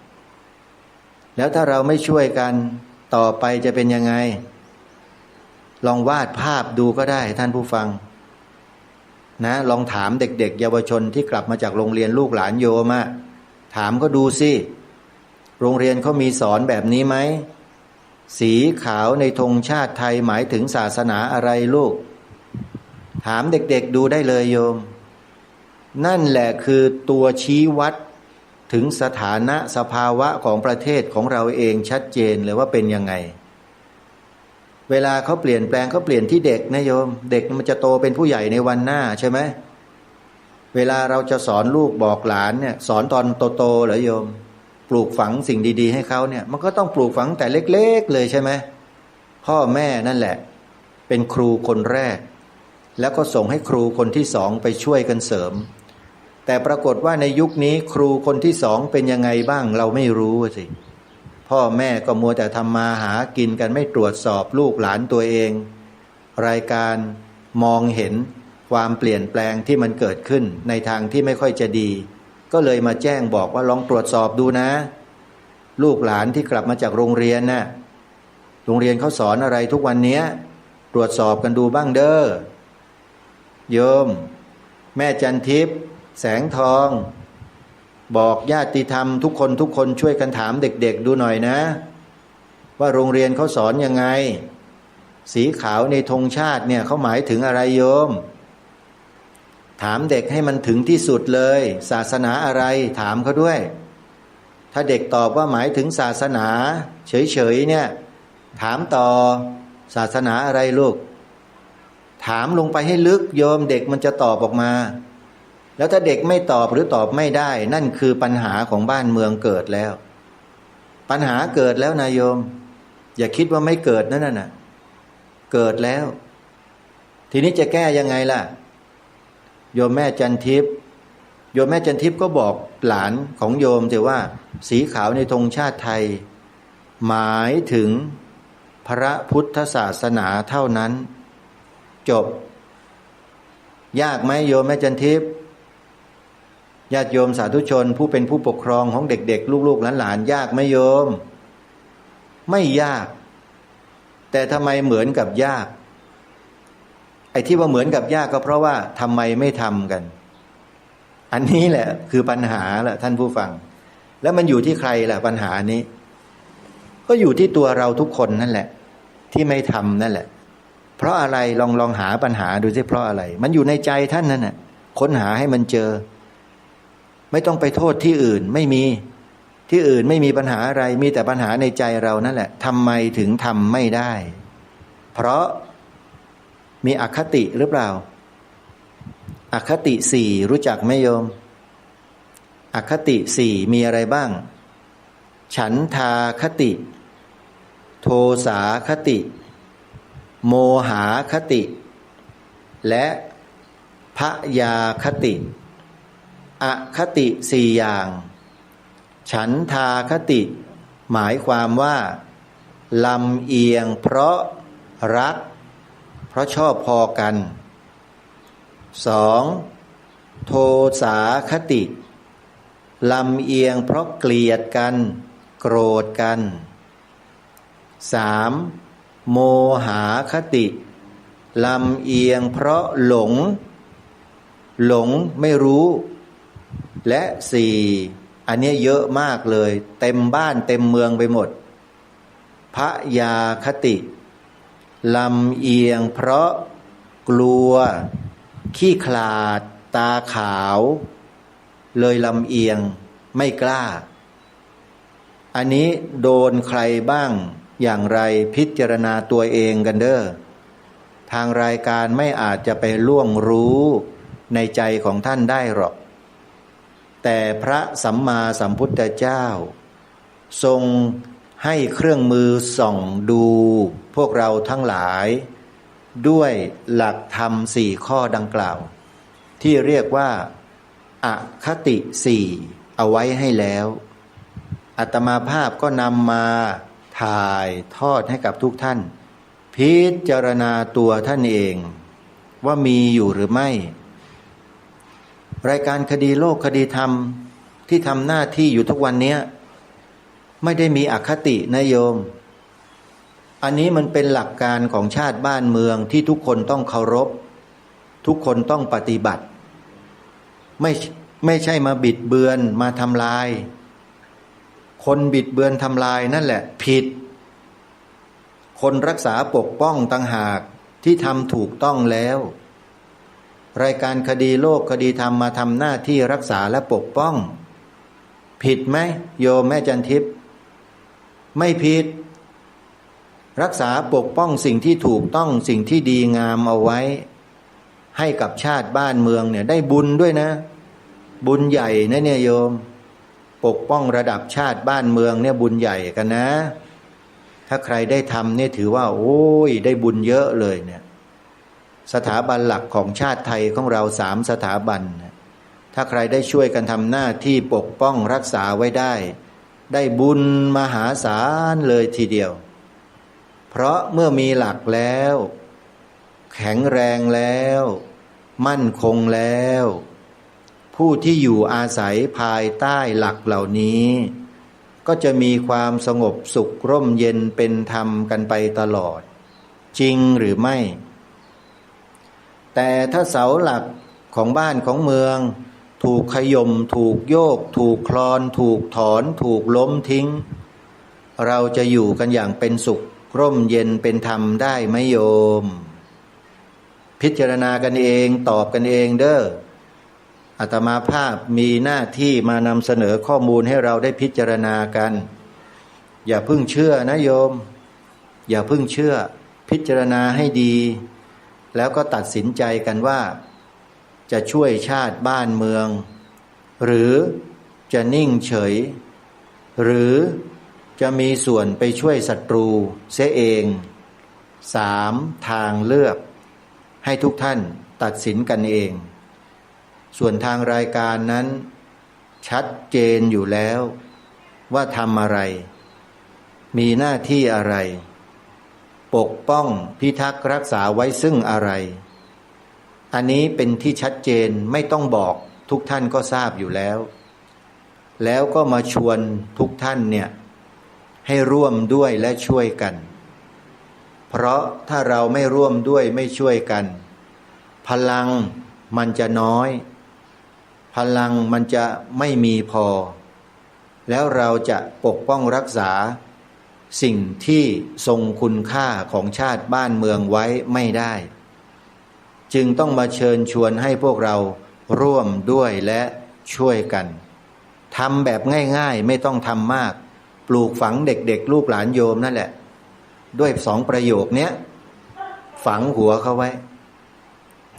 แล้วถ้าเราไม่ช่วยกันต่อไปจะเป็นยังไงลองวาดภาพดูก็ได้ท่านผู้ฟังนะลองถามเด็กๆเยาวชนที่กลับมาจากโรงเรียนลูกหลานโยมอะถามก็ดูสิโรงเรียนเขามีสอนแบบนี้ไหมสีขาวในธงชาติไทยหมายถึงศาสนาอะไรลูกถามเด็กๆดูได้เลยโยมนั่นแหละคือตัวชี้วัดถึงสถานะสภาวะของประเทศของเราเองชัดเจนเลยว่าเป็นยังไงเวลาเขาเปลี่ยนแปลงเขาเปลี่ยนที่เด็กนะโยมเด็กมันจะโตเป็นผู้ใหญ่ในวันหน้าใช่ไหมเวลาเราจะสอนลูกบอกหลานเนี่ยสอนตอนโตๆเหรอโยมปลูกฝังสิ่งดีๆให้เขาเนี่ยมันก็ต้องปลูกฝังแต่เล็กๆเลยใช่ไหมพ่อแม่นั่นแหละเป็นครูคนแรกแล้วก็ส่งให้ครูคนที่สองไปช่วยกันเสริมแต่ปรากฏว่าในยุคนี้ครูคนที่สองเป็นยังไงบ้างเราไม่รู้สิพ่อแม่ก็มัวแต่ทำมาหากินกันไม่ตรวจสอบลูกหลานตัวเองรายการมองเห็นความเปลี่ยนแปลงที่มันเกิดขึ้นในทางที่ไม่ค่อยจะดีก็เลยมาแจ้งบอกว่าลองตรวจสอบดูนะลูกหลานที่กลับมาจากโรงเรียนน่ะโรงเรียนเขาสอนอะไรทุกวันนี้ตรวจสอบกันดูบ้างเด้อโยมแม่จันทิพย์แสงทองบอกญาติธรรมทุกคนช่วยกันถามเด็กๆดูหน่อยนะว่าโรงเรียนเขาสอนยังไงสีขาวในธงชาติเนี่ยเขาหมายถึงอะไรโยมถามเด็กให้มันถึงที่สุดเลยศาสนาอะไรถามเขาด้วยถ้าเด็กตอบว่าหมายถึงศาสนาเฉยๆเนี่ยถามต่อศาสนาอะไรลูกถามลงไปให้ลึกโยมเด็กมันจะตอบออกมาแล้วถ้าเด็กไม่ตอบหรือตอบไม่ได้นั่นคือปัญหาของบ้านเมืองเกิดแล้วปัญหาเกิดแล้วนะโยมอย่าคิดว่าไม่เกิดนั่นน่ะเกิดแล้วทีนี้จะแก้ยังไงล่ะโยมแม่จันทิพย์โยมแม่จันทิพย์ก็บอกหลานของโยมแต่ว่าสีขาวในธงชาติไทยหมายถึงพระพุทธศาสนาเท่านั้นจบยากไหมโยมแม่จันทิพย์ญาติโยมสาธุชนผู้เป็นผู้ปกครองของเด็กๆลูกๆหลานๆยากไหมโยมไม่ยากแต่ทำไมเหมือนกับยากไอ้ที่ว่าเหมือนกับยากก็เพราะว่าทำไมไม่ทำกันอันนี้แหละคือปัญหาแหละท่านผู้ฟังแล้วมันอยู่ที่ใครล่ะปัญหานี้ก็อยู่ที่ตัวเราทุกคนนั่นแหละที่ไม่ทำนั่นแหละเพราะอะไรลองหาปัญหาดูสิเพราะอะไรมันอยู่ในใจท่านนั่นน่ะค้นหาให้มันเจอไม่ต้องไปโทษที่อื่นไม่มีที่อื่นไม่มีปัญหาอะไรมีแต่ปัญหาในใจเรานั่นแหละทำไมถึงทำไม่ได้เพราะมีอคติหรือเปล่าอคติสี่รู้จักไหมโยมอคติสี่มีอะไรบ้างฉันทาคติโทสาคติโมหาคติ และพยาคติอคติสี่อย่างฉันทาคติหมายความว่าลำเอียงเพราะรักเพราะชอบพอกัน2โทสาคติลำเอียงเพราะเกลียดกันโกรธกัน3โมหาคติลำเอียงเพราะหลงไม่รู้และ4อันนี้เยอะมากเลยเต็มบ้านเต็มเมืองไปหมดพยาคติลำเอียงเพราะกลัวขี้ขลาดตาขาวเลยลำเอียงไม่กล้าอันนี้โดนใครบ้างอย่างไรพิจารณาตัวเองกันเด้อทางรายการไม่อาจจะไปล่วงรู้ในใจของท่านได้หรอกแต่พระสัมมาสัมพุทธเจ้าทรงให้เครื่องมือส่องดูพวกเราทั้งหลายด้วยหลักธรรม4ข้อดังกล่าวที่เรียกว่าอคติ4เอาไว้ให้แล้วอาตมาภาพก็นำมาถ่ายทอดให้กับทุกท่านพิจารณาตัวท่านเองว่ามีอยู่หรือไม่รายการคดีโลกคดีธรรมที่ทำหน้าที่อยู่ทุกวันนี้ไม่ได้มีอคตินะโยมอันนี้มันเป็นหลักการของชาติบ้านเมืองที่ทุกคนต้องเคารพทุกคนต้องปฏิบัติไม่ใช่มาบิดเบือนมาทำลายคนบิดเบือนทำลายนั่นแหละผิดคนรักษาปกป้องต่างหากที่ทำถูกต้องแล้วรายการคดีโลกคดีธรรมมาทำหน้าที่รักษาและปกป้องผิดไหมโยมแม่จันทิพย์ไม่ผิดรักษาปกป้องสิ่งที่ถูกต้องสิ่งที่ดีงามเอาไว้ให้กับชาติบ้านเมืองเนี่ยได้บุญด้วยนะบุญใหญ่นะเนี่ยโยมปกป้องระดับชาติบ้านเมืองเนี่ยบุญใหญ่กันนะถ้าใครได้ทำเนี่ยถือว่าโอ้ยได้บุญเยอะเลยเนี่ยสถาบันหลักของชาติไทยของเรา3สถาบันถ้าใครได้ช่วยกันทำหน้าที่ปกป้องรักษาไว้ได้บุญมหาศาลเลยทีเดียวเพราะเมื่อมีหลักแล้วแข็งแรงแล้วมั่นคงแล้วผู้ที่อยู่อาศัยภายใต้หลักเหล่านี้ก็จะมีความสงบสุขร่มเย็นเป็นธรรมกันไปตลอดจริงหรือไม่แต่ถ้าเสาหลักของบ้านของเมืองถูกขย่มถูกโยกถูกคลอนถูกถอนถูกล้มทิ้งเราจะอยู่กันอย่างเป็นสุขร่มเย็นเป็นธรรมได้ไหมโยมพิจารณากันเองตอบกันเองเด้ออาตมาภาพมีหน้าที่มานำเสนอข้อมูลให้เราได้พิจารณากันอย่าเพิ่งเชื่อนะโยมอย่าเพิ่งเชื่อพิจารณาให้ดีแล้วก็ตัดสินใจกันว่าจะช่วยชาติบ้านเมืองหรือจะนิ่งเฉยหรือจะมีส่วนไปช่วยศัตรูเสียเอง3ทางเลือกให้ทุกท่านตัดสินกันเองส่วนทางรายการนั้นชัดเจนอยู่แล้วว่าทำอะไรมีหน้าที่อะไรปกป้องพิทักษ์รักษาไว้ซึ่งอะไรอันนี้เป็นที่ชัดเจนไม่ต้องบอกทุกท่านก็ทราบอยู่แล้วก็มาชวนทุกท่านเนี่ยให้ร่วมด้วยและช่วยกันเพราะถ้าเราไม่ร่วมด้วยไม่ช่วยกันพลังมันจะน้อยพลังมันจะไม่มีพอแล้วเราจะปกป้องรักษาสิ่งที่ทรงคุณค่าของชาติบ้านเมืองไว้ไม่ได้จึงต้องมาเชิญชวนให้พวกเราร่วมด้วยและช่วยกันทำแบบง่ายๆไม่ต้องทำมากปลูกฝังเด็กๆลูกหลานโยมนั่นแหละด้วย2ประโยคเนี้ยฝังหัวเขาไว้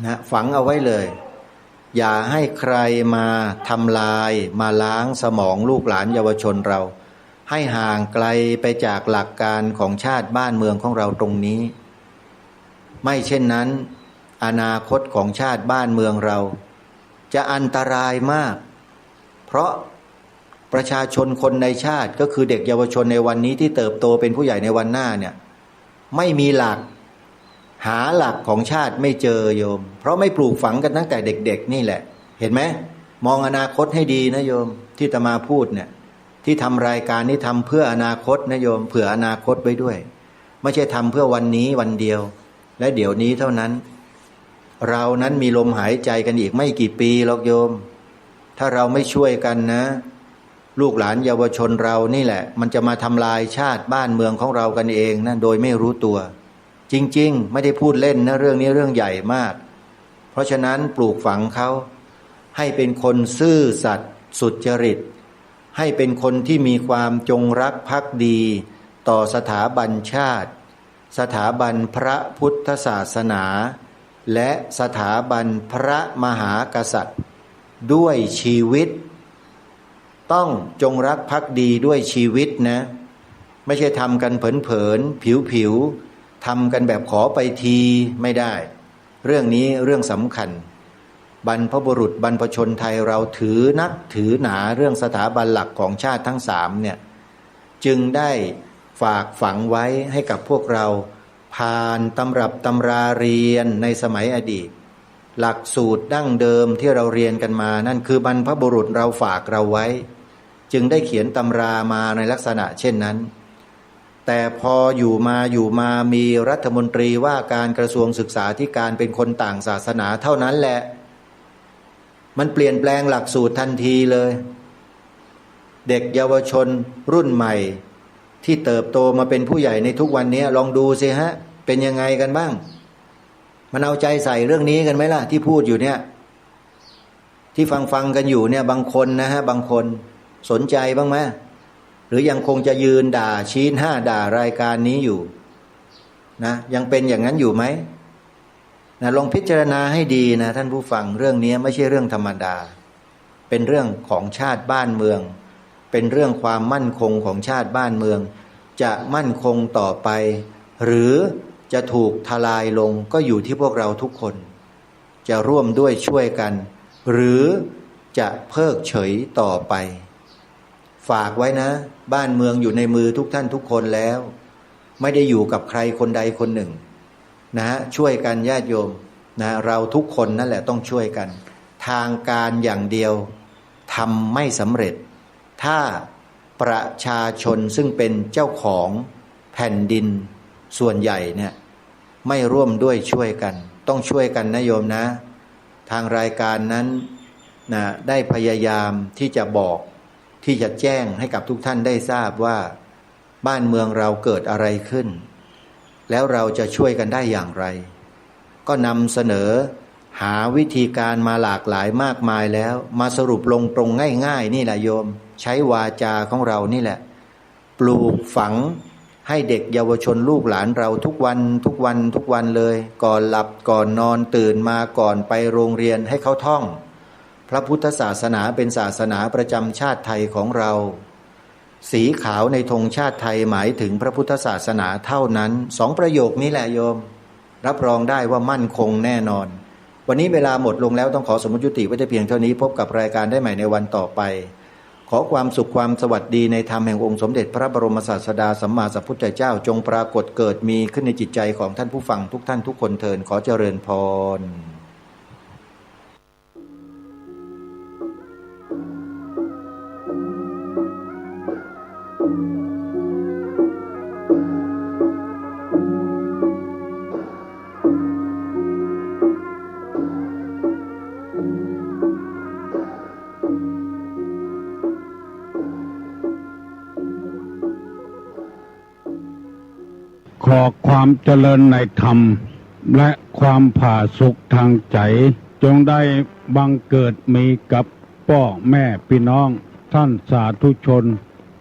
นะฝังเอาไว้เลยอย่าให้ใครมาทำลายมาล้างสมองลูกหลานเยาวชนเราให้ห่างไกลไปจากหลักการของชาติบ้านเมืองของเราตรงนี้ไม่เช่นนั้นอ อนาคตของชาติบ้านเมืองเราจะอันตรายมากเพราะประชาชนคนในชาติก็คือเด็กเยาวชนในวันนี้ที่เติบโตเป็นผู้ใหญ่ในวันหน้าเนี่ยไม่มีหลักหาหลักของชาติไม่เจอโยมเพราะไม่ปลูกฝังกันตั้งแต่เด็กๆนี่แหละเห็นไหมมองอนาคตให้ดีนะโยมที่จะมาพูดเนี่ยที่ทำรายการนี้ทำเพื่ออนาคตนะโยมเผื่ออนาคตไว้ด้วยไม่ใช่ทำเพื่อวันนี้วันเดียวและเดี๋ยวนี้เท่านั้นเรานั้นมีลมหายใจกันอีกไม่กี่ปีหรอกโยมถ้าเราไม่ช่วยกันนะลูกหลานเยาวชนเรานี่แหละมันจะมาทำลายชาติบ้านเมืองของเรากันเองนะโดยไม่รู้ตัวจริงๆไม่ได้พูดเล่นนะเรื่องนี้เรื่องใหญ่มากเพราะฉะนั้นปลูกฝังเขาให้เป็นคนซื่อสัตย์สุจริตให้เป็นคนที่มีความจงรักภักดีต่อสถาบันชาติสถาบันพระพุทธศาสนาและสถาบันพระมหากษัตริย์ด้วยชีวิตต้องจงรักภักดีด้วยชีวิตนะไม่ใช่ทำกันเผินๆผิวๆทำกันแบบขอไปทีไม่ได้เรื่องนี้เรื่องสำคัญบรรพบุรุษบรรพชนไทยเราถือนักถือหนาเรื่องสถาบันหลักของชาติทั้งสามเนี่ยจึงได้ฝากฝังไว้ให้กับพวกเราผ่านตำรับตำราเรียนในสมัยอดีตหลักสูตรดั้งเดิมที่เราเรียนกันมานั่นคือบรรพบุรุษเราฝากเราไว้จึงได้เขียนตำรามาในลักษณะเช่นนั้นแต่พออยู่มามีรัฐมนตรีว่าการกระทรวงศึกษาธิการเป็นคนต่างศาสนาเท่านั้นแหละมันเปลี่ยนแปลงหลักสูตรทันทีเลยเด็กเยาวชนรุ่นใหม่ที่เติบโตมาเป็นผู้ใหญ่ในทุกวันนี้ลองดูสิฮะเป็นยังไงกันบ้างมันเอาใจใส่เรื่องนี้กันไหมล่ะที่พูดอยู่เนี่ยที่ฟังกันอยู่เนี่ยบางคนนะฮะบางคนสนใจบ้างไหมหรือยังคงจะยืนด่าชี้หน้าด่ารายการนี้อยู่นะยังเป็นอย่างนั้นอยู่ไหมนะลองพิจารณาให้ดีนะท่านผู้ฟังเรื่องนี้ไม่ใช่เรื่องธรรมดาเป็นเรื่องของชาติบ้านเมืองเป็นเรื่องความมั่นคงของชาติบ้านเมืองจะมั่นคงต่อไปหรือจะถูกทลายลงก็อยู่ที่พวกเราทุกคนจะร่วมด้วยช่วยกันหรือจะเพิกเฉยต่อไปฝากไว้นะบ้านเมืองอยู่ในมือทุกท่านทุกคนแล้วไม่ได้อยู่กับใครคนใดคนหนึ่งนะช่วยกันญาติโยมนะเราทุกคนนั่นแหละต้องช่วยกันทางการอย่างเดียวทำไม่สำเร็จถ้าประชาชนซึ่งเป็นเจ้าของแผ่นดินส่วนใหญ่เนี่ยไม่ร่วมด้วยช่วยกันต้องช่วยกันนะโยมนะทางรายการนั้นนะได้พยายามที่จะบอกที่จะแจ้งให้กับทุกท่านได้ทราบว่าบ้านเมืองเราเกิดอะไรขึ้นแล้วเราจะช่วยกันได้อย่างไรก็นำเสนอหาวิธีการมาหลากหลายมากมายแล้วมาสรุปลงตรงง่ายๆนี่แหละโยมใช้วาจาของเรานี่แหละปลูกฝังให้เด็กเยาวชนลูกหลานเราทุกวันเลยก่อนหลับก่อนนอนตื่นมาก่อนไปโรงเรียนให้เขาท่องพระพุทธศาสนาเป็นศาสนาประจำชาติไทยของเราสีขาวในธงชาติไทยหมายถึงพระพุทธศาสนาเท่านั้นสองประโยคนี้แหละโยมรับรองได้ว่ามั่นคงแน่นอนวันนี้เวลาหมดลงแล้วต้องขอสมมุติยุติไว้แต่เพียงเท่านี้พบกับรายการได้ใหม่ในวันต่อไปขอความสุขความสวัสดีในธรรมแห่งองค์สมเด็จพระบรมศาสดาสัมมาสัมพุทธเจ้าจงปรากฏเกิดมีขึ้นในจิตใจของท่านผู้ฟังทุกท่านทุกคนเทินขอเจริญพรขอความเจริญในธรรมและความผาสุกทางใจจงได้บังเกิดมีกับพ่อแม่พี่น้องท่านสาธุชน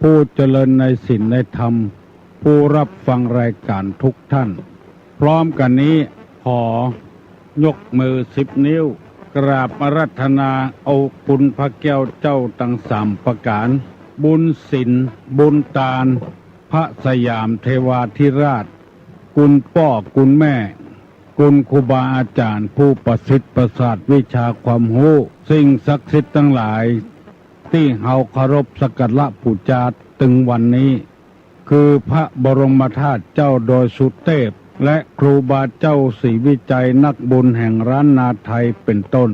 ผู้เจริญในศีลในธรรมผู้รับฟังรายการทุกท่านพร้อมกันนี้ขอยกมือ10 นิ้วกราบอาราธนาเอาคุณพระแก้วเจ้าทั้ง3ประการบุญศีลบุญทานพระสยามเทวาธิราชคุณพ่อคุณแม่ คุณครูบาอาจารย์ผู้ประสิทธิ์ประสาทวิชาความรู้สิ่งศักดิ์สิทธิ์ทั้งหลายที่เฮาเคารพสักการะบูชาถึงวันนี้คือพระบรมธาตุเจ้าดอยสุเทพและครูบาเจ้าศรีวิจัยนักบุญแห่งร้านนาไทยเป็นต้น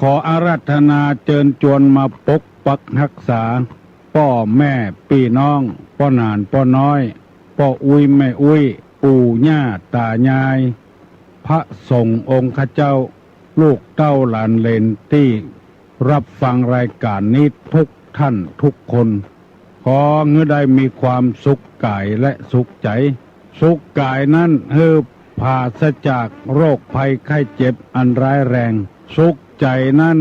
ขออาราธนาเชิญชวนมาปกปักรักษาพ่อแม่พี่น้องพ่อหนานพ่อน้อยพ่ออุ้ยแม่อุ้ยปู่ย่าตายายพระสงฆ์องค์ข้าเจ้าลูกเต้าหลานเลนที่รับฟังรายการนี้ทุกท่านทุกคนขอเงื้อได้มีความสุขกายและสุขใจสุขกายนั้นปราศจากโรคภัยไข้เจ็บอันร้ายแรงสุขใจนั้น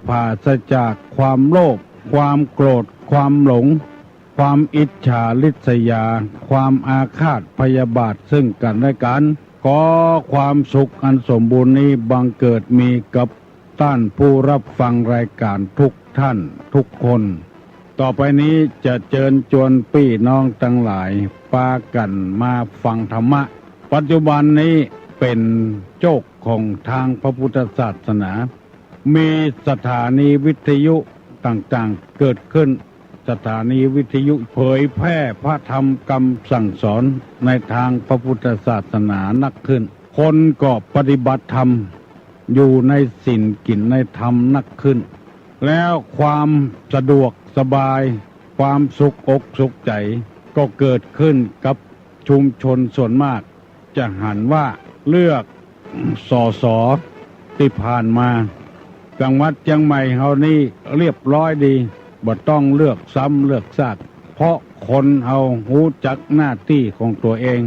ปราศจากความโลภความโกรธความหลงความอิจฉาริษยาความอาฆาตพยาบาทซึ่งกันและกันขอความสุขอันสมบูรณ์นี้บังเกิดมีกับท่านผู้รับฟังรายการทุกท่านทุกคนต่อไปนี้จะเชิญชวนพี่น้องทั้งหลายพากันมาฟังธรรมะปัจจุบันนี้เป็นโชคของทางพระพุทธศาสนามีสถานีวิทยุต่างๆเกิดขึ้นสถานีวิทยุเผยแพร่พระธรรมคำสั่งสอนในทางพระพุทธศาสนานักขึ้นคนก็ปฏิบัติธรรมอยู่ในศีลกินในธรรมนักขึ้นแล้วความสะดวกสบายความสุขอกสุขใจก็เกิดขึ้นกับชุมชนส่วนมากจะหันว่าเลือกสสที่ผ่านมาจังหวัดเชียงใหม่เฮานี่เรียบร้อยดีบ่ต้องเลือกซ้ำเลือกซากเพราะคนเฮารู้จักหน้าที่ของตัวเอง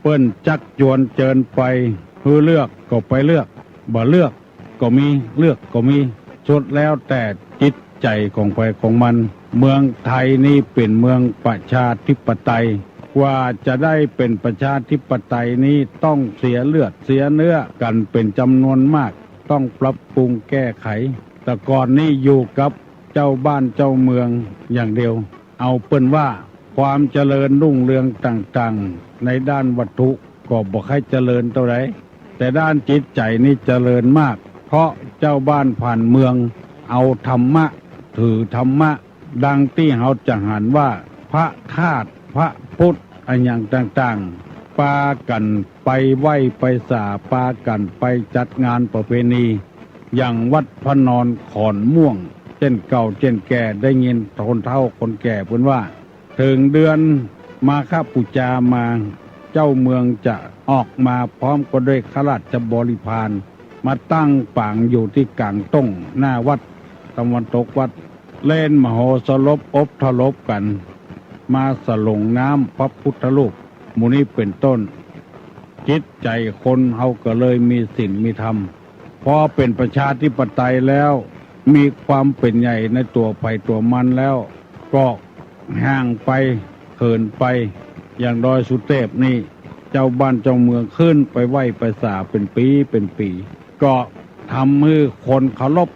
เปิ้นจักจวนเจิญไปคือเลือกก็ไปเลือกบ่เลือกก็มีเลือกก็มีสุดแล้วแต่จิตใจของไปของมันเมืองไทยนี่เป็นเมืองประชาธิปไตยกว่าจะได้เป็นประชาธิปไตยนี้ต้องเสียเลือดเสียเนื้อกันเป็นจำนวนมากต้องปรับปรุงแก้ไขแต่ก่อนนี้อยู่กับเจ้าบ้านเจ้าเมืองอย่างเดียวเอาเปิ้นว่าความเจริญรุ่งเรืองต่างๆในด้านวัตถุก็บ่ค่อยเจริญเท่าไหร่แต่ด้านจิตใจนี่เจริญมากเพราะเจ้าบ้านผ่านเมืองเอาธรรมะถือธรรมะดังที่เฮาจะหันว่าพระธาตุพระพุทธอันอย่างต่างๆปากันไปไหว้ไปสาปากันไปจัดงานประเพณีอย่างวัดพระนอนขอนม่วงเช่นเก่าเช่นแก่ได้ยินคนเฒ่าคนแก่พูดว่าถึงเดือนมาฆบูชามาเจ้าเมืองจะออกมาพร้อมกันด้วยข้าราชบริพารมาตั้งปางอยู่ที่กลางต้งหน้าวัดตะวันตกวัดเล่นมโหสลบอบทลบกันมาสลงน้ำพระพุทธรูปมูนี้เป็นต้นจิตใจคนเฮาก็เลยมีศีลมีธรรมพอเป็นประชาธิปไตยแล้วมีความเป็นใหญ่ในตัวไปตัวมันแล้วก็ห่างไปเขินไปอย่างดอยสุเทพนี่เจ้าบ้านเจ้าเมืองขึ้นไปไหว้ไปสาเป็นปีก็ทำมือคนเคารพ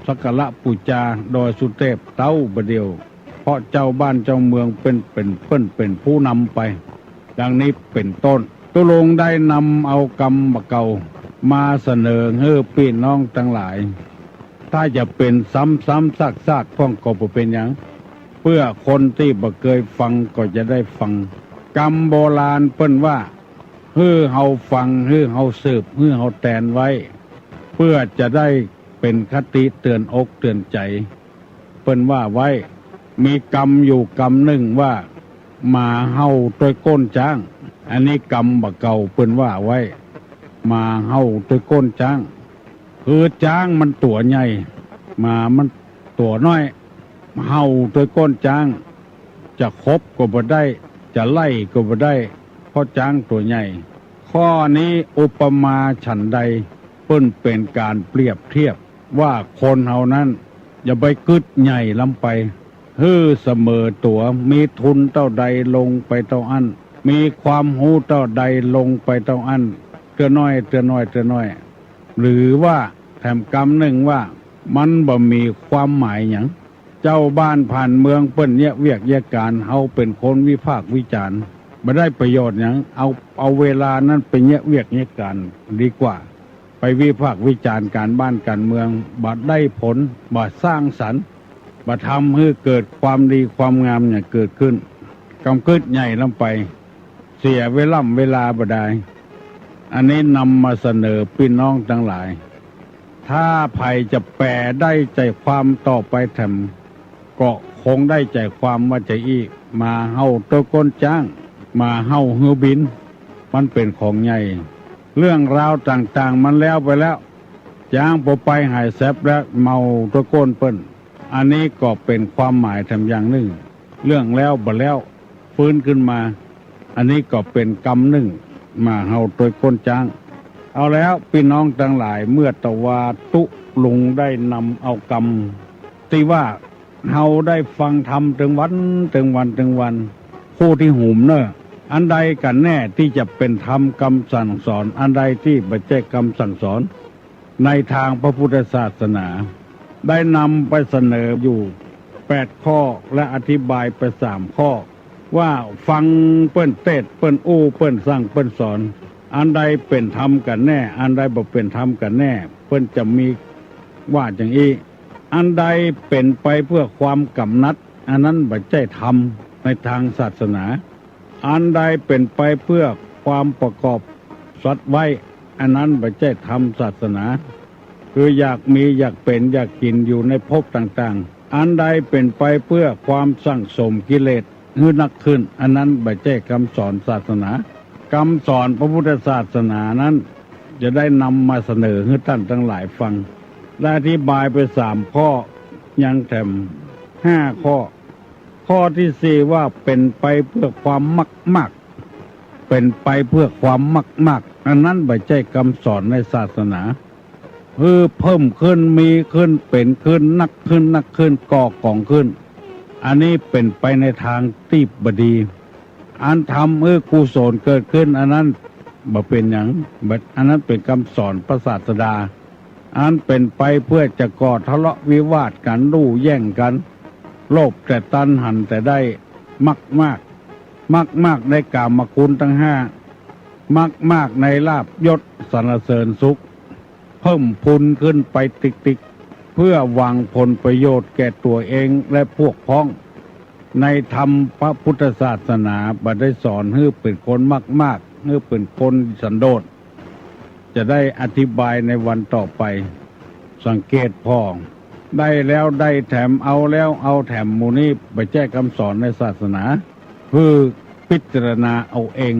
สักการะบูชาดอยสุเทพเต้าบเดียวเพราะเจ้าบ้านเจ้าเมืองเป็นผู้นำไปดังนี้เป็นต้นตุลงได้นำเอากรรมเก่ามาเสนอให้พี่น้องทั้งหลายถ้าจะเป็นซ้ำๆซากๆพ้องก็บ่เป็นหยังเพื่อคนที่บ่เคยฟังก็จะได้ฟังกรรมโบราณเปิ้นว่าฮื้อเฮาฟังฮื้อเฮาสืบฮื้อเฮาแตนไว้เพื่อจะได้เป็นคติเตือนอกเตือนใจเปิ้นว่าไว้มีกรรมอยู่กรรมหนึ่งว่าหมาเห่าตัวก้นช้างอันนี้กรรมบ่เก่าเปิ้นว่าไว้หมาเห่าตัวก้นช้างคือช้างมันตัวใหญ่หมามันตัวน้อยเห่าตัวก้นช้างจะคบก็บ่ได้จะไล่ก็บ่ได้เพราะช้างตัวใหญ่ข้อนี้อุปมาฉันใดเปิ้นเป็นการเปรียบเทียบว่าคนเฮานั้นอย่าไปกึดใหญ่ล้ำไปเสมอตัวมีทุนเท่าใดลงไปเท่าอันมีความรู้เท่าใดลงไปเท่าอันเตือน้อยหรือว่าแถมกรรมหนึ่งว่ามันบ่มีความหมายหยังเจ้าบ้านผ่านเมืองเปิ้นเนี่ยเวียกแยกการเฮาเป็นคนวิพากษ์วิจารณ์บ่ได้ประโยชน์หยังเอาเวลานั้นไปเนี่ยเวียกแยกการดีกว่า ไปวิพากษ์วิจารณ์การบ้านการเมืองบัดได้ผลบัดสร้างสรรค์บัดทำให้เกิดความดีความงามเนี่ยเกิดขึ้นกำกึดใหญ่ลงไปเสียเวลาบ่ได้อันนี้นำมาเสนอพี่น้องทั้งหลายถ้าใครจะแปลได้ใจความต่อไปแถมก็คงได้ใจความว่าจะอีมาเฮาตัวก้นจ้างมาเฮาฮือบินมันเป็นของใหญ่เรื่องราวต่างๆมันแล้วไปแล้วจ้างพอไปหายแซบและเมาตัวก้นเปิ้นอันนี้ก็เป็นความหมายทำอย่างหนึ่งเรื่องแล้วบ่แล้วฟื้นขึ้นมาอันนี้ก็เป็นกรรมหนึ่งมาเฮาตัวก้นจ้างเอาแล้วพี่น้องทั้งหลายเมื่อตะวาตุลุงได้นำเอากรรมที่ว่าเฮาได้ฟังธรรมถึงวันผู้ที่หุมเนอะอันใดกันแน่ที่จะเป็นธรรมคำสั่งสอนอันใดที่ไม่ใช่คำสั่งสอนในทางพระพุทธศาสนาได้นำไปเสนออยู่8ข้อและอธิบายไป3ข้อว่าฟังเปิ้นเทศเปิ้นอู้เปิ้นสั่งเปิ้นสอนอันใดเป็นธรรมกันแน่อันใดบ่เป็นธรรมกันแน่เปิ้นจะมีว่าอย่างนี้อันใดเป็นไปเพื่อความกำนัดอันนั้นบ่ใช่ธรรมในทางศาสนาอันใดเป็นไปเพื่อความประกอบสัตว์ไว้อันนั้นบ่ใช่ธรรมศาสนาคืออยากมีอยากเป็นอยากกินอยู่ในภพต่างๆอันใดเป็นไปเพื่อความสั่งสมกิเลสให้นักขึ้นอันนั้นบ่ใช่คำสอนศาสนาคำสอนพระพุทธศาสนานั้นจะได้นำมาเสนอให้ท่านทั้งหลายฟังและอธิบายไป3ข้อยังแถม5ข้อข้อที่4ว่าเป็นไปเพื่อความมากเป็นไปเพื่อความมากอันนั้นไม่ใช่คำสอนในศาสนาเพิ่มขึ้นมีขึ้นเป็นขึ้นนักขึ้นก่อกองขึ้นอันนี้เป็นไปในทางที่บดีอันทำกุศลเกิดขึ้นอันนั้นบ่เป็นอย่างอันนั้นเป็นคำสอนพระศาสดาอันเป็นไปเพื่อจะก่อทะเลาะวิวาทกันรู้แย่งกันโลภแต่ตัณหันแต่ได้มากในกามคุณทั้ง5มากในลาภยศสรรเสริญสุขเพิ่มพูนขึ้นไปติ๊กเพื่อหวังผลประโยชน์แก่ตัวเองและพวกพ้องในธรรมพระพุทธศาสนาบ่ได้สอนให้เป็นคนมากให้เป็นคนสันโดษจะได้อธิบายในวันต่อไปสังเกตพ้องได้แล้วได้แถมเอาแล้วเอาแถมหมู่นี้ไปแจ้คำสอนในศาสนาคือพิจารณาเอาเอง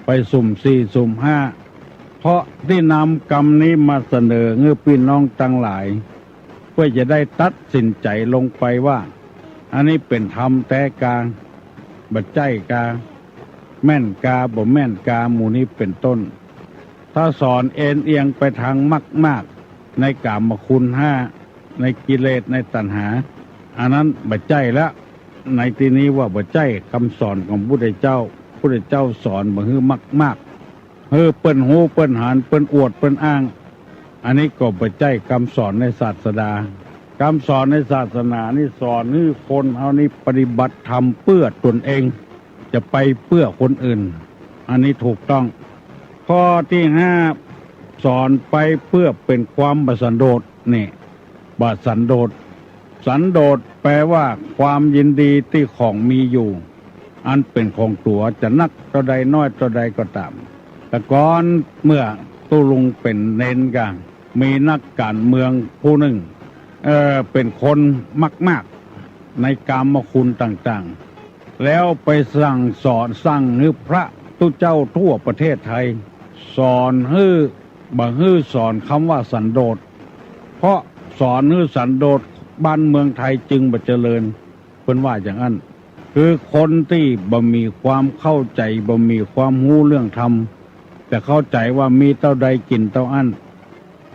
ไปสุ่ม4สุ่ม5เพราะที่นำกรรมนี้มาเสนอเงื่อพี่น้องทั้งหลายเพื่อจะได้ตัดสินใจลงไปว่าอันนี้เป็นธรรมแท้กาบัดใจกาแม่นกาบ่แม่นกาหมู่นี้เป็นต้นถ้าสอนเอ็นเอียงไปทางมากในกามคุณ5ในกิเลสในตัณหาอันนั้นบัดใจแล้วในที่นี้ว่าบัดใจคำสอนของพระพุทธเจ้าสอนบ่ฮื้อมากเปิ้นหูเปิ้นหานเปิ้นอวดเปิ้นอ้างอันนี้ก็บัดใจคำสอนในศาสดาคำสอนในศาสนานี่สอนให้คนเอานี่ปฏิบัติธรรมเพื่อตนเองจะไปเพื่อคนอื่นอันนี้ถูกต้องข้อที่5สอนไปเพื่อเป็นความบัสันโดษนี่บัสันโดษสันโดษแปลว่าความยินดีที่ของมีอยู่อันเป็นของตัวจะนักเท่าใดน้อยเท่าใดก็ตามแต่ก่อนเมื่อตุลุงเป็นเนนกันมีนักการเมืองผู้หนึ่งเป็นคนมากในกามคุณต่างๆแล้วไปสั่งสอนสั่งให้พระตุเจ้าทั่วประเทศไทยสอนให้สอนคำว่าสันโดษเพราะสอนให้สันโดษบ้านเมืองไทยจึงบ่เจริญเพิ่นว่าอย่างนั้นคือคนที่บ่มีความเข้าใจบ่มีความรู้เรื่องธรรมแต่เข้าใจว่ามีเท่าใดกินเท่าอัน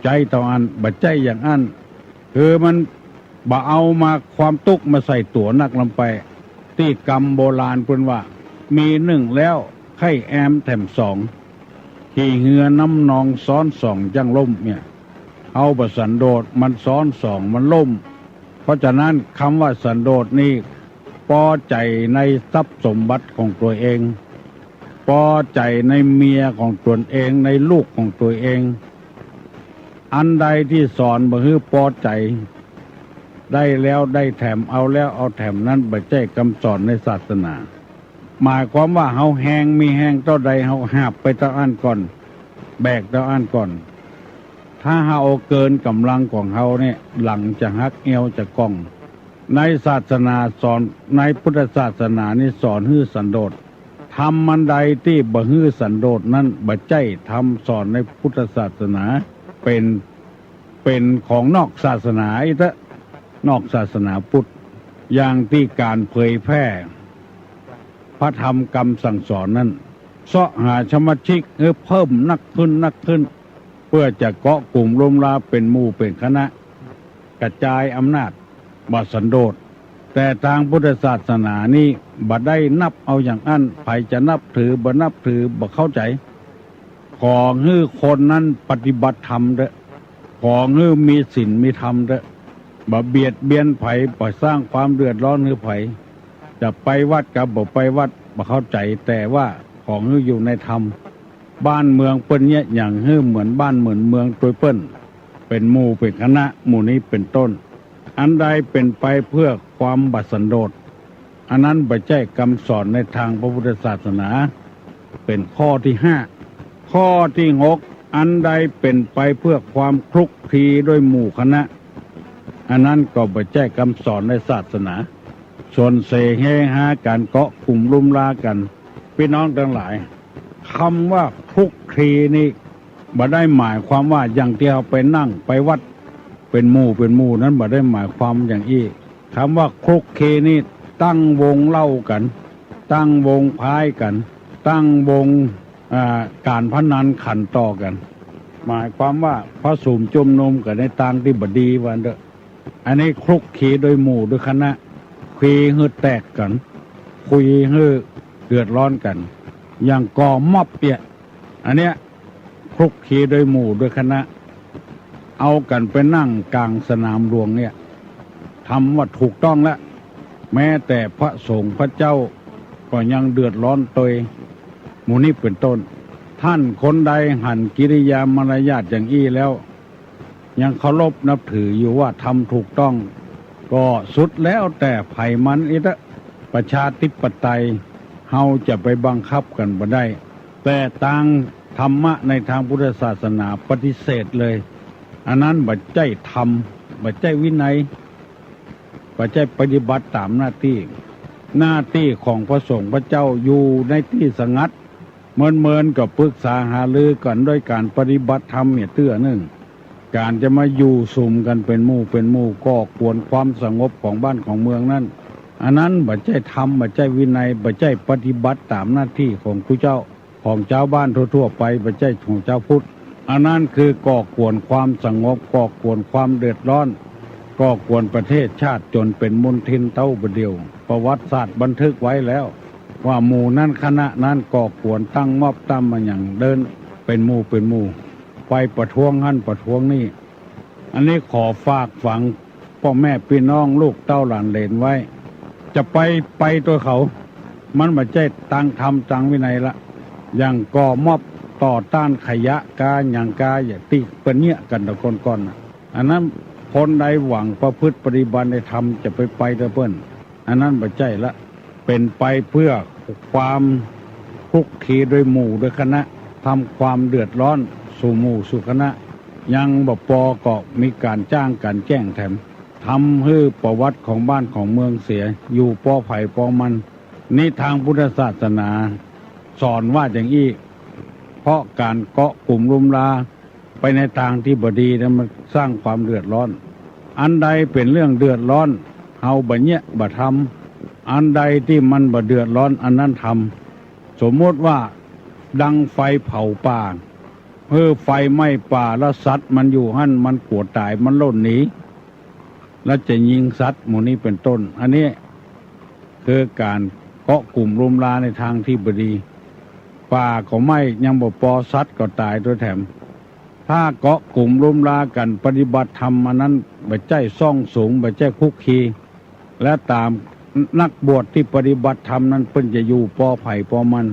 ใจเท่าอันบ่ใจอย่างอันคือมันบ่เอามาความตุกมาใส่ตัวนักลำไปที่กรรมโบราณเพิ่นว่ามี1แล้วไข่แอมแถม2ขี่เหือน้ำนองซ้อน2จังล่มเนี่ยเอาบ่สันโดษมันซ้อน2มันล่มเพราะฉะนั้นคำว่าสันโดษนี่พอใจในทรัพย์สมบัติของตัวเองพอใจในเมียของตนเองในลูกของตัวเอง อันใดที่สอนบ่ฮื้อพอใจได้แล้วได้แถมเอาแล้วเอาแถมนั้นบ่ใช่คำสอนในศาสนา หมายความว่าเฮาแหงมีแหงเท่าใดเฮาหาบไปเท่าอันก่อนแบกเท่าอันก่อนถ้าเฮาเอาเกินกำลังของเฮาเนี่ยหลังจะหักเอวจะก้องในศาสนาสอนในพุทธศาสนานี่สอนฮื้อสันโดษทำมันใดที่บ่ฮื้อสันโดษนั้นบ่ใช่ทำสอนในพุทธศาสนาเป็นของนอกศาสนาอีกนอกศาสนาพุทธอย่างที่การเผยแพร่พระธรรมคำสั่งสอนนั้นเสาะหาสมาชิกเพิ่มนักขึ้นเพื่อจะเกาะกลุ่มรวมลาเป็นหมู่เป็นคณะกระจายอำนาจบ่สันโดษแต่ทางพุทธศาสนานี่บ่ได้นับเอาอย่างอั้นไผจะนับถือบ่นับถือบ่เข้าใจขอให้คนนั้นปฏิบัติธรรมเด้อขอให้มีศีลมีธรรมเด้อบ่เบียดเบียนไผบ่สร้างความเดือดร้อนให้ไผจะไปวัดกับบ่ไปวัดบ่เข้าใจแต่ว่าของให้อยู่ในธรรมบ้านเมืองเปิ้นเนี่ยอย่างให้เหมือนบ้านเหมือนเมืองตัวเปิ้นเป็นหมู่เป็นคณะหมู่นี้เป็นต้นอันใดเป็นไปเพื่อความบัดสันโดษอันนั้นบ่ใช่คำสอนในทางพระพุทธศาสนาเป็นข้อที่5ข้อที่6อันใดเป็นไปเพื่อความคลุกคลีด้วยหมู่คณะอันนั้นก็บ่ใช่คำสอนในศาสนาส่วนเสเฮหาการเกาะกลุ่มรุมลากันพี่น้องทั้งหลายคำว่าคลุกคลีนี่บ่ได้หมายความว่าอย่างที่เราไปนั่งไปวัดเป็นหมู่นั้นบ่ได้หมายความอย่างอี้คำว่าคลุกคลีนี่ตั้งวงเล่ากันตั้งวงพายกันตั้งวงการพนันขันต่อกันหมายความว่าพระสูมจุ่มนมกันในทางที่บดีวันเด้ออันนี้คลุกคลีโดยหมู่โดยคณะคุยฮือแตกกันคุยฮือเดือดร้อนกันอย่างก่อม็อบเนี่ยอันเนี้ยคลุกคลีโดยหมู่โดยคณะเอากันไปนั่งกลางสนามหลวงเนี่ยทำว่าถูกต้องแล้วแม้แต่พระสงฆ์พระเจ้าก็ยังเดือดร้อนตัวหมู่นี้เป็นต้นท่านคนใดหันกิริยามารยาทอย่างอี้แล้วยังเคารพนับถืออยู่ว่าทำถูกต้องก็สุดแล้วแต่ไผมันอีกประชาธิปไตยเฮาจะไปบังคับกันบ่ได้แต่ทางธรรมะในทางพุทธศาสนาปฏิเสธเลยอันนั้นบ่ใช่ธรรมบ่ใช่วินัยบ่ใช่ปฏิบัติตามหน้าที่ของพระสงฆ์พระเจ้าอยู่ในที่สงัดเมินก็ปรึกษาหารือกันด้วยการปฏิบัติธรรมเนี่ยเตื้อนึงการจะมาอยู่สุมกันเป็นหมู่ก็กวนความสงบของบ้านของเมืองนั้นอันนั้นบ่ใช่ธรรมบ่ใช่วินัยบ่ใช่ปฏิบัติตามหน้าที่ของผู้เจ้าของเจ้าบ้านทั่วๆไปบ่ใช่ของเจ้าพุทธอันนั้นคือก่อกวนความสงบก่อกวนความเดือดร้อนก่อกวนประเทศชาติจนเป็นมลทินเต้าบเดียวประวัติศาสตร์บันทึกไว้แล้วว่าหมู่นั้นคณะนั้นก่อกวนตั้งม็อบตั้มมาอย่างเดินเป็นหมู่ไปประท้วงหั่นประท้วงนี่อันนี้ขอฝากฝังพ่อแม่พี่น้องลูกเต้าหลานเหลนไว้จะไปตัวเขามันไม่ใช่ตั้งธรรมตั้งวินัยละอย่างก่อม็อบต่อต้านขยะกาอย่างกาอย่าติเปิ้นเนี่ยกันตะก่อนอันนั้นคนใดหวังประพฤติปฏิบัติในธรรมจะไปเด้อเพิ่นอันนั้นบ่ใช่ละเป็นไปเพื่อความคลุกคลีโดยหมู่โดยคณะทำความเดือดร้อนสู่หมู่สู่คณะยังบ่พอก็มีการจ้างการแจ้งแถมทำให้ประวัติของบ้านของเมืองเสียอยู่ปอไผ่ปอมันนี่ทางพุทธศาสนาสอนว่าอย่างอี้เพราะการเกาะกลุ่มรุมลาไปในทางที่บดีนั้นมันสร้างความเดือดร้อนอันใดเป็นเรื่องเดือดร้อนเฮาบ่เนี่ยบ่ทำอันใดที่มันบ่เดือดร้อนอันนั้นทำสมมติว่าดังไฟเผาป่าไฟไหม้ป่าแล้วสัตว์มันอยู่หั่นมันกลัวตายมันล่นหนีแล้วจะยิงสัตว์หมู่นี้เป็นต้นอันนี้คือการเกาะกลุ่มรุมลาในทางที่บดีป่าก็ไหม้ยังบ่พอสัตว์ก็ตายด้วยแถมถ้าเกาะกลุ่มรุมลากันปฏิบัติธรรมอันนั้นบ่ใช่ซ่องสูงบ่ใช่คุกคีและตามนักบวชที่ปฏิบัติธรรมนั้นเพิ่นจะอยู่ปอไผ่ปอมัน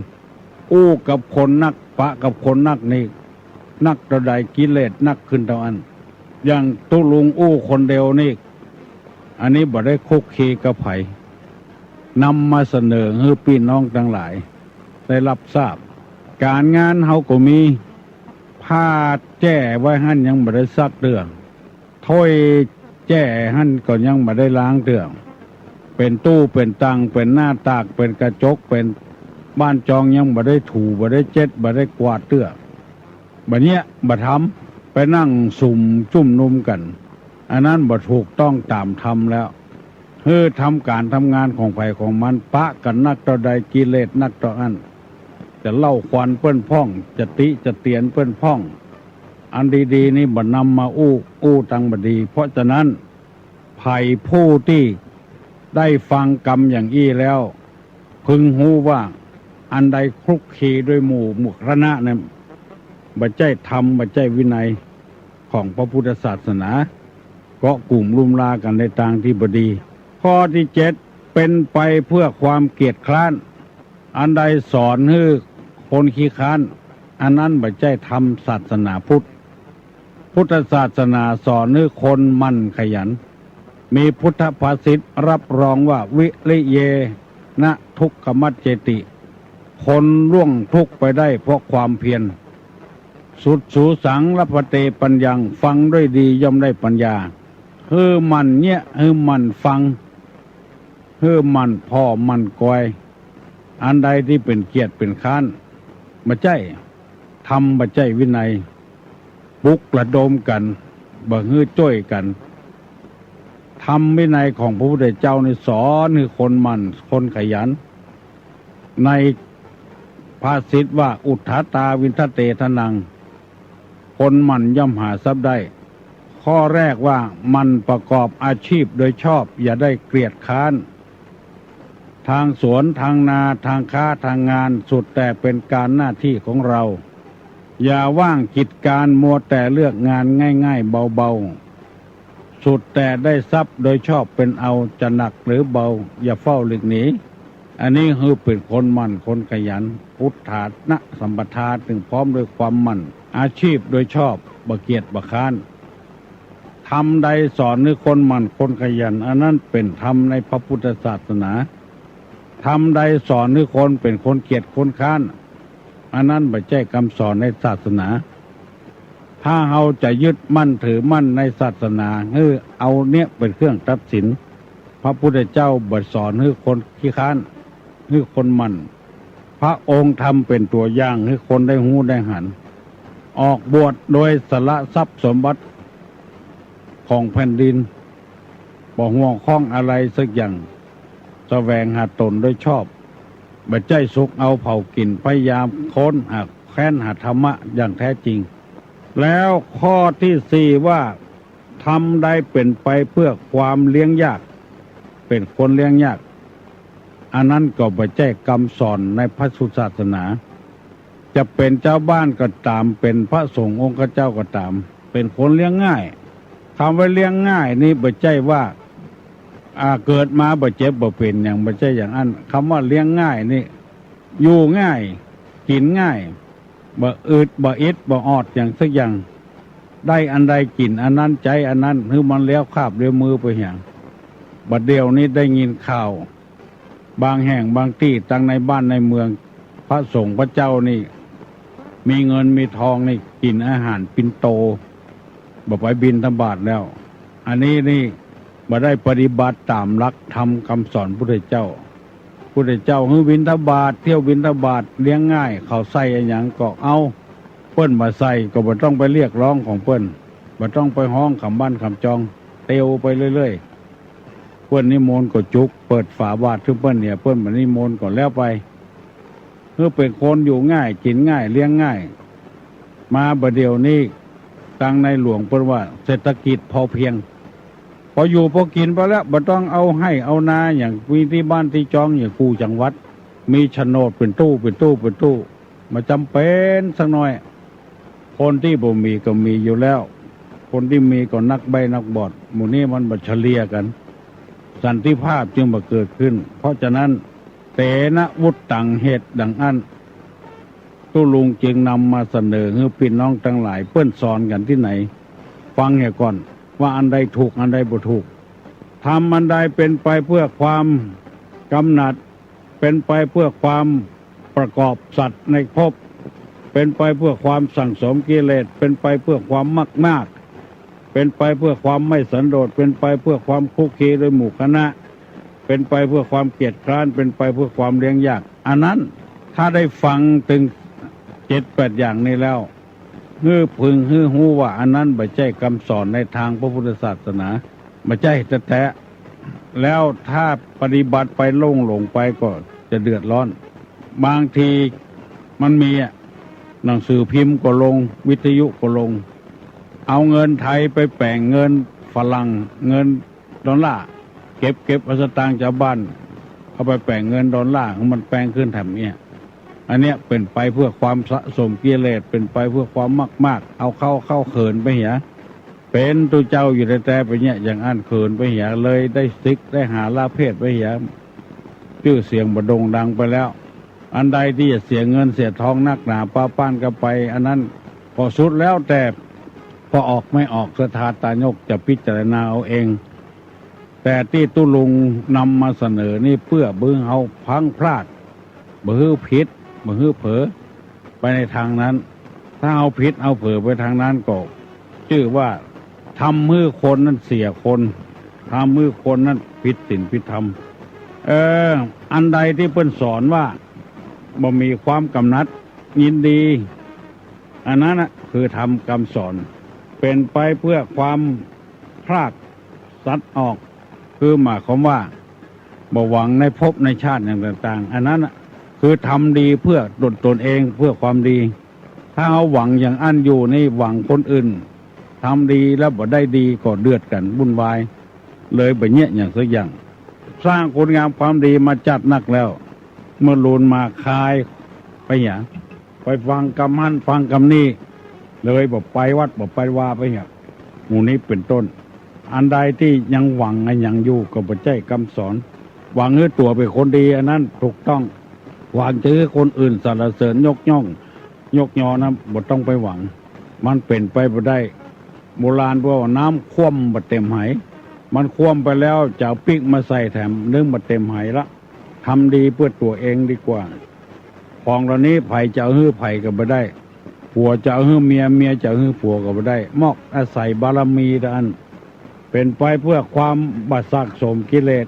อู้กับคนนักปะกับคนนักนี่ นักต่อใดกิเลสนักขึ้นเท่าอันอย่างตุลุงอู้คนเดียวนี่อันนี้บ่ได้คุกคีกับไผนำมาเสนอให้พี่น้องทั้งหลายได้รับทราบการงานเฮาก็มีผ้าแจ้ไว้หั่นยังบ่ได้ซักเรื่องถ้วยแจ้หั่นก็ยังบ่ได้ล้างเรื่องเป็นตู้เป็นตังเป็นหน้าตากเป็นกระจกเป็นบ้านจองยังบ่ได้ถูบ่ได้เจ็ดบ่ได้กวาดเตื้อบัดเนี้ยบ่ทำไปนั่งสุ่มจุ่มนุมกันอันนั้นบ่ถูกต้องตามธรรมแล้วทำการทำงานของไผของมันปะกันนักต่อใดกิเลสนักต่ออันจะเล่าควันเปิ้นพ่องจะติจะเตียนเปิ้นพ่องอันดีๆนี่บ่นำมาอู้ตังบ่ดีเพราะฉะนั้นไผ่ผู้ที่ได้ฟังกรรมอย่างอี้แล้วพึงหูว่าอันใดคลุกคลีด้วยหมู่คณะเนี่ยบ่ใช่ธรรมบ่ใช่วินัยของพระพุทธศาสนาเกาะกลุ่มรุมลากันในทางที่บ่ดีข้อที่7เป็นไปเพื่อความเกียจคร้านอันใดสอนให้คนขี้ค้านอันนั้นบ่ใช่ธรรมศาสนาพุทธศาสนาสอนให้คนมั่นขยันมีพุทธภาษิตรับรองว่าวิริเยนะทุกขมัจเจติคนล่วงทุกข์ไปได้เพราะความเพียรสุดสูสังรัพเตปัญญังฟังด้วยดีย่อมได้ปัญญามันเนี่ยมันฟังมันพ่อมันกอยอันใดที่เป็นเกียรติเป็นค้านบ่ใช่ทำบ่ใช่วินัยปลุกระดมกันบ่ฮื้อจ้อยกันทำวินัยของพระพุทธเจ้าในสอนให้คนมันคนขยันในภาษิตว่าอุทธาตาวินทเตทนังคนมันย่อมหาทรัพย์ได้ข้อแรกว่ามันประกอบอาชีพโดยชอบอย่าได้เกลียดค้านทางสวนทางนาทางค้าทางงานสุดแต่เป็นการหน้าที่ของเราอย่าว่างกิจการมัวแต่เลือกงานง่ายๆเบาๆสุดแต่ได้ทรัพย์โดยชอบเป็นเอาจะหนักหรือเบาอย่าเฝ้าหลีกหนีอันนี้คือเป็นคนมั่นคนขยันพุทธานะสัมปทาถึงพร้อมด้วยความมั่นอาชีพโดยชอบบ่เกียจบ่ค้านธรรมใดสอนให้คนมั่นคนขยันอันนั้นเป็นธรรมในพระพุทธศาสนาธรรมใดสอนให้คนเป็นคนเกียจคนค้านอันนั้นบ่ใช่คำสอนในศาสนาถ้าเราจะยึดมั่นถือมั่นในศาสนาเอาเนี่ยเป็นเครื่องตัดสินพระพุทธเจ้าบ่สอนให้คนขี้ค้านให้คนมั่นพระองค์ทำเป็นตัวอย่างให้คนได้หูได้หันออกบวชโดยสละทรัพย์สมบัติของแผ่นดินบ่ห่วงข้องอะไรสักอย่างแสวงหาตนโดยชอบบ่ใจสุขเอาเผากินพยายามค้นหาแค้นหาธรรมะอย่างแท้จริงแล้วข้อที่4ว่าทำได้เป็นไปเพื่อความเลี้ยงยากเป็นคนเลี้ยงยากอันนั้นก็บ่ใช่คำสอนในพระศาสนาจะเป็นเจ้าบ้านก็ตามเป็นพระสงฆ์องค์เจ้าก็ตามเป็นคนเลี้ยงง่ายคำว่าเลี้ยงง่ายนี่บ่ใช่ว่าเกิดมาบ่เจ็บบ่เป็นอย่างบ่ใช่อย่างนั้นคำว่าเลี้ยงง่ายนี่อยู่ง่ายกินง่ายบ่อืดบ่อิดบ่ออดอย่างสักอย่างได้อันใดกินอันนั้นใจอันนั้นคือมันเลี้ยวคาบเลี้ยวมือไปอย่างบัดเดียวนี้ได้ยินข่าวบางแห่งบางที่ตั้งในบ้านในเมืองพระสงฆ์พระเจ้านี่มีเงินมีทองนี่กินอาหารปิ่นโตบ่ไปบิณฑบาตแล้วอันนี้นี่บ่ได้ปฏิบัติตามหลักธรรมคำสอนพุทธเจ้าคือบิณฑบาตเที่ยวบิณฑบาตเลี้ยงง่ายเขาใส่อันหยังก็เอาเปิ้นมาใส่ก็บ่ต้องไปเรียกร้องของเปิ้นบ่ต้องไปห้องคำบ้านคำจองเตียวไปเรื่อยๆเปิ้นนิมนต์ก็จุกเปิดฝาบาทถึงเปิ้นเนี่ยเปิ้นมานิมนต์ก็แล้วไปคือเป็นคนอยู่ง่ายกินง่ายเลี้ยงง่ายมาบัดเดี๋ยวนี้ตั้งในหลวงเปิ้นว่าเศรษฐกิจพอเพียงพออยู่พอกินไปแล้วบ่ต้องเอาให้เอานาอย่างมีที่บ้านที่จองอย่างกูจังหวัดมีโฉนดเป็นตู้มาจำเป็นสักหน่อยคนที่บ่มีก็มีอยู่แล้วคนที่มีก็นักใบนักบอดหมู่นี้มันบ่เฉลี่ยกันสันติภาพจึงบ่เกิดขึ้นเพราะฉะนั้นเตนะวุตตังเหตุดังอันต ตุลุงจึงนำมาเสนอให้พี่น้องทั้งหลายเปิ้นสอนกันที่ไหนฟังให้ก่อนว่าอันใดถูกอันใดบ่ถูกทำอันใดเป็นไปเพื่อความกำหนัดเป็นไปเพื่อความประกอบสัตว์ในภพเป็นไปเพื่อความสั่งสมกิเลสเป็นไปเพื่อความมากเป็นไปเพื่อความไม่สันโดษเป็นไปเพื่อความคุกคีโดยหมู่คณะเป็นไปเพื่อความเกียจคร้านเป็นไปเพื่อความเลี้ยงยากอันนั้นถ้าได้ฟังถึง7-8อย่างนี้แล้วพึงหู้ว่าอันนั้นไม่ใช่คำสอนในทางพระพุทธศาสนาไม่ใช่แท้ๆแล้วถ้าปฏิบัติไปหลงไปก็จะเดือดร้อนบางทีมันมีหนังสือพิมพ์ก็ลงวิทยุก็ลงเอาเงินไทยไปแปลงเงินฝรั่งเงินดอลลาร์เก็บเอาสตางค์ชาวบ้านเอาไปแปลงเงินดอลลาร์มันแปลงขึ้นแถมเนี่ยอันเนี้ยเป็นไปเพื่อความสะสมกิเลสเป็นไปเพื่อความมากเอาเข้าเขินไปเหียเป็นตัวเจ้าอยู่แต่ไปเนี่ยอย่างอันเขินไปเหียเลยได้ซิกได้หาลาเพศไปเหียชื่อเสียงบดงดังไปแล้วอันใดที่จะเสียเงินเสียทองนักหนาป้าป้านกันไปอันนั้นพอสุดแล้วแต่พอออกไม่ออกสถาตายกจะพิจารณาเอาเองแต่ที่ตุลุงนำมาเสนอนี่เพื่อบื้อเอาพังพลาดบื้อผิดบื้อเผลอไปในทางนั้นถ้าเอาผิดเอาเผลอไปทางนั้นก็ชื่อว่าทำมือคนนั้นเสียคนทำมือคนนั้นผิดศีลผิดธรรมอันใดที่เพิ่นสอนว่าบ่มีความกำนัดยินดีอันนั้นคือทำคำสอนเป็นไปเพื่อความพลากสัตว์ออกคือหมายความว่าบ่หวังในภพในชาติอย่างต่างๆอันนั้นคือทำดีเพื่อตนเองเพื่อความดีถ้าเอาหวังอย่างอันอยู่ในหวังคนอื่นทำดีแล้วบ่ได้ดีก็เดือดกันวุ่นวายเลยแบบเนี้ยอย่างสักอย่างสร้างคุณงามความดีมาจัดนักแล้วเมื่อลูนมาคายไปอย่างไปฟังกำหันฟังกำนี้เลยบอกไปวัดบอกไปว่าไปอย่างหมู่นี้เป็นต้นอันใดที่ยังหวังยังอยู่ก็บ่ใช่คำสอนหวังให้ตัวเป็นคนดีอันนั้นถูกต้องหวังจะให้คนอื่นสรรเสริญยกย่องยกยอนะบ่ต้องไปหวังมันเป็นไปบ่ได้โบราณว่าน้ำคว่ำบ่เต็มไหมันคว่ำไปแล้วจะเอาปิ๊กมาใส่แถมนึ่งบ่เต็มไหละทำดีเพื่อตัวเองดีกว่าของเหล่านี้ไผ่จะเอาฮื้อไผ่ก็บ่ได้ผัวจะเอาฮื้อเมียเมียจะเอาฮื้อผัวก็บ่ได้มอกอาศัยบารมีดันเป็นไปเพื่อความบัดซักสมกิเลส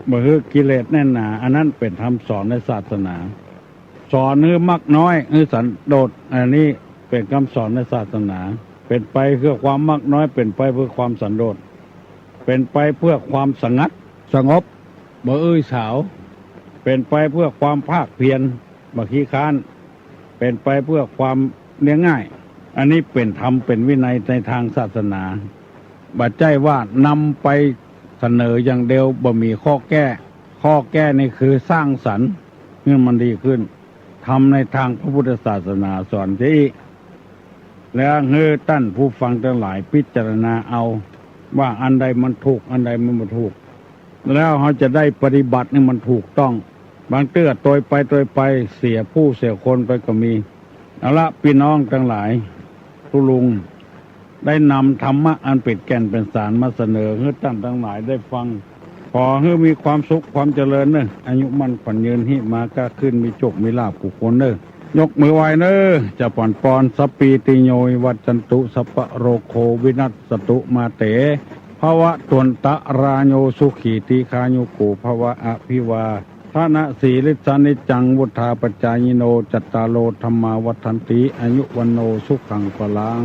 บ่ฮื้อกิเลสแน่นหนาอันนั้นเป็นคำสอนในศาสนาสอนฮื้อมักน้อยฮื้อสันโดษอันนี้เป็นคำสอนในศาสนาเป็นไปเพื่อความมักน้อยเป็นไปเพื่อความสันโดษเป็นไปเพื่อความสงัดสงบบ่สาวเป็นไปเพื่อความภาคเพียรบ่ขี้ค้านเป็นไปเพื่อความเลี้ยงง่ายอันนี้เป็นธรรมเป็นวินัยในทางศาสนาบัดใจว่านำไปเสนออย่างเดียวบ่มีข้อแก้นี่คือสร้างสรรค์ให้มันดีขึ้นทำในทางพระพุทธศาสนาสอนที่แล้วท่านผู้ฟังทั้งหลายพิจารณาเอาว่าอันใดมันถูกอันใดมันไม่ถูกแล้วเขาจะได้ปฏิบัติให้มันถูกต้องบางเตื้อโดยไปเสียผู้เสียคนไปก็มีเอาละพี่น้องทั้งหลายทุลุงได้นำธรรมะอันเป็นแก่นเป็นสารมาเสนอให้ท่านทั้งหลายได้ฟังขอให้มีความสุขความเจริญเนอะอายุมั่นขวัญยืนหิมาก้าขึ้นมีโชคมีลาภผู้คนเนอะยกมือไหวเนอะจะปอนปอนสัปปีติโยยวัจจันตุสัพพะโรโควินัสสตุมาเตภวะตวนตะราโยสุขีติคายุโกภวะอภิวาทานะสีลิสานิจังวุธาปจายโนจัตตาโลธรรมาวัฏันติอายุวันโนสุขังพลัง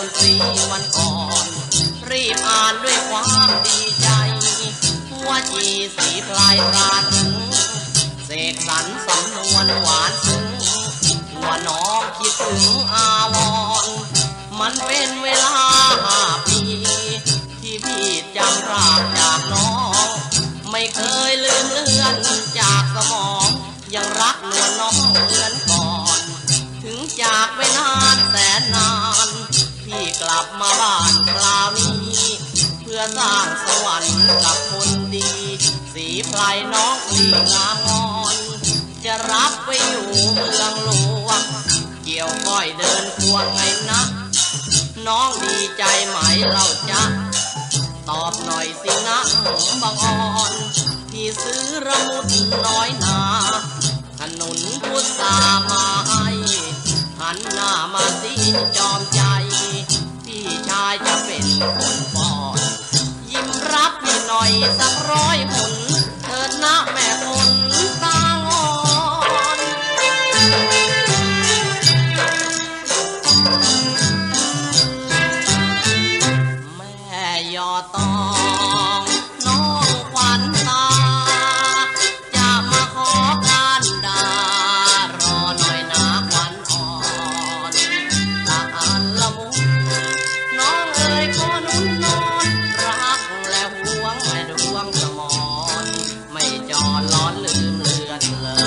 นตรีวันก่อนรีบอ่านด้วยความดีใจหัวจีสีพลายตราถึงเสกสรรสำนวนหวานซึ้งหัวน้องคิดถึงอาวรณ์มันเป็นเวลา5 ปีที่พี่จำรากจากน้องไม่เคยลืมเลือนจากสมองยังรักนวลน้องเหมือนก่อนถึงจากไปนานแสนนานพี่กลับมาบ้านคราวนี้เพื่อสร้างสวรรค์กับคนดีสีไพรน้องดีงามงอนจะรับไปอยู่เมืองหลวงเกี่ยวก้อยเดินควงไงนะน้องดีใจไหมเล่าจ๊ะตอบหน่อยสินะบางอ่อนที่ซื้อระมุดน้อยนาขนุนพุทรามาให้หันหน้ามาสิจอมใจพี่ชายจะเป็นคนป้อนยิ้มรับพี่หน่อยสัก100 หนเถิดนะแม่คนตางอนแม่ยอตองน้องขวัญตาจะมาขอการดารอหน่อยนะขวัญอ่อนตาอันละมุนน้องเอ๋ยขอนุ่นนอนรักและห่วงแม่ดวงสมรไม่จอดล้อนลืมเลือนเลย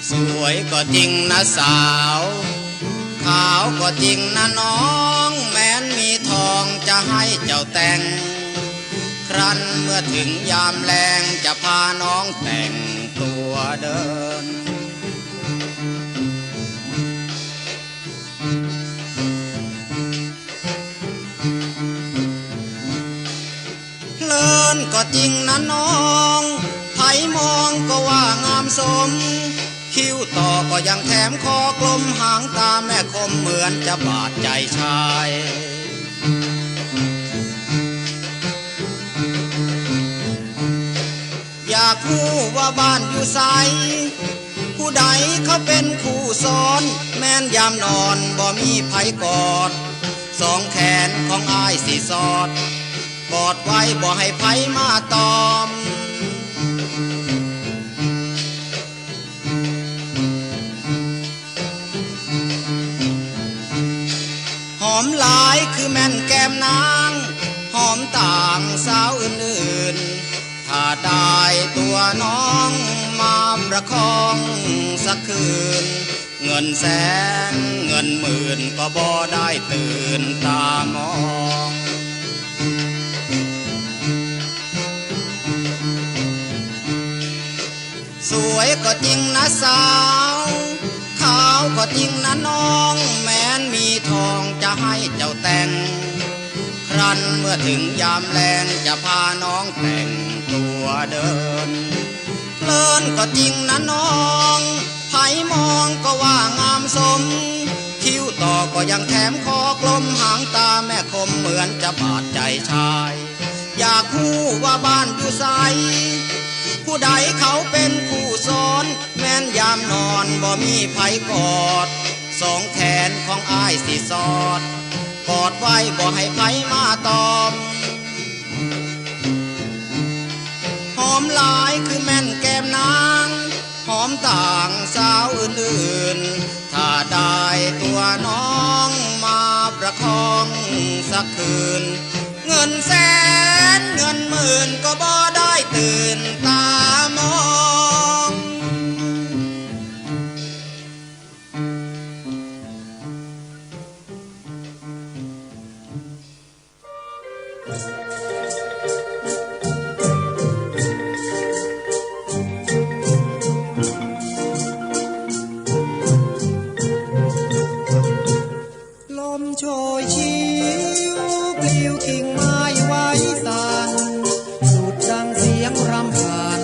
สวยก็จริงนะสาวขาวก็จริงนะน้องแม้นมีทองจะให้เจ้าแต่งครั้นเมื่อถึงยามแลงจะพาน้องแต่งตัวเดินเพลินก็จริงนะน้องไผมองก็ว่างามสมคิ้วต่อก็ยังแถมคอกลมหางตาแม่คมเหมือนจะบาดใจชายอยากรู้ว่าบ้านอยู่ไสผู้ใดเขาเป็นคู่ซ้อนแม่นยามนอนบ่มีไผกอดสองแขนของอ้ายสิสอดกอดไว้บ่ให้ไผมาตอมหอมหลายคือแม่นแก้มนางหอมต่างสาวอื่นๆถ้าได้ตัวน้องมาประคองสักคืนเงินแสนเงินหมื่นก็บ่ได้ตื่นตามองสวยก็จริงนะสาวขาวก็จริงนะน้องแม้นมีทองจะให้เจ้าแต่งครั้นเมื่อถึงยามแลงจะพาน้องแต่งตัวเดินเพลินก็จริงนะน้องไผมองก็ว่างามสมคิ้วต่อก็ยังแถมคอกลมหางตาแม่คมเหมือนจะบาดใจชายอยากรู้ว่าบ้านอยู่ไสผู้ใดเขาเป็นคู่ซ้อนแม่นยามนอนบ่มีไผกอดสองแขนของอ้ายสิสอดกอดไว้บ่ให้ไผมาตอมหอมหลายคือแม่นแก้มนางหอมต่างสาวอื่นๆถ้าได้ตัวน้องมาประคองสักคืนเงินแสนเงินหมื่นก็บ่ได้ตื่นตามองลมโชยชิวปลิวกิ่งไม้ไว้สั่นสุดดังเสียงรำพัน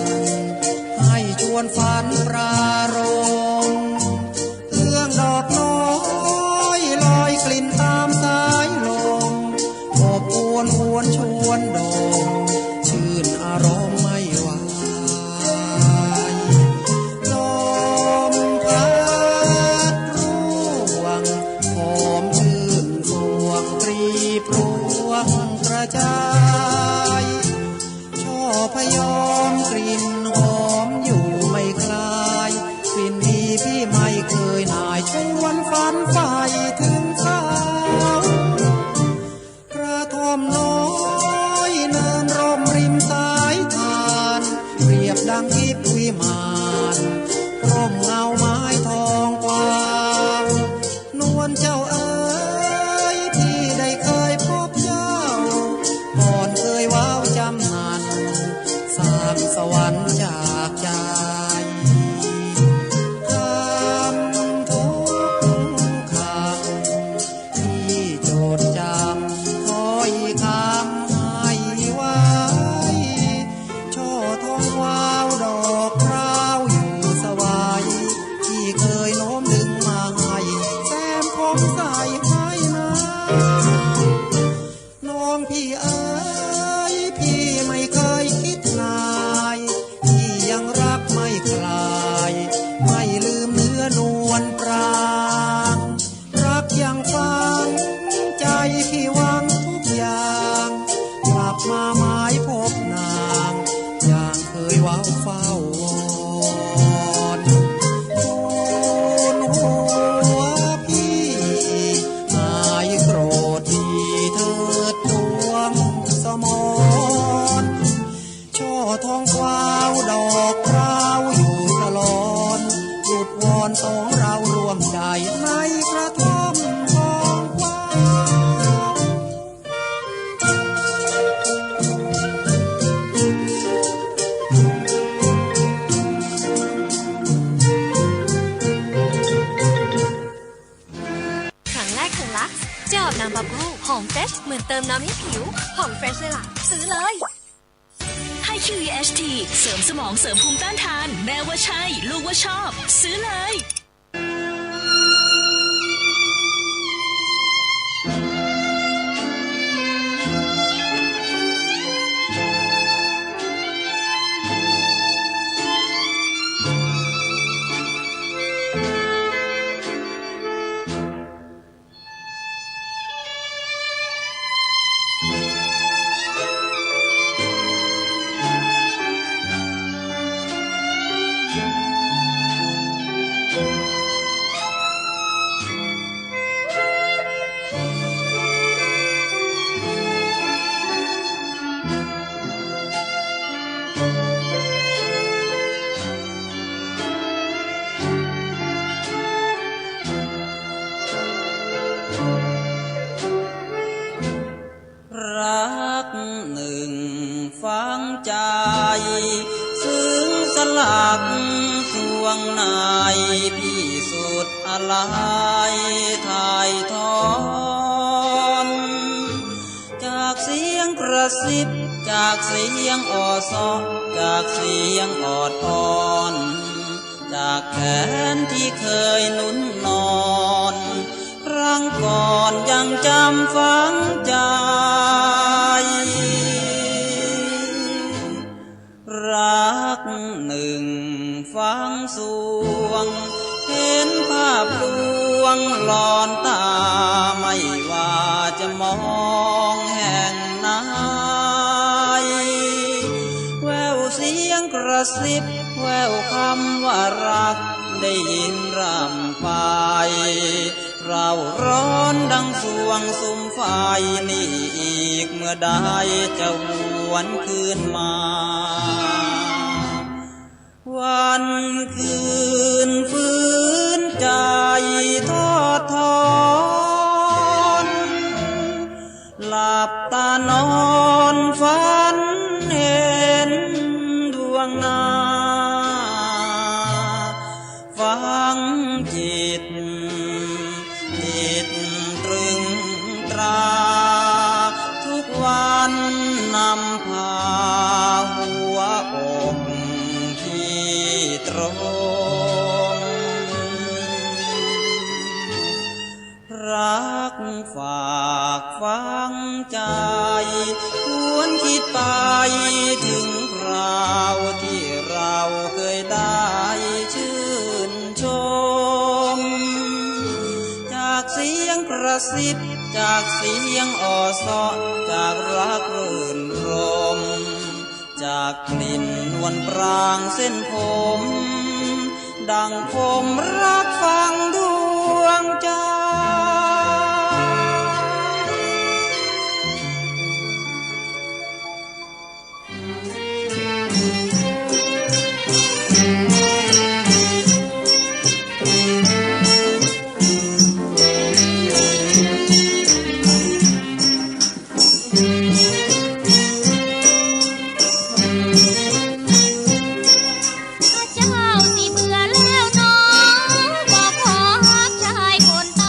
อนสองเรารวมใจในกระท่อมทองกว้างครั้งแรกของลักซ์เจลอาบน้ำบับเบิ้ลหอมเฟรชเหมือนเติมน้ำให้ผิวหอมเฟรชเลยล่ะซื้อเลยให้ QEHT เสริมสมองเสริมภูมิต้านทานแม่ว่าใช่ลูกว่าชอบซื้อเลยรักหนึ่งฝังใจซึ้งสลักสวงในพี่สุดอะไรถ่ายทอนจากเสียงกระซิบจากเสียงอ่อซอจากเสียงออดอ่อนจากแขนที่เคยนุ่นนอนครั้งก่อนยังจำฝังใจรักหนึ่งฝังสวงเห็นภาพลวงหลอนตาไม่ว่าจะมองแห่งไหนแววเสียงกระซิบแววคำว่ารักได้ยินรำไปเราร้อนดังสวงสุมไฟนี่อีกเมื่อใดจะหวนคืนมาวันคืนฟื้นใจทอดทอนหลับตานอนฝันเห็นดวงนาฟังจิตตรึงตราทุกวันนำพาหัวอกที่ตรงรักฝากฝังใจหวนคิดไปถึงคราวที่เราเคยได้ชื่นชมจากเสียงกระซิบจากเสียงอ่อซอจากรักรื่นรมจากกลิ่นนวลปรางเส้นผมดังผมรักฟังดวงใจ เจ้าสิเบื่อแล้วน้องบอกขอชายคนต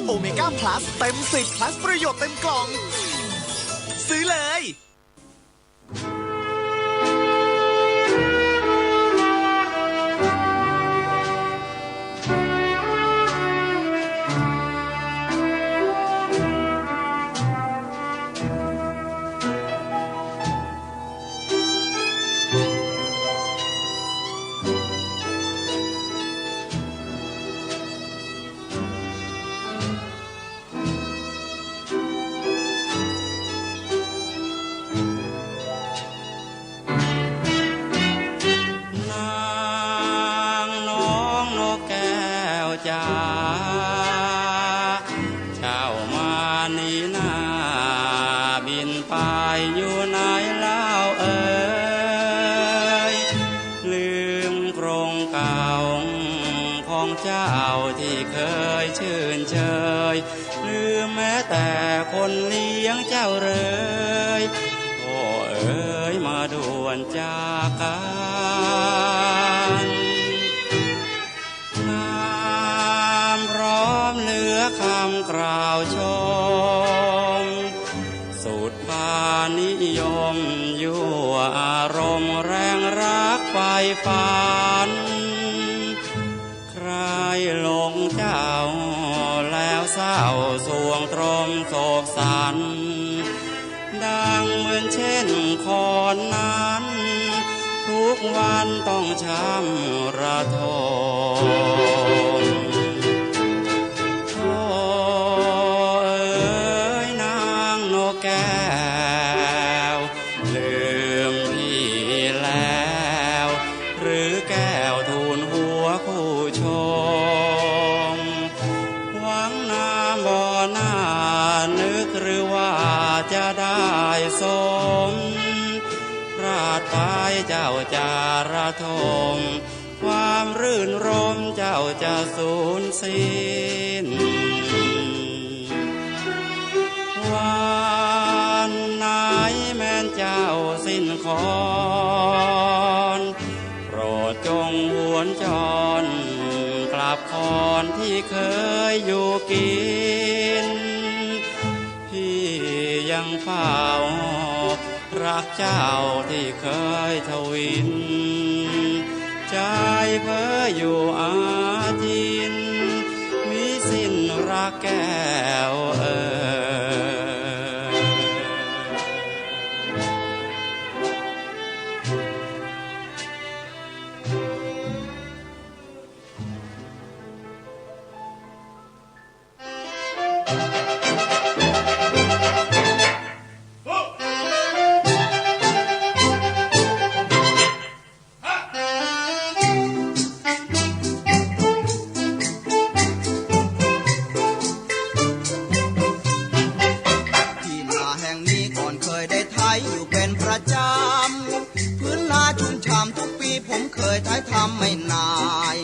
โอเมก้าพลัสเต็ม10 plus ประโยชน์เต็มกล่อง ซื้อเลยคนเลี้ยงเจ้าเลยโอ้เอ๋ยมาด่วนจากกันน้ำพร้อมเหลือคำกล่าวชมสุดพานิยมยั่วอารมณ์แรงรักไฟฝันใครหลงเจ้าแล้วเศร้าสวงตรมโศกสันดังเหมือนเช่นคอนนั้นทุกวันต้องช้ำระทมโอ้เอ๋ยนางนกแก้วลืมพี่แล้วหรือแก้วทูลหัวคู่ชมหวังน้ำบ่อหน้านึกหรือว่าจะได้สมพลาดไปเจ้าจะระทมความรื่นรมเจ้าจะสูญสิ้นวันไหนแม้นเจ้าสิ้นคอนโปรดจงหวนจรกลับคอนที่เคยอยู่กินพี่ยังเฝ้ารักเจ้าที่เคยทวินใจเพ้ออยู่อาทินมิสิ้นรักแก้วไม่นาย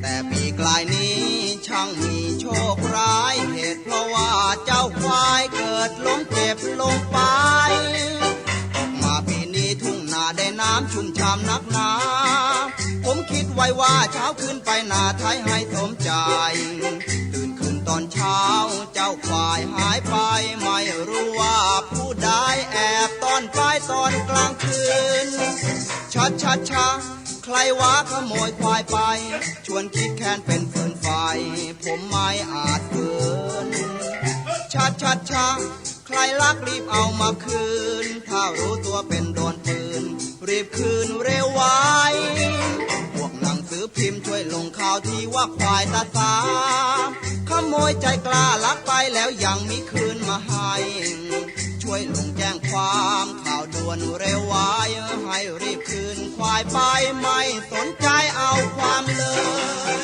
แต่ปีกลายนี้ช่างมีโชคร้ายเหตุเพราะว่าเจ้าควายเกิดล้มเจ็บลงไปออกมาปีนี้ทุ่งนาได้น้ำชุ่มฉ่ำนักหนาผมคิดไว้ว่าเช้าขึ้นไปนาไถให้สมใจตื่นขึ้นตอนเช้าเจ้าควายหายไปไม่รู้ว่าผู้ใดแอบต้อนไปตอนกลางคืนชัดใครวะขโมยควายไปชวนคิดแค้นเป็นฟืนไฟผมไม่อาจเกินชัดใครลักรีบเอามาคืนถ้ารู้ตัวเป็นโดนปืนรีบคืนเร็วไว้พวกหนังสือพิมพ์ช่วยลงข่าวที่ว่าควายตาสาขโมยใจกล้าลักไปแล้วยังมีคืนมาให้ช่วยลงแจ้งความข่าวด่วนเร็วไว้ให้รีบคืนควายไปไม่สนใจเอาความเลย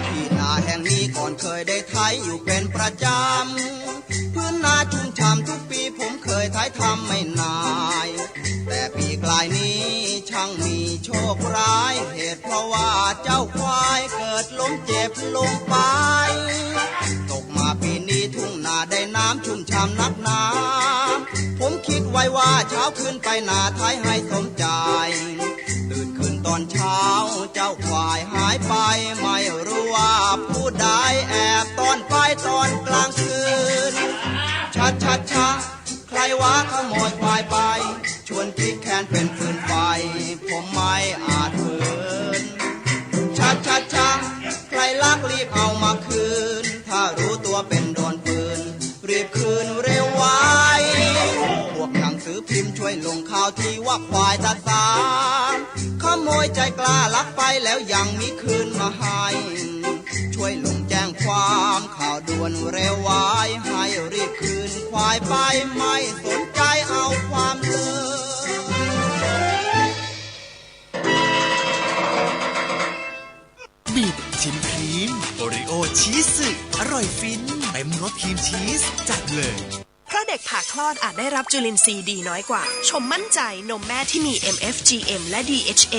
ที่นาแห่งนี้ก่อนเคยได้ไถอยู่เป็นประจำพื้นนาชุ่มฉ่ำทุกปีผมเคยไถทำไม่นายแต่ปีกลายนี้ช่างมี โชคร้ายเหตุเพราะว่าเจ้าควายเกิดล้มเจ็บลงไปตกมาปีนี้ทุ่งนาได้น้ำชุ่มฉ่ำนักหนาผมคิดไว้ว่าเช้าขึ้นไปนาไทยให้สมใจตื่นขึ้นตอนเช้าเจ้าควายหายไปไม่รู้ว่าผู้ใดแอบตอนไปตอนกลางคืนชัดใครวะขโมยควายไปชวนพลิกแคนเป็นฟืนไฟผมไม่อาจฝืนชัดใครลักรีบเอามาคืนถ้ารู้ตัวเป็นโดนปืนรีบคืนเร็วไว้พวกหนังสือพิมพ์ช่วยลงข่าวที่ว่าควายตาสามขโมยใจกล้าลักไปแล้วยังมีคืนมาให้ช่วยลงแจ้งความข่าวด่วนเร็วไว้ให้รีบคืนควายไปไม่สนใจเอาความเลยบิดชิมครีมโอริโอชีสสึอร่อยฟินเต็มรสครีมชีสจัดเลยเพราะเด็กผ่าคลอดอาจได้รับจุลินทรีย์ดีน้อยกว่าชมมั่นใจนมแม่ที่มี MFGM และ DHA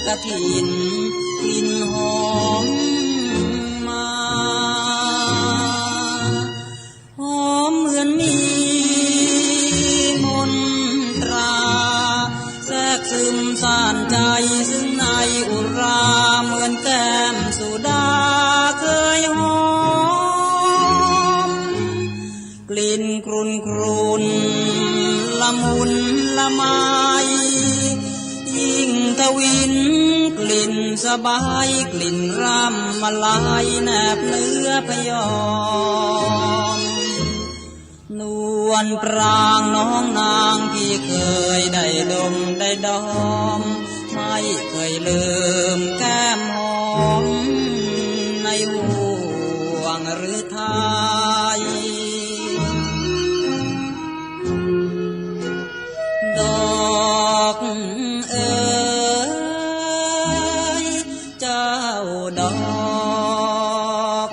กฐินกลิ่นหอมมาหอมเหมือนมีมนตราแทรกซึมซ่านใจซึ่งในอุราเหมือนแก้มสุดาเคยหอมกลิ่นกรุ่นกรุ่นละมุนละไมยิ่งทวินกลิ่นสบายกลิ่นร่ำมาลายแนบเนื้อพยอมนวลปรางน้องนางที่เคยได้ดมได้ดอมไม่เคยลืมแก้มหอมในห่วงหรือไทยดอกเอ๋ยเจ้าดอก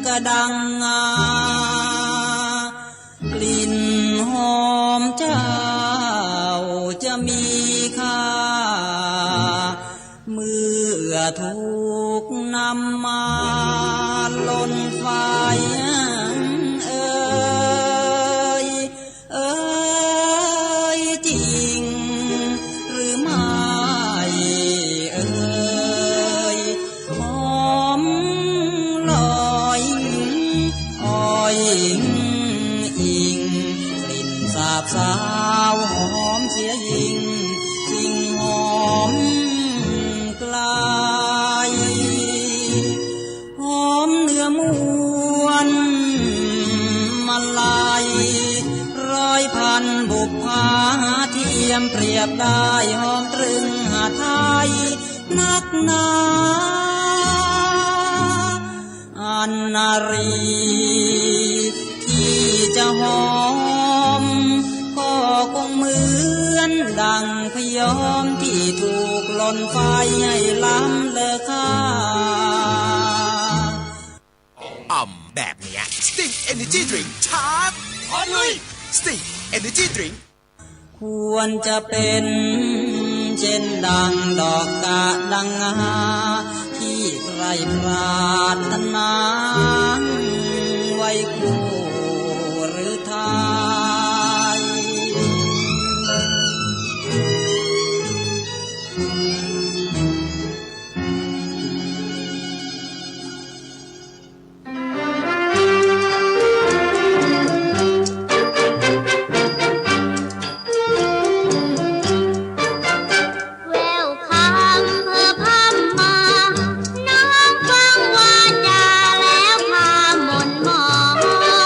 กระดังงากลิ่นหอมเจ้าจะมีค่าเมื่อถูกนำมาลนไฟเอ่ยจริงหรือไม่เอ่ยหอมลอยอ้อยอิงกลิ่นสาบสาวหอมเสียยิ่งสิ่งหอมไกลหอมเนื้อมวนมาลายร้อยพันบุพภาเทียมเปรียบได้หอมตรึงหาไทยนักหนาอันนารีที่จะหอมก็คงเหมือนดังพยอมที่ถูกลนไฟให้ล้ำเลอค่าแบบเนี้ย Sting Energy Drink ชาร์จออนลุย Sting Energy Drink ควรจะเป็นเช่นดังดอกกะดังงาที่ใครปรารถนาไว้คู่หรือไทยน้องฟังวาจาแล้วพาหม่นหมอง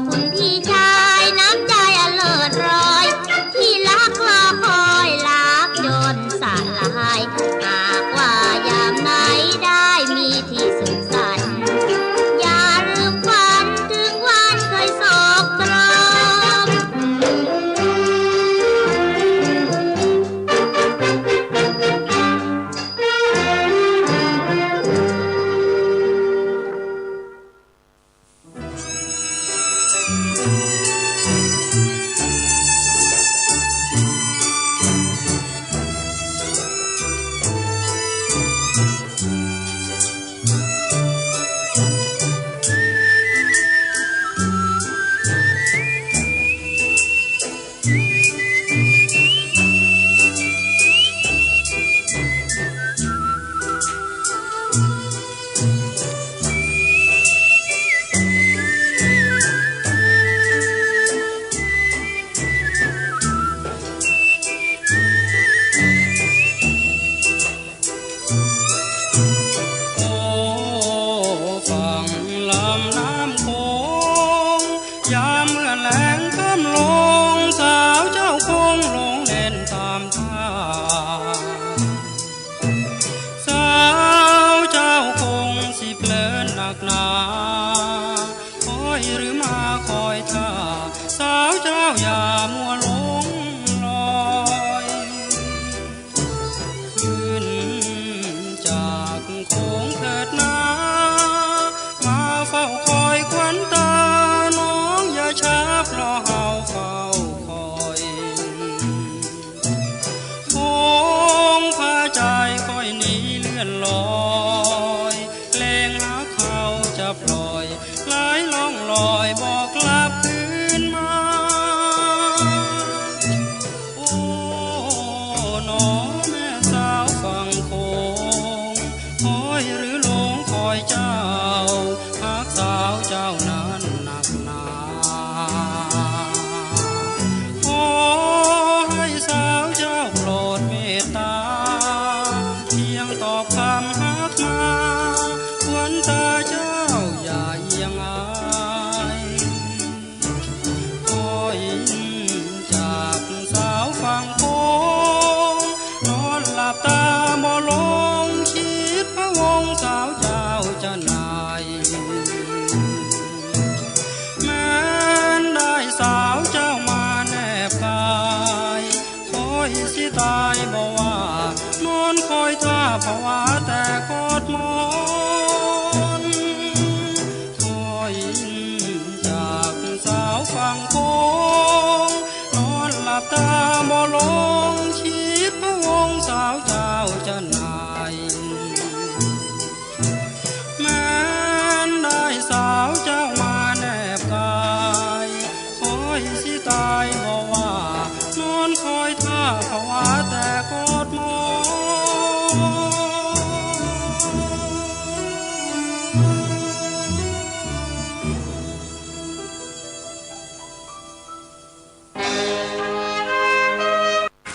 คุณพี่ชายน้ำใจอเลิศรอยที่รักรอคอยรักจนสลายหากว่ายามไหนได้มีที่สุขสันต์อย่าลืมฝันถึงวันเคยโศกตรม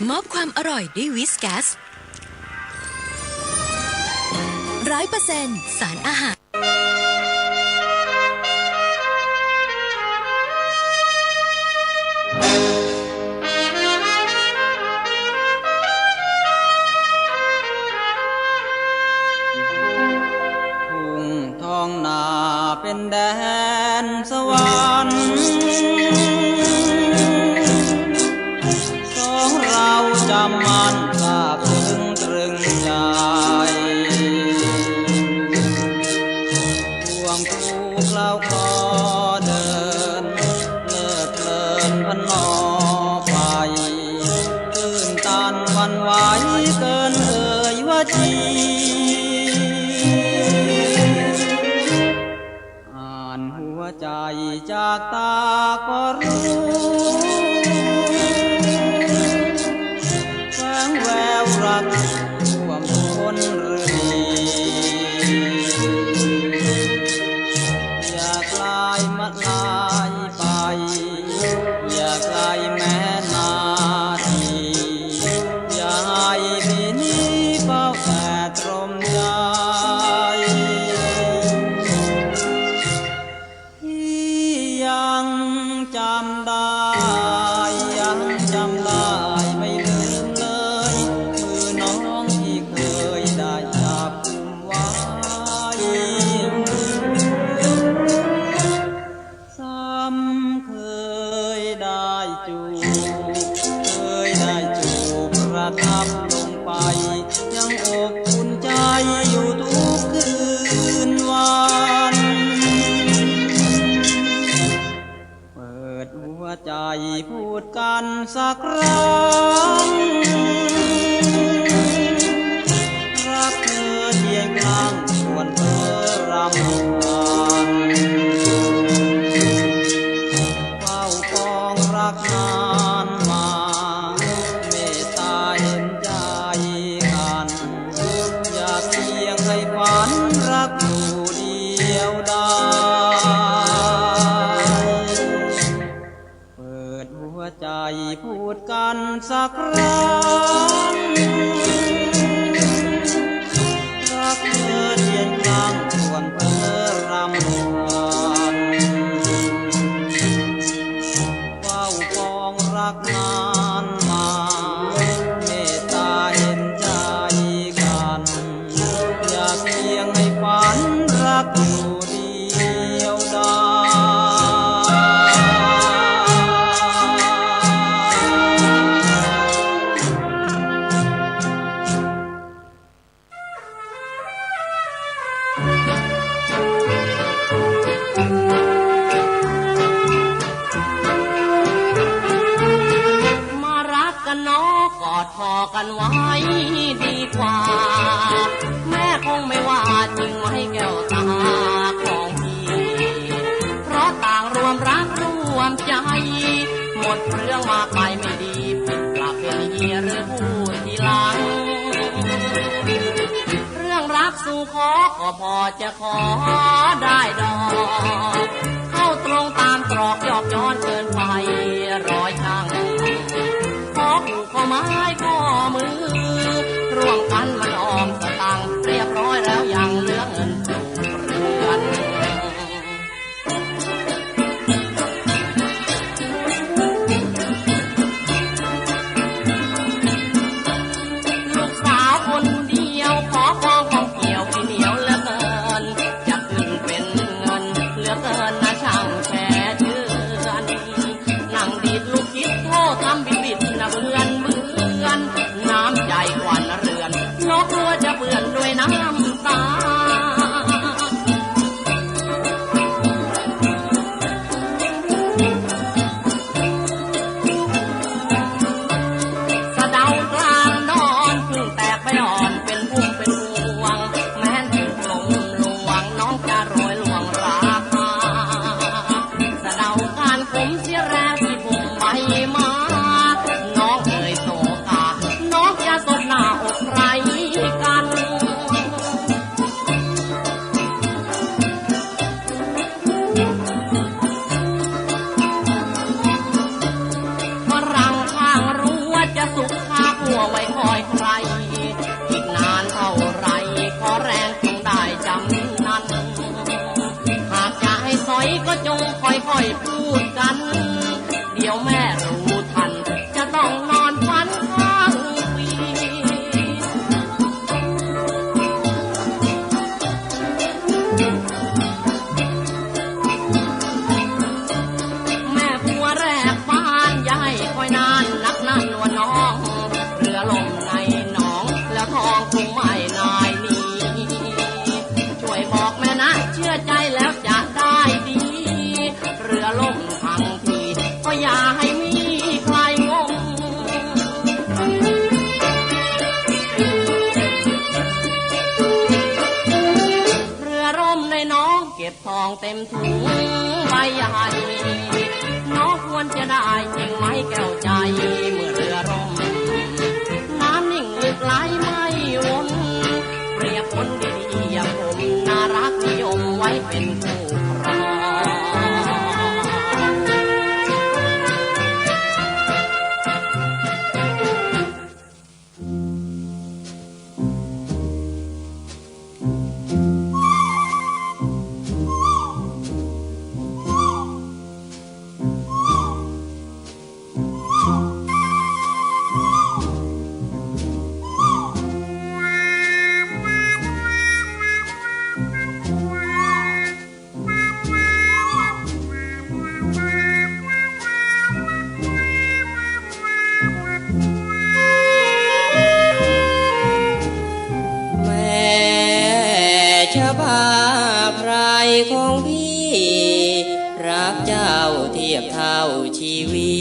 มอบความอร่อยด้วยวิสกัส 100% สารอาหารทุ่งทองนาเป็นแดนสวรรค์เราจำมันซาบซึ้งตรึงใจห่วงคู่เล่าคอเดินเลิดเพลินพันนอไปตื่นตันวันไหวเกินเอ่ยว่าจีอ่านหัวใจจากตาก็รู้แววรักท่วมคนเรืออย่าคลายมัดลายไปอย่าคลายแม้นาทีอย่าให้พี่นี้เฝ้าแต่ตรมใจที่ยัง พูดกันสักครั้งรักเธอเพียงครั้งชวนเธอรำพันเฝ้าปองรักนานมาเมตตาเห็นใจกันอย่าเพียงให้ฝันรักอยู่เดียวดายเปิดหัวใจพูดกันสักครั้งรักเธอเพียงครั้งชวนเธอรำพันเฝ้าปองรักนานมาเมตตาเห็นใจกันอย่าเพียงให้ฝันรักอยู่เดียวดายมารักกันเนาะกอดคอกันไว้ดีกว่าแม่คงไม่ว่าจริงไหมแก้วตาของพี่เพราะต่างรวมรักรวมใจหมดเรื่องมากไปไม่ดีผิดหลักเป็นเฮียหรือพูดทีหลังเรื่องรักสู่ขอก็พอจะขอได้ดอกเข้าตรงตามตรอกยอกย้อนเกินไปร้อยช่างขอผูกข้อไม้ข้อมือร่วมกันมันออมสตังค์เรียบร้อยแล้วยังเหลือเงินปลูกเรือนลูกสาวคนเดียวขอคล้องของเกี่ยวที่เหนียวเหลือเกินจะขึ้นเป็นเงินเหลือเกินนะช่างแช่เชือนนั่งดีดลูกคิดโทษทำบิดนะเบือนน้ำใจกว่าเรือนนกกลัวจะเปื่อนด้วยน้ำตาสะเดากลางนอนพึ่งแตกไปอ่อนเป็นพุ่มเป็นพวงแม้นถึงลงลวงน้องจะโรยลวงราคาสะเดาการขมเสียแรงที่ผมไปมาน้องเอ่ยโศกาน้องอย่าสบหน้าอกใครกันฝรั่งข้างรั้วจะสุขข้าผัวไว้คอยใครอีกนานเท่าไรขอแรงจงได้จำนั้นหากจะให้สอยก็จงค่อยๆพูดกันเดี๋ยวแม่รู้ทันจะต้องนอนฝันข้างวีแม่ผัวแรกบ้านอย่าให้คอยนานนักนั่นว่าน้องเรือล่มในหนองแล้วทองคงไม่นายนี้ช่วยบอกแม่นะเชื่อใจแล้วจะได้ดีเรือล่มทั้งทีก็อย่าให้มีใครงงเรือร่มในน้องเก็บทองเต็มถุงใบใหญ่น้องควรจะได้จริงไหมแก้วใจเมื่อเรือร่มน้ำนิ่งลึกไหลไม่วนเปรียบคนดีๆอย่างผมน่ารักนิยมไว้เป็นคู่ครองชะบาไพรของพี่ รักเจ้าเทียบเท่าชีวี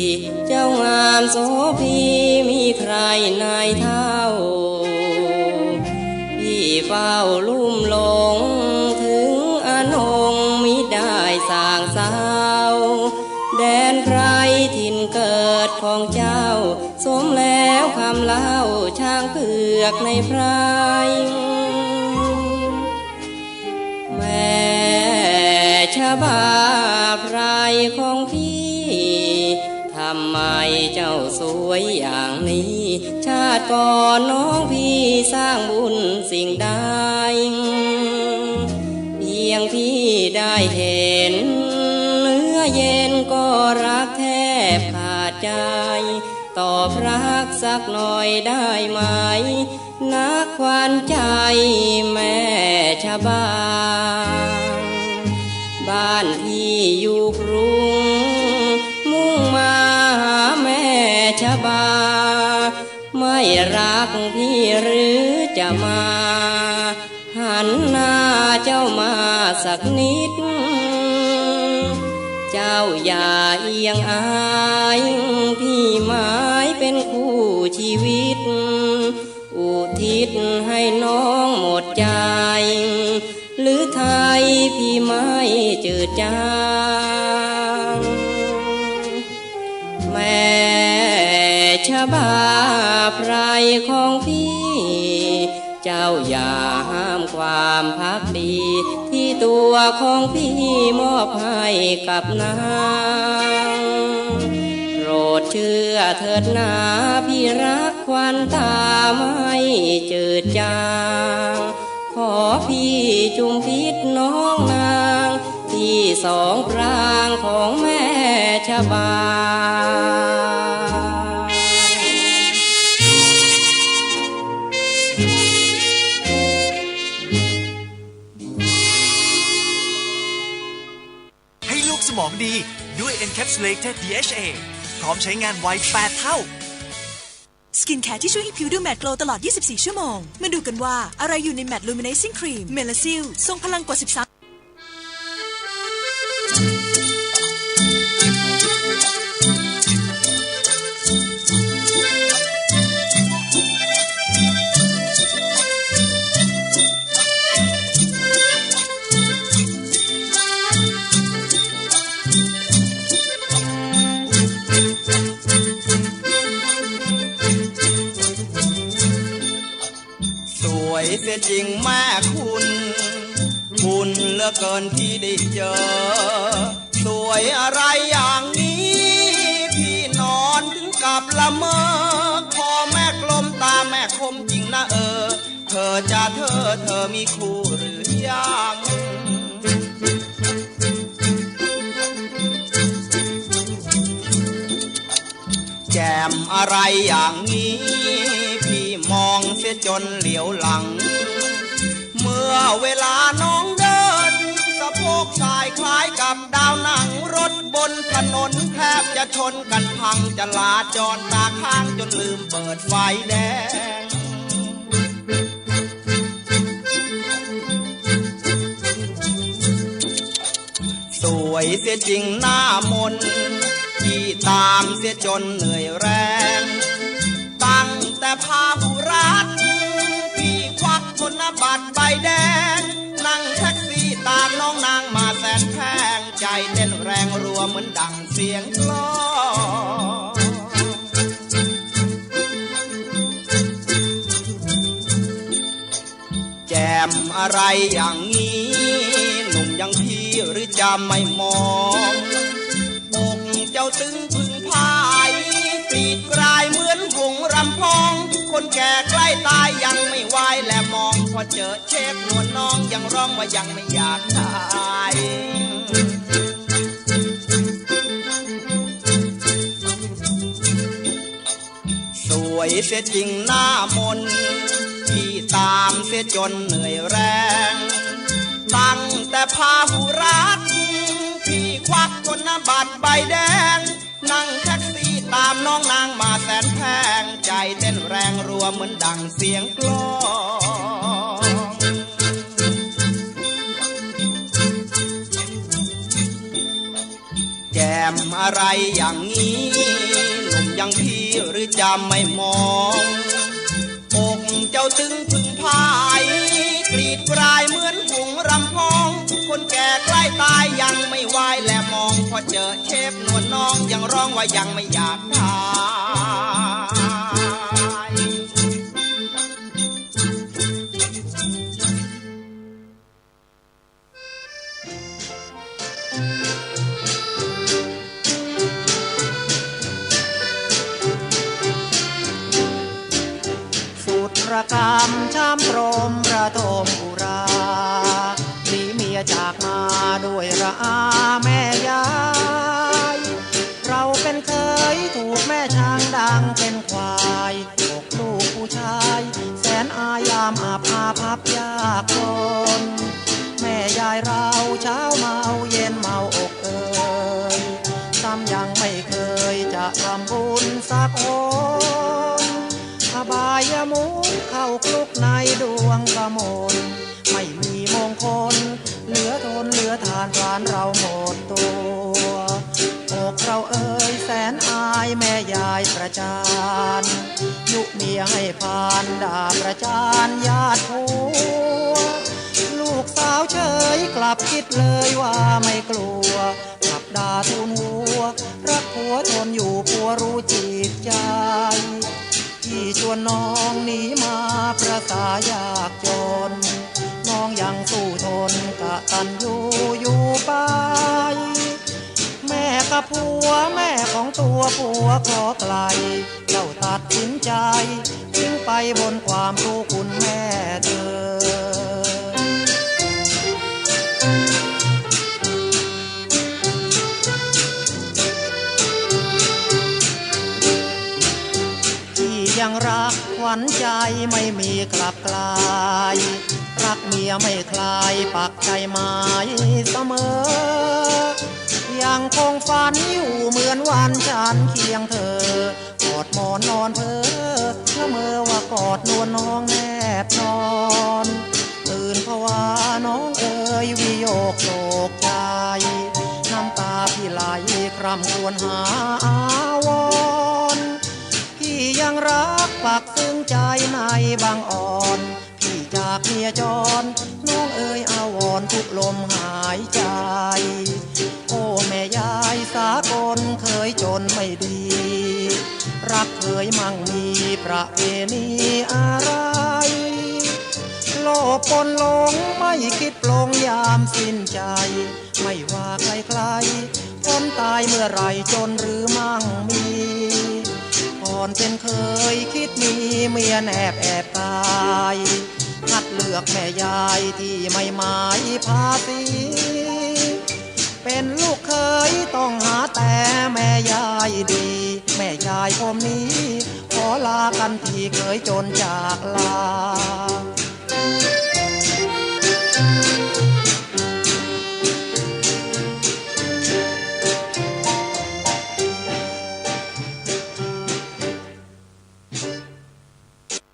เจ้างามโสภีมีใครนายเท่าพี่เฝ้าลุ่มหลงถึงอนงมิได้สร้างเศร้าแดนไพรถิ่นเกิดของเจ้าสมแล้วคำเล่าช้างเผือกในไพรแม่ชะบาไพรของพี่ทำไมเจ้าสวยอย่างนี้ชาติก่อนน้องพี่สร้างบุญสิ่งใดเพียงพี่ได้เห็นเนื้อเย็นก็รักแทบขาดใจตอบรักสักหน่อยได้ไหมนักควันใจแม่ชะบาบ้านพี่อยู่กรุงมุ่งมาหาแม่ชะบาไม่รักพี่หรือจะมาหันหน้าเจ้ามาสักนิดเจ้าอย่าเอียงอายพี่หมายเป็นคู่ชีวิตอุทิศให้น้องหมดใจหรือไทยพี่ไม่จืดจางแม่ชะบาไพรของพี่เจ้าอย่าห้ามความภักดีที่ตัวของพี่มอบให้กับนางโปรดเชื่อเถิดนาพี่รักควันตาไม่จืดจางขอพี่จุมพิษน้องนางที่สองปรางของแม่ชะบาให้ลูกสมองดีด้วย Encapsulated DHA พร้อมใช้งานไว8 เท่าสกินแคร์ที่ช่วยให้ผิวดูแมตต์โกลว์ตลอด 24 ชั่วโมงมาดูกันว่าอะไรอยู่ในแมตต์ลูมิเนซิ่งครีมเมลาซิลทรงพลังกว่า 13เสียจริงแม่คุณเหลือเกินที่ได้เจอสวยอะไรอย่างนี้พี่นอนถึงกับละเมอคอแม่กลมตาแม่คมจริงนะเธอจะเธอมีคู่หรือยังแจ่มอะไรอย่างนี้พี่มองเสียจนเหลียวหลังเมื่อเวลาน้องเดินสะโพกสายคล้ายกับดาวหนังรถบนถนนแทบจะชนกันพังจราจรตาข้างจนลืมเปิดไฟแดงสวยเสียจริงหน้ามนที่ตามเสียจนเหนื่อยแรงตั้งแต่พาหุรัตพี่ควักธนบัตรใบแดงนั่งแท็กซี่ตามน้องนางมาแสนแพงใจเต้นแรงรัวเหมือนดังเสียงกลองแจ่มอะไรอย่างนี้หนุ่มอย่างพี่หรือจะไม่มองอกเจ้าตึงพึงพายปีดกลายเหมือนหงรำพองคนแก่ใกล้ตายยังไม่ไหวและมองพอเจอเชฟนวลน้องยังร้องว่ายังไม่อยากตายสวยเสียจริงหน้ามนที่ตามเสียจนเหนื่อยแรงตั้งแต่พาหุรัตพี่ควักธนบัตรใบแดงนั่งแท็กซี่ตามน้องนางมาแสนแพงใจเต้นแรงรัวเหมือนดังเสียงกลอง มอะไรอย่างนี้หนุ่มอย่างพี่หรือจะไม่มองอกเจ้าตึงพึงพายกรีดกรายเหมือนหงรำพองคนแก่ใกล้ตายยังไม่ไหวแลมองพอเจอเชฟนวลน้องยังร้องว่ายังไม่อยากตายระกำช้ำตรมระทมอุราหนีเมียจากมาด้วยระอาแม่ยายเราเป็นเคยถูกแม่ช้างดังเป็นควายอกลูกผู้ชายแสนอายามอาภาพับยากจนแม่ยายเราเช้าเมาเย็นเมาอกเอ่ยซ้ำยังไม่เคยจะทำบุญสักคนอบายมุขเข้าคลุกในดวงกมลไม่มีมงคลเหลือทนเหลือทานร้านเราหมดตัวอกเราเอ่ยแสนอายแม่ยายประจานยุเมียให้ผ่านด่าประจานญาติผัวลูกสาวเฉยกลับคิดเลยว่าไม่กลัวกลับด่าทูลหัวรักผัวทนอยู่ผัวรู้จิตใจที่ชวนน้องหนีมาประสายากจนน้องยังสู้ทนกะตันอยู่ไปแม่กับผัวแม่ของตัวผัวขอไกลเจ้าตัดสินใจทิ้งไปบนความรู้คุณแม่เธอยังรักขวัญใจไม่มีกลับกลายรักเมียไม่คลายปักใจหมายเสมอยังคงฝันอยู่เหมือนวันฉันเคียงเธอกอดหมอนนอนเพ้อละเมอว่ากอดนวลน้องแนบนอนตื่นเพราะว่าน้องเอ๋ยวิโยกโศกใจน้ำตาพี่ไหลคร่ำครวญหาอาวรพี่ยังรักปักซึ้งใจในบางอ่อนพี่จากเมียจรน้องเอ๋ยอาวรทุกลมหายใจโอ้แม่ยายสากลเคยจนไม่ดีรักเคยมั่งมีประเพณีอะไรโลภปนหลงไม่คิดปลงยามสิ้นใจไม่ว่าใครๆพ้นตายเมื่อไรจนหรือมั่งมีก่อนเป็นเคยคิดมีเมียแอบตายคัดเลือกแม่ยายที่ไม่หมายภาษีเป็นลูกเคยต้องหาแต่แม่ยายดีแม่ยายผมนี้ขอลากันที่เคยจนจากลา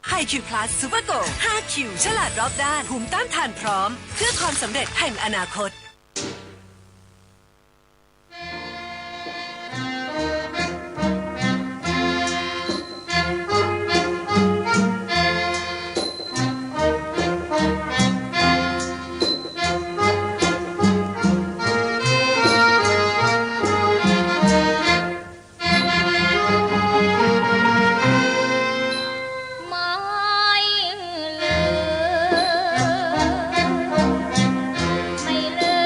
ไฮคิวพลัสซูเปอร์โก5คิวฉลาดรอบด้านภูมิต้านทานพร้อมเพื่อความสำเร็จแห่งอนาคตไม่ลื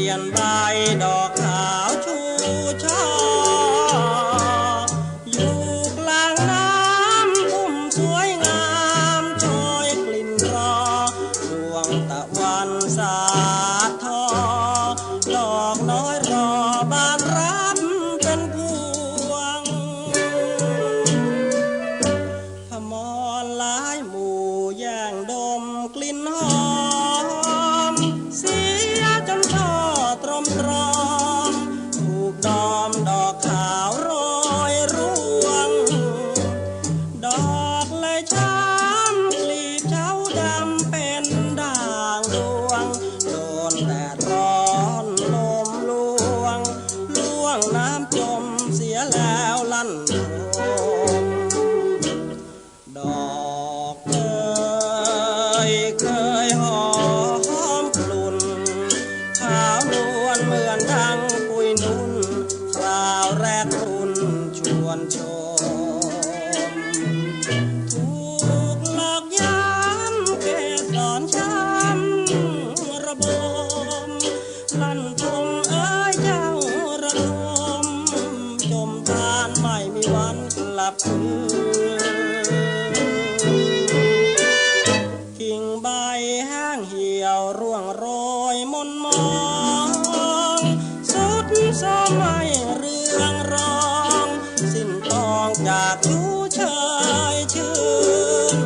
ลี่ยนใบดอกขาวชูช่ออยู่กลางน้ำพุ่มสวยงามโชยกลิ่นรอดวงตะวันสาดทอดอกน้อยรอบานรับเป็นพวงพมรหลายหมู่แย่งดมกลิ่นหอมเสียจนช่อตรมตรอมถูกดอมดอกขาวโรยร่วงดอกเลยช้ำกลีบเช้าดำเป็นด่างดวงโดนแดดร้อนลมลวงล่วงน้ำจมเสียแล้วลั่นโทมดอกเคยหอมกลุ่นขาวนวลเหมือนดังปุยนุ่นคราวแรกรุ่นชวนชมถูกหลอกย้ำเกสรช้ำระบมลั่นทมเอ้ยเจ้าระทมจมทานไม่มีวันกลับคืนกิ่งใบแห้งเหี่ยวร่วงโรยมนมองสุดสมัยเรื่องรองสิ้นตองจากชูเชยชื่น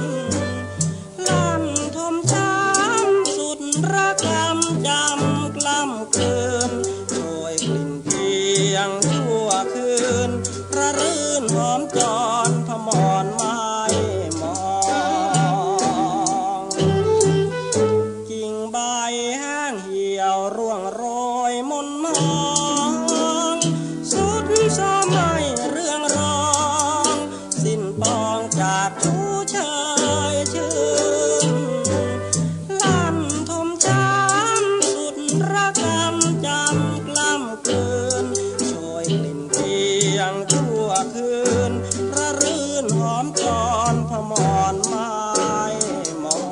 ลั่นทมช้ำสุดระกำจำกล้ำเกินโชยกลิ่นเพียงชั่วคืนระรื่นหอมจรพมรไม้มองกิ่งใบแห้งเหี่ยวร่วงโรยมนมองสุดสมัยเรื่องรองสิ้นปองจากชูเชยชื่นลั่นทมช้ำสุดระกำจำกล้ำเกินโชยกลิ่นเพียงชั่วคืนระรื่นหอมจรพมรไม้มอง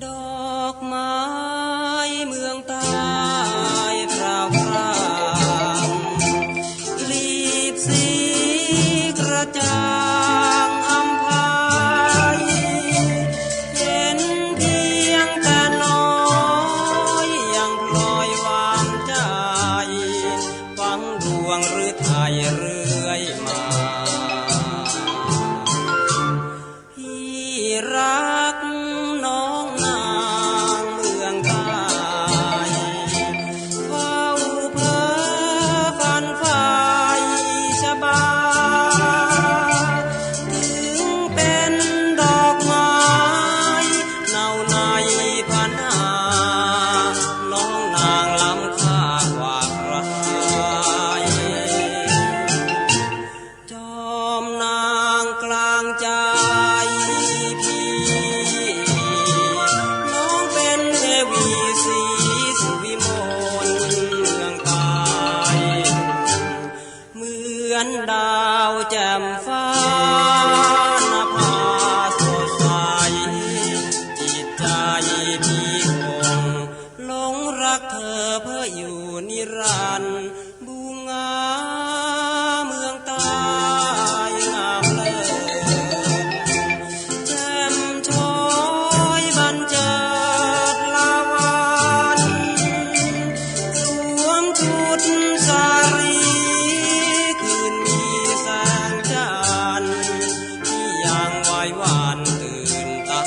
ดอกไม้เมืองใต้พราวพรางกลีบสีกระจ่างอำไพเห็นเพียงแต่น้อยยังพลอยวางใจฟังดวงหรือไทยเรื่อยมาพี่รักน้องนางเมืองใต้เฝ้าเพ้อฝันไฟชะบาถึงเป็นดอกไม้เน่าในพันหาน้องนางล้ำค่ากว่าใครจอมนางกลางใจพี่น้องเป็นเทวีสีสุวิมลเมืองใต้เหมือนดาวแจ่มฟ้านภาสดใสจิตใจพี่คงหลงรักเธอเพื่ออยู่นิรันดร์บูงาเมืองใต้งามเลิศแจ่มช้อยบันเจิดลาวันสวมชุดสารีคืนมีแสงจันทร์ที่ยังไหวหวานตื่นตา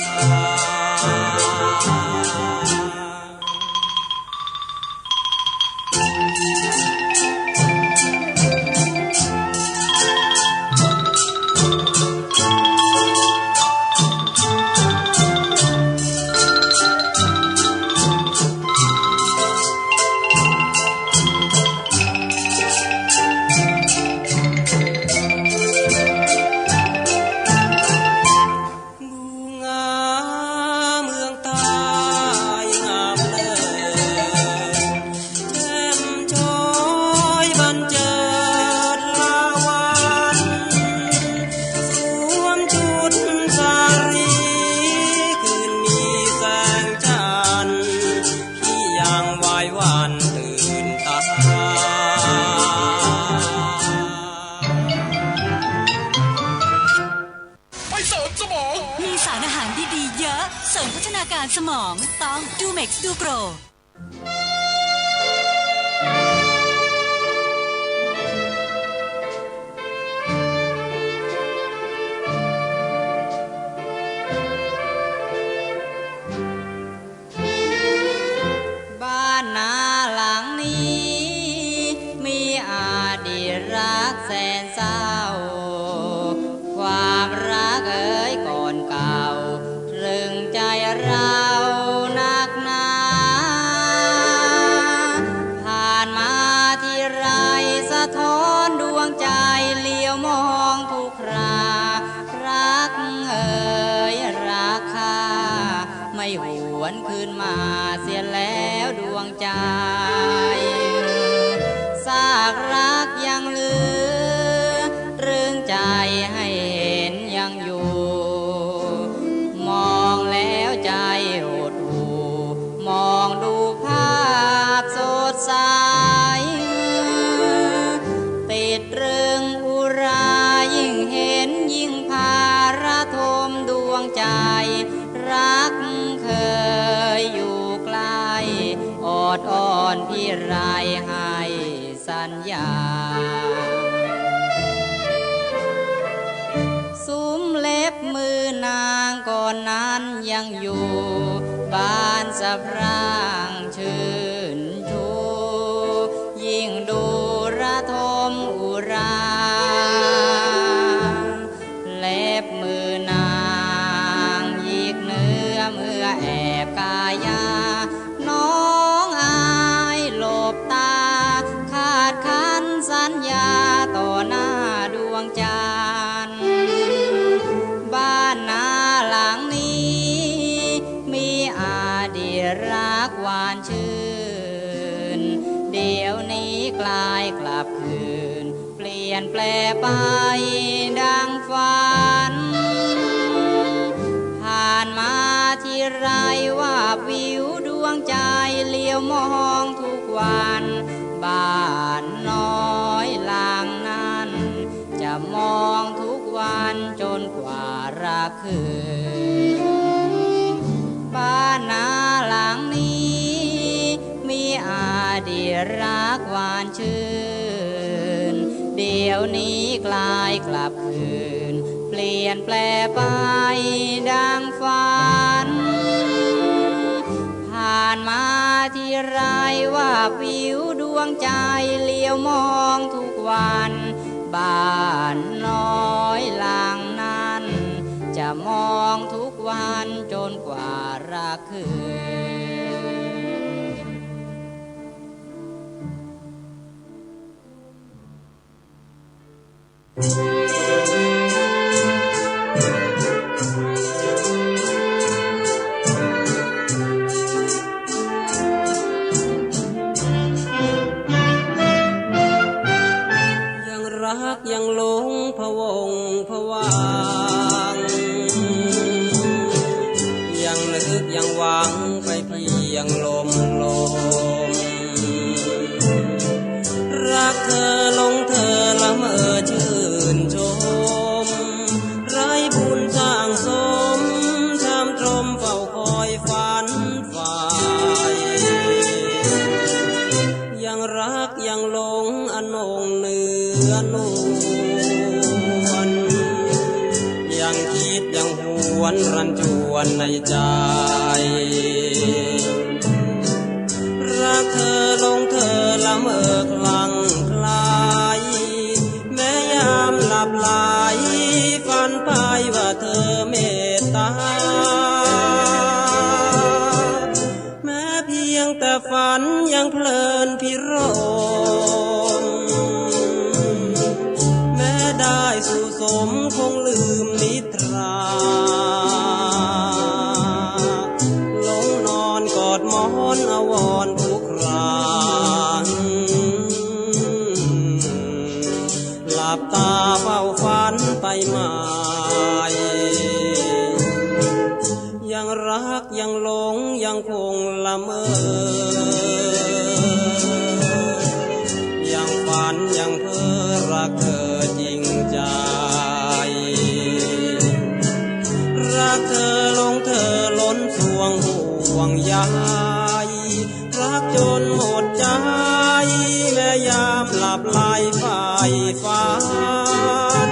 ด เสริมสมองมีสารอาหารดีๆเยอะเสริมพัฒนาการสมองต้องดูเม็กซ์ดูโกรบ้านนาหลังนี้มีอดีตรักแสนเศร้าความรักเอ่ยก่อนเก่าตรึงใจเรานักหนาผ่านมาที่ไรสะท้อนดวงใจเลี้ยวมองทุกครารักเอ่ยราคาไม่หวนคืนมาเสียแล้วดวงใจซากรักยังเหลือตรึงใจให้เห็นยังอยู่มองแล้วใจหดหู่มองดูภาพสดใสติดตรึงอุรายิ่งเห็นยิ่งพาระทมดวงใจรักเคยอยู่ไกลอดอ้อนพี่ไรให้สัญญาซุ้มเล็บมือนางก่อนนั้นยังอยู่บ้านสะพรั่งชื่นชูยิ่งดูระทมอุราเล็บมือนางยิกเนื้อเมื่อแอบกายาน้องอายหลบตาขาดคันสัญญาต่อหน้าดวงจันทร์บ้านนาหลังนี้มีอดีตรักหวานชื่นเดี๋ยวนี้กลายกลับคืนเปลี่ยนแปลไปดังฝันผ่านมาที่ไรว่าวิวดวงใจเลี้ยวมองทุกวันบ้านน้อยหลังนั้นจะมองทุกวันจนกว่ารักคืนบ้านนาหลังนี้มีอดีตรักหวานชื่นเดี๋ยวนี้กลายกลับคืนเปลี่ยนแปลไปดังฝันผ่านมาที่ไรว่าวิวดวงใจเลี้ยวมองทุกวันบ้านน้อยหลังนั้นจะมองทุกวันจนกว่ารักคืรักยังหลงพะวงพะวางยังนึกยังหวังไปเพียงลมรักเธอหลงเธอละเมอชื่นชมไร้บุญสร้างสมทำตรมเฝ้าคอยฝันฝ่ายยังรักยังหลงอนงเนื้อนวลยังคิดยังหวนรันจวนในใจรักเธอหลงเธอละเมอคลั่งไคล้แม้ยามหลับไหลฝันไปว่าเธอเมตตาแม้เพียงแต่ฝันยังเพลินพิรมแม้ได้สู่สมคงลืมนิทราหลงนอนกอดหมอนอวรทุกคราหลับตาเฝ้าฝันไปมายังรักยังหลงยังคงละเมอยังฝันยังเพ้อรักเธอจริงใจ ใยรักจนหมดใจแม่ยามหลับไหลฝ่ายฝัน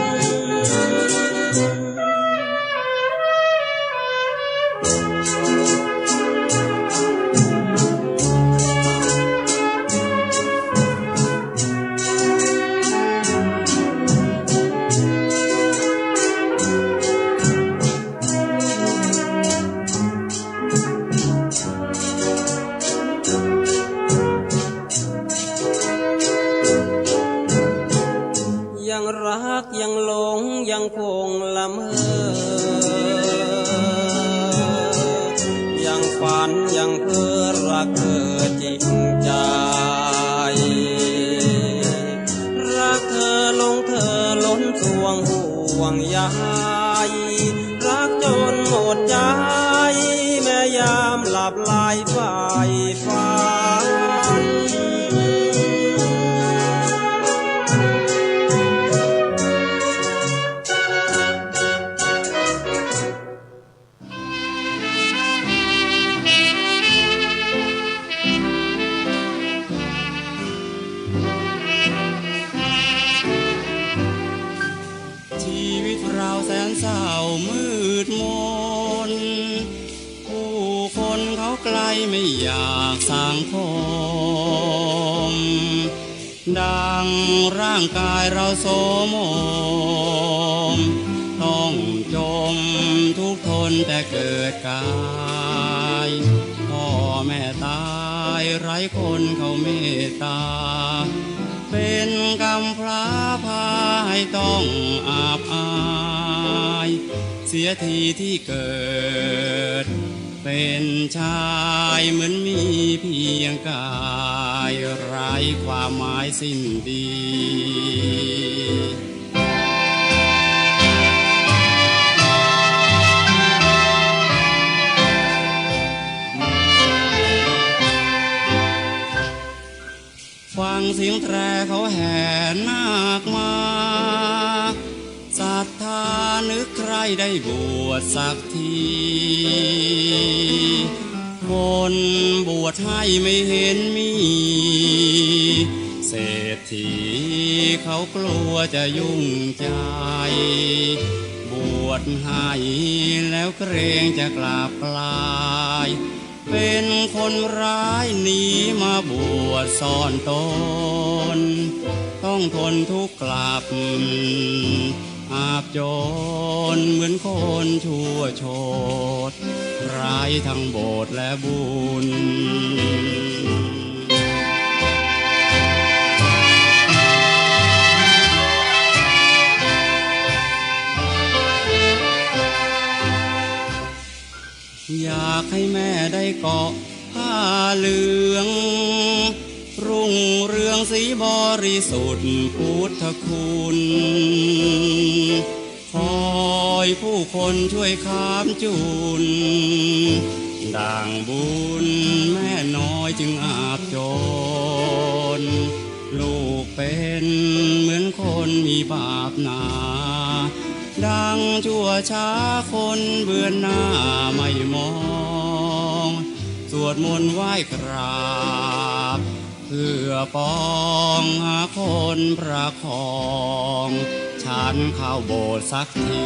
รักยังหลงยังคงละเมอยังฝันยังเพ้อรักเธอจริงใจรักเธอหลงเธอล้นสวงห่วงใยรักจนหมดใจแม่ยามหลับไหลฝ่ายฝันแสนเศร้ามืดมนผู้คนเขาไกลไม่อยากสร้างคมดังร่างกายเราโสมมต้องจมทุกทนแต่เกิดกายพ่อแม่ตายไร้คนเขาเมตตาเป็นกำพร้าพาให้ต้องอาบอายเสียทีที่เกิดเป็นชายเหมือนมีเพียงกายไร้ความหมายสิ้นดีฟังเสียงแตรเขาแห่นาคมาศรัทธานึกใครได้บวชสักทีคนบวชให้ไม่เห็นมีเศรษฐีเขากลัวจะยุ่งใจบวชให้แล้วเกรงจะกลับกลายเป็นคนร้ายหนีมาบวชซ่อนตนต้องทนทุกข์กลับอาบจนเหมือนคนชั่วโชดร้ายทั้งโบสถ์และบุญอยากให้แม่ได้เกาะผ้าเหลืองรุ่งเรืองสีบริสุทธิ์พุทธคุณคอยผู้คนช่วยค้ำจุนดังบุญแม่น้อยจึงอาบจนลูกเป็นเหมือนคนมีบาปหนาดังชั่วช้าคนเบือนหน้าไม่มองสวดมนต์ไหว้กราบเพื่อปองหาคนประคองฉันเข้าโบสถ์สักที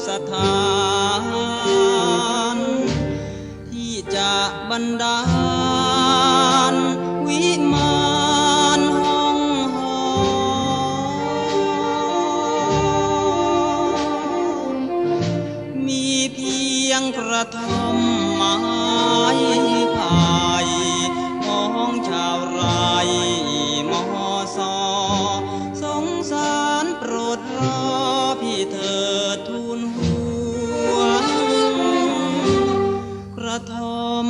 สถานที่จะบันดาลวิมานห้องหอมีเพียงกระท่อมไม้ไผ่ของชาวไร่มอสอสงสารโปรดรอพี่เถิดทูลหัวกระท่อม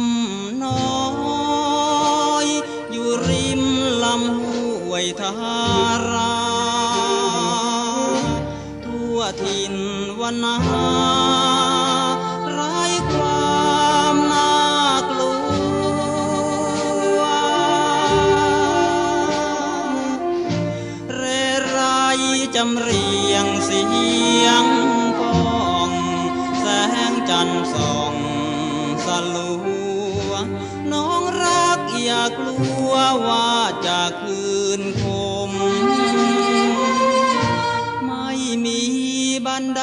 ำเรียงเสียงก้องแสงจันทร์ส่องสลัวน้องรักอย่ากลัวว่าจะคืนคมไม่มีบันได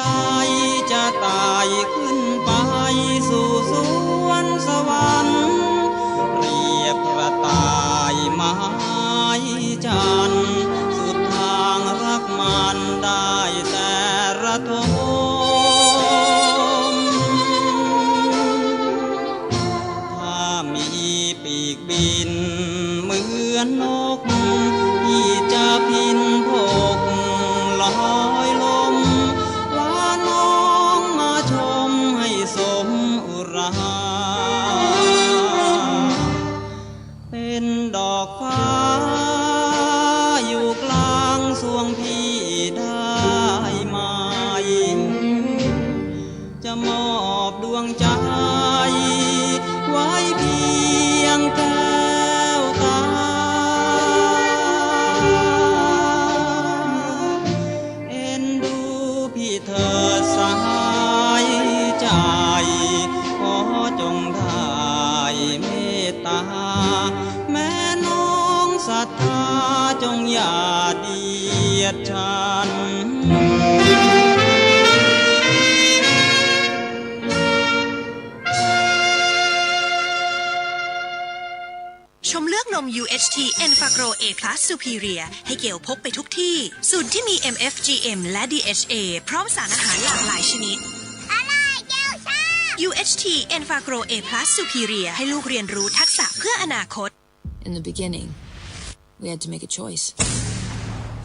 จะไต่ขึ้นไปสู่สวนสวรรค์เรียบกระต่ายไม้จันทร์สุดทางรักมันได้แต่ระทมถ้ามีปีกบินเหมือนนกที่จะพินพกลอยลมว่าน้องมาชมให้สมอุราเป็นดอกฟ้าอยู่กลางสวงพี่ได้ไหมจะมอบดวงใจไว้เพียงแก้วตาเอ็นดูพี่เธอสายใจขอจงได้เมตตาแม่น้องศรัทธาจงอย่าเดียดฉันชมเลือกนม UHT Enfagro A+ Superior ให้เกลพกไปทุกที่สูตรที่มี MFGM และ DHA พร้อมสารอาหารหลากหลายชนิด UHT Enfagro A+ Superior ให้ลูกเรียนรู้ทักษะเพื่ออนาคต In the beginning, we had to make a choice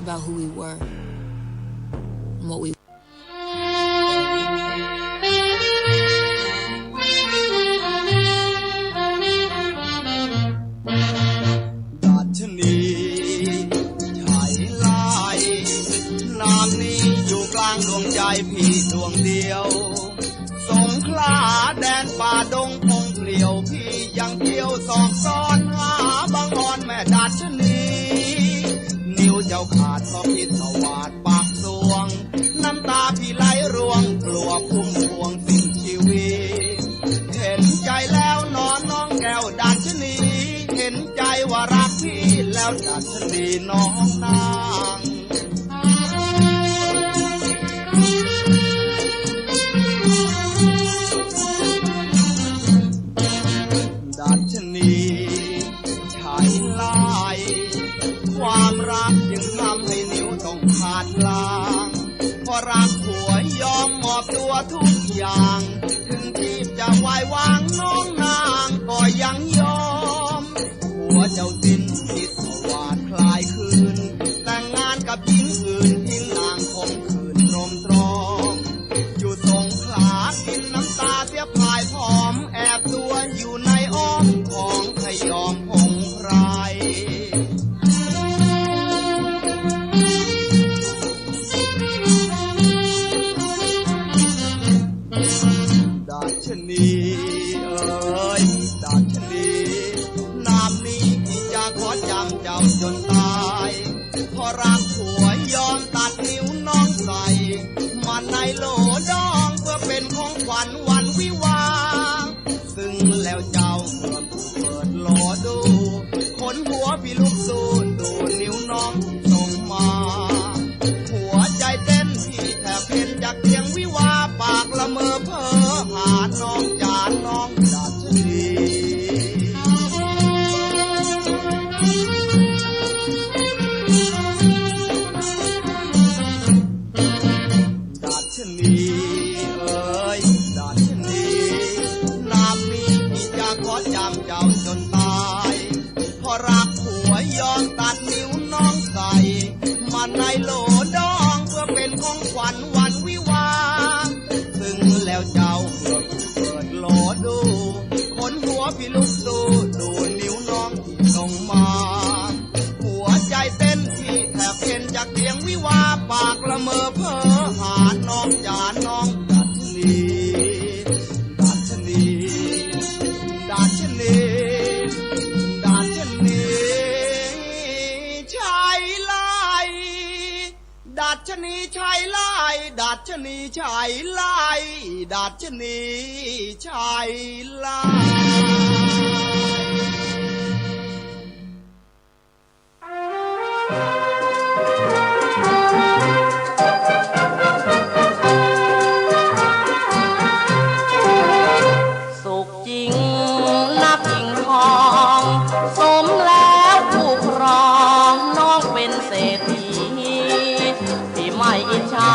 about who we were and what weดัชนีชายลายนามนี้อยู่กลางดวงใจพี่ดวงเดียวสงขลาแดนป่าดงพงเปลี่ยวพี่ยังเที่ยวสอบซ้อนหาบางอ่อนแม่ดัชนีนิ้วเจ้าขาดเพราะพิษสวาดปากสวงน้ำตาพี่ไหลร่วงกลัวพุ่มพวงสิ้นชีวิตเห็นใจแล้วนอนน้องแก้วดัชนีเห็นใจว่ารักพี่แล้วดัชนีน้องนางดัชนีชายลายความรักจึงทำให้นิ้วต้องขาดลางเพราะรักผัวยอมมอบตัวทุกอย่างถึงที่จะวายวางน้องนางก็ยังยอมผัวเจ้าสิ้นคิดสวาดคลายคืนแต่งงานกับหญิงอื่นทิ้งนางคงคืนตรมตรอมอยู่สงขลากินน้ำตาเสียพายผอมแอบตัวอยู่ในอ้อมของพยอมพงไพรดัชนีเอ๋ยดัชนีนามนี้พี่จะขอจำเจ้าจนตายเพราะรักผัวยอมตัดนิ้วน้องใส่มาในโหลดองเพื่อเป็นของขวัญวันวิวาห์ซึ่งแล้วเจ้าเมื่อเปิดโหลดูขนหัวพี่ลุกสู้ดูนิ้วน้องส่งมาหัวใจเต้นพี่แทบเห็นจากเสียงวิวาปากละเมอเพ้อหาน้องจานน้องดัชนีดัชนีเอ๋ยดัชนีนามนี้พี่จะขอจำเจ้าจนตายเพราะรักผัวยอมตัดนิ้วน้องใส่มาในโหลดองเพื่อเป็นของขวัญวันวิวาห์ซึ่งแล้วเจ้าเมื่อเปิดโหลดูขนหัวพี่ลุกสู้ดูนิ้วน้องที่ส่งมาหัวใจเต้นที่แทบเห็นจากเสียงวิวาปากละเมอเพ้อหาน้องจานน้องดัชนีดัชนีดัชนีดัชนีชายลายดัชนี ไล่ดัชนีชายไล่สุขจริงนับยิ่งทองสมแล้วผู้ครองน้องเป็นเศรษฐีพี่ไม่อิจฉา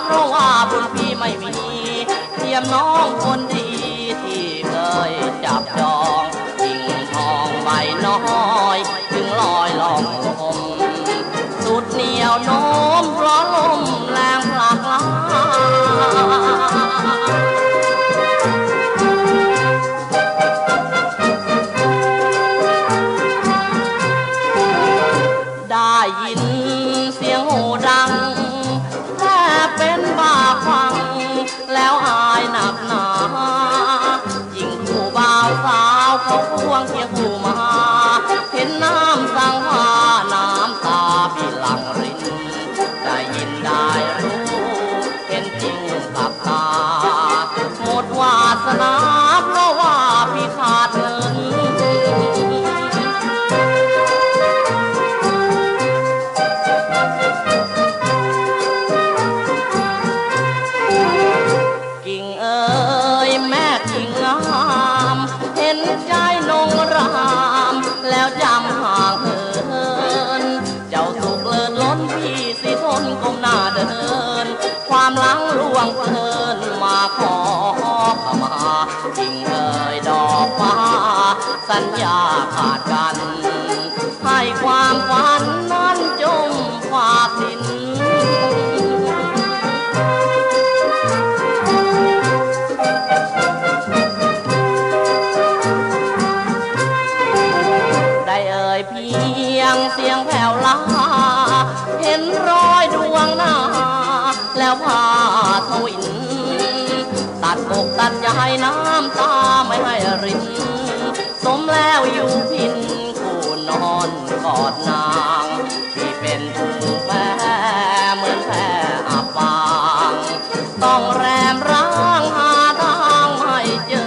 เพราะว่าบุญพี่ไม่มีเทียมน้องคนดีที่เคยจับจองยิ่งทองใบน้อยถึงลอยล่องลมสุดเหนียวโน้มเพราะลมแรงผลักล้าได้ยินเสียงโห่ดังแทบเป็นบ้าคลั่งแล้วอายหนักหนายิ่งผู้บ่าวสาวเขาควงเคียงคู่มาเห็นน้ำสังวาน้ำตาพี่หลั่งรินได้ยินได้รู้เห็นจริงกับตาหมดวาสนาเพราะว่าพี่ขาดเงินกิ่งเอ๋ยแม่กิ่งงามเห็นใจนงรามแล้วจำห่างเหินเจ้าสุขเลิศล้นพี่สิทนก้มหน้าเดินความหลังล่วงเพลินมาขอขมากิ่งเอ๋ยดอกฟ้าสัญญาขาดกันให้ความฝันนั้นจมฝากดินได้เอ่ยเพียงเสียงแผ่วลาเห็นรอยดวงหน้าแล้วพาทวินตัดอกตัดใจน้ำตาไม่ให้รินสมแล้วอยู่พินคู่นอนกอดนางที่เป็นผู้แพ้เหมือนแพ้อับปางต้องแรมร้างหาทางไม่เจอ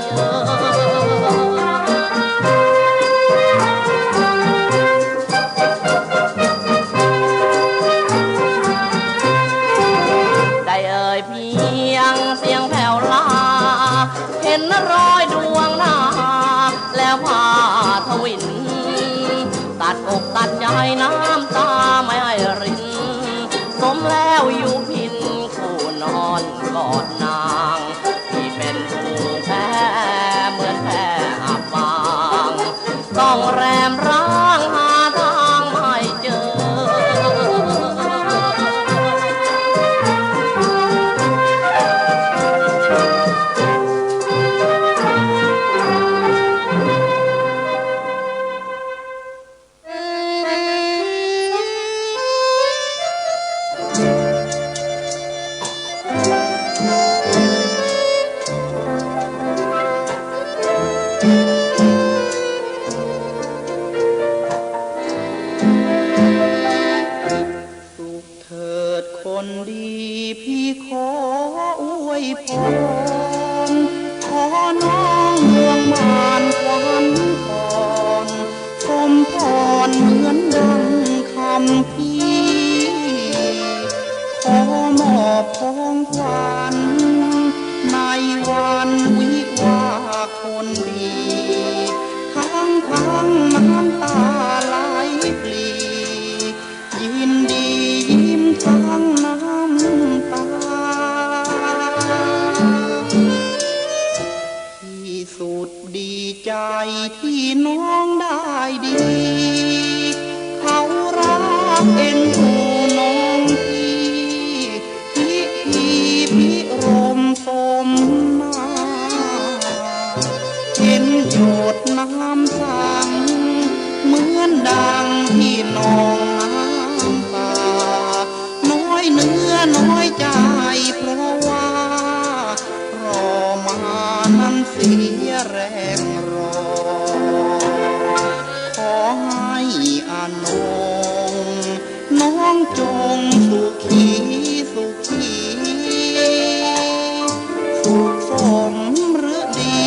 ได้เอ่ยเพียงเสียงแผ่วลาเห็นรอยดวงหน้าแล้วพาทวินตัดอกตัดใจน้ำตาไม่ให้รินสมแล้วอยู่พินคู่นอนกอดนางที่เป็นผู้แพ้เหมือนแพ้อับปางต้องแรมร้างหาทางไม่เจอคนดีพี่ขออวยพรขอน้องเมืองมานควันก่อนสมพรเหมือนดังคำพี่ขอมอบของขวัญในวันวิวาห์คนดีทั้งน้ำตาไหลปลียินดียิ้มทั้งน้ำตาที่สุดดีใจที่น้องได้ดีเขารักเอ็นดูน้องพี่รมสมมาเห็นหยดน้ำสังเหมือนดังที่น้องน้อยเนื้อน้อยใจเพราะว่ารอมานั้นเสียแรงรอขอให้อนงน้องจงสุขีสุขี สุขสมหรือดี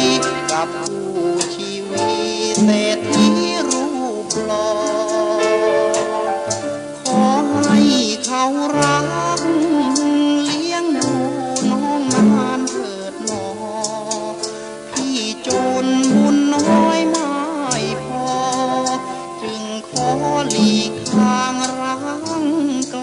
กับผู้ชีวิตเศรษฐีรูปหล่อขอให้เขารักเลี้ยงดูน้องนานเถิดหนอพี่จนบุญน้อยไม่พอจึงขอหลีกทางร้างไกล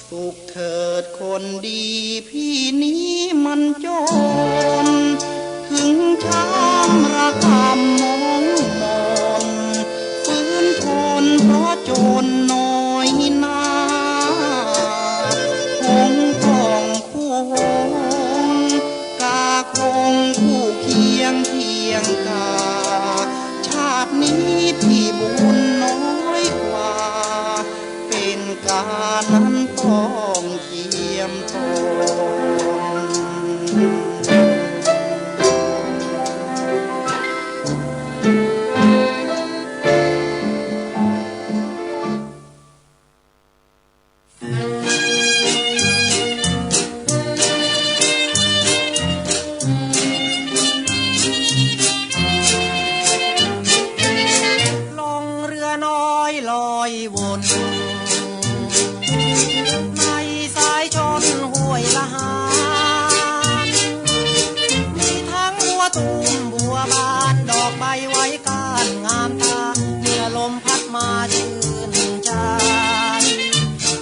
สุขเถิดคนดีพี่นี้มันจนถึงช้ำระกำมองมนฟื้นทนเพราะจนน้อยนาคงต้องคู่หงกาคงคู่เคียงเทียงกาชาตินี้พี่บุญน้อยกว่าเป็นการนั้นต้องเทียมทนลงเรือน้อยลอยวนในสายชนห้วยละหานมีทั้งบัวตูมบัวบานดอกใบไว้ก้านงามตาเมื่อลมพัดมาชื่นใจ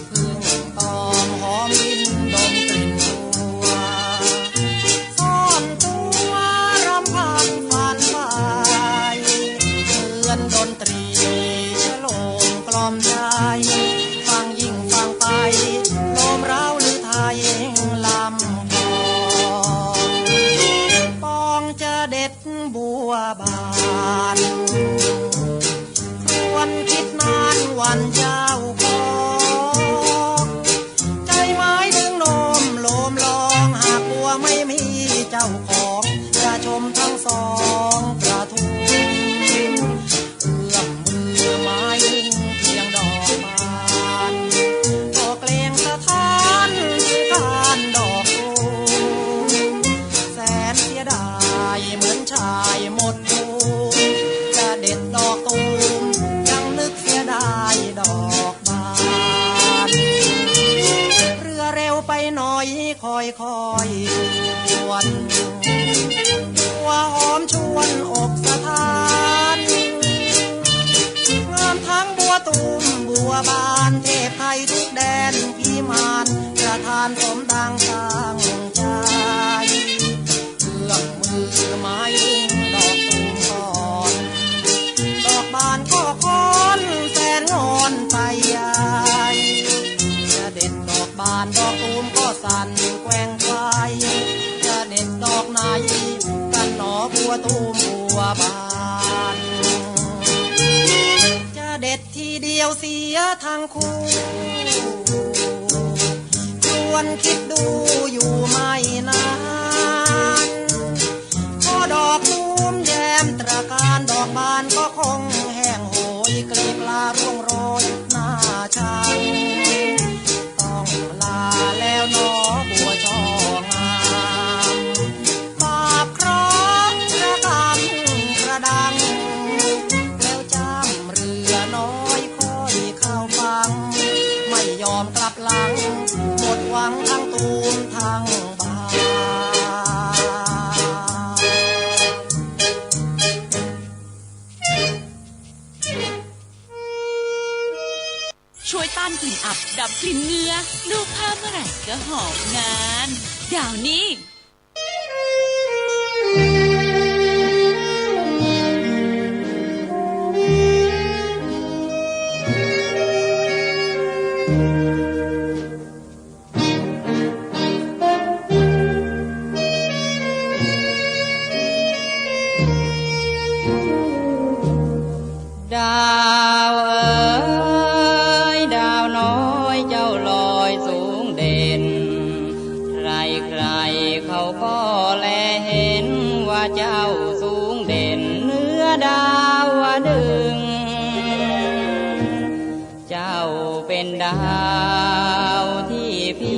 พึ่งตอมหอมดินดมกลิ่นตัวซ่อนตัวรำพันฝันไปเตือนดนตรีฉโลมกล่อมใจฟังยิ่งฟังไปโลมเร้าหรือไทยลำปองจะเด็ดบัวบานควรคิดนานวันเจ้าของใจไม้ถึงโนมโลมลองหากบัวไม่มีเจ้าของจะชมทั้งสองกระทุ่มเอื้อมมือไม้ถึงเพียงดอกบานก็เกรงสะท้านด้วยการดอกตูมแสนเสียดายเหมือนชายหมดตูมจะเด็ดดอกตูมยังนึกเสียดายดอกบานเรือเร็วไปหน่อยคอยชวนบัวหอมชวนอกสะท้านงามทั้งบัวตูมบัวบานเทพไทยทุกแดนพิมานประทานสมดังตั้งใจเอื้อมมือไม้ดึงดอกตูมก่อนดอกบานก็ค้อนแสนงอนไปใหญ่จะเด็ดดอกบานดอกตูมก็สั่นแกว่งไฟจะเด็ดดอกไหนกันหนอบัวตูมบัวบานจะเด็ดทีเดียวเสียทั้งคู่ควรคิดดูอยู่ไม่นานพอดอกตูมแย้มตระการดอกบานก็คงแห้งโหยกลีบลาร่วงโรยหน้าชังต้องลาแล้วหนอบัวช่องามบาปเคราะห์ระกำกระดังแล้วจำเรือน้อยคอยเข้าฟังไม่ยอมกลับหลังหมดหวังทั้งตูมทั้งบานช่วยต้านกลิ่นอับดับกลิ่นเนื้อลูกผ้าเมื่อไหร่ก็หอมนานดาวนี้ ดาวเอ๋ยดาวน้อยเจ้าลอยสูงเด่นใครๆเขาก็แลเห็นว่าเจ้าสูงเด่นเนื้อดาวดึงเจ้าเป็นดาวที่พิ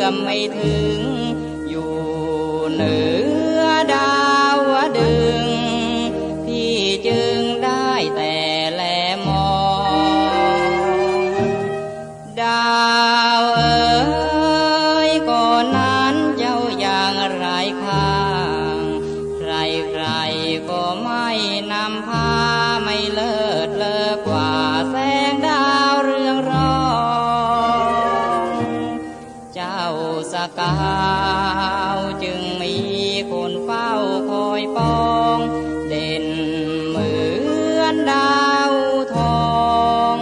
อมไม่ถึงอยู่เหนือดาวดึงพี่จึงได้แต่แลมองดาวเอ๋ยก่อนนั้นเจ้าอย่างไรข้างใครๆก็ไม่นำพาไม่เลิศเลอกว่าแสงดาวเรืองรองเจ้าสกาวจึงมีคนเฝ้าคอยปองเด่นเหมือนดาวทอง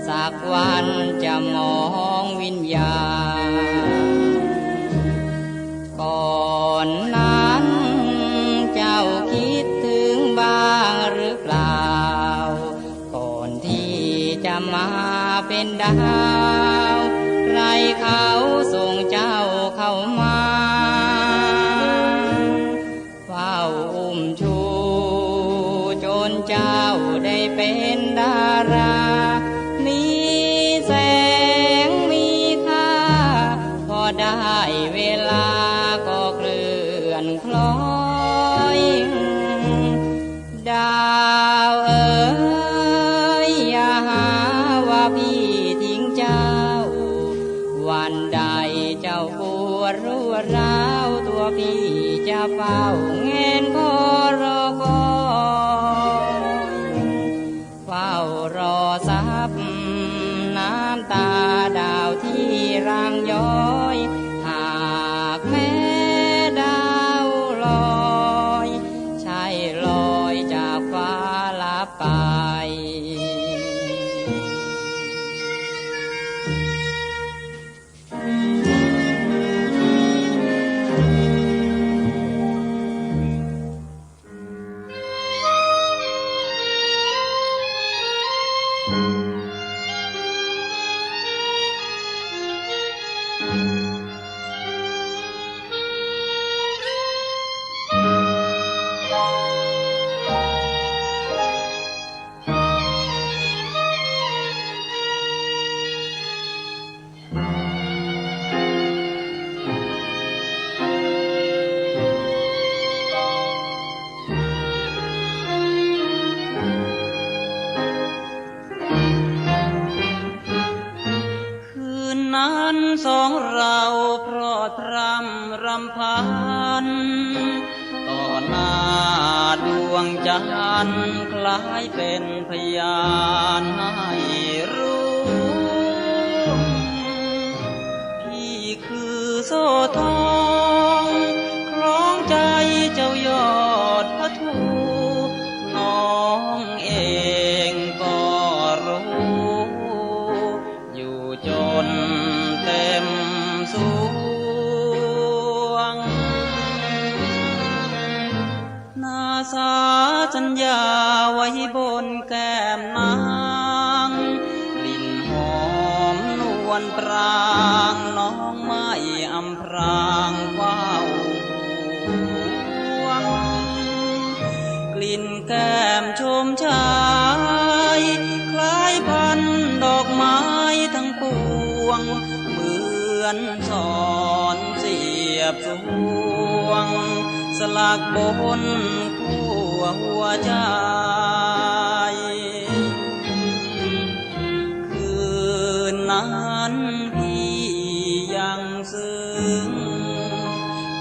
สักวันจะมองวิญญาณก่อนนั้นเจ้าคิดถึงบ้างหรือเปล่าก่อนที่จะมาเป็นดาวใครเขาส่งเจ้าเข้ามาเฝ้าอุ้มชูจนเจ้าได้เป็นดารามีแสงมีค่าพอได้เวลาก็เคลื่อนคล้อยดาวเอ๋ยอย่าหาว่าพี่ทิ้งเจ้าวันใดเจ้าปวดรู้ร้าวตัวพี่จะเฝ้าเงนคอรอคอยเฝ้ารอซับน้ำตาดาวที่ร่างย้อยหากแม้ดาวลอยใช่ลอยจากฟ้าลับไปสองเราพรอดพรำรำพันต่อหน้าดวงจันทร์คล้ายเป็นพยานให้รู้พี่คือโซ่ทองคล้องใจเจ้ายอดพระทูน้องเองก็รู้อยู่จนเต็มสวงนาสาสัญญาไว้บนแก้มนางกลิ่นหอมนวลปรางน้องไม่อำพรางเฝ้าห่วงกลิ่นแก้มชมชายคล้ายพันดอกไม้ทั้งปวงเหมือนสอนเสียบสวงสลักบนคู่หัวใจคืนนั้นพี่ยังซึ้ง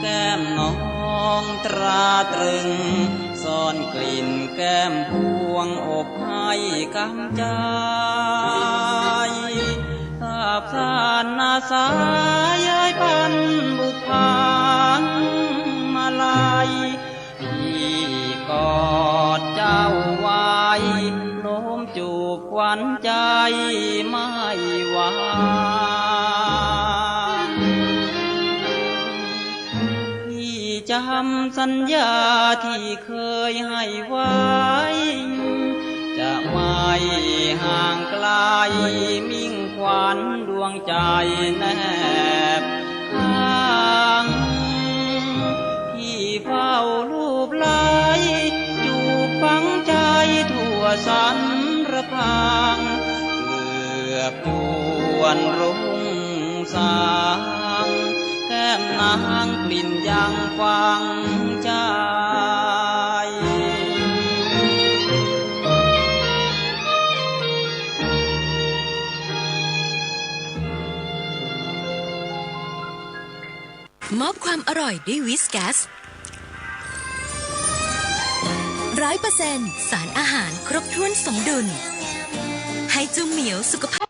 แก้มน้องตราตรึงซ่อนกลิ่นแก้มพวงอบให้กำใจทราบสานนาสายายพันบุพานมาลายพี่กอดเจ้าไว้โน้มจูบควันใจไม่วางพี่จำสัญญาที่เคยให้ไว้จะไม่ห่างไกลมิ่งขวัญดวงใจแนบข้างที่เฝ้ารูปไหลจูบฝังใจทั่วสันรพางเกือบจวนรุ่งสาง มนางกลิ่นยังฟังใจมอบความอร่อยด้วยวิสแกส 100% สารอาหารครบถ้วนสมดุลให้จุงเหมียวสุขภาพ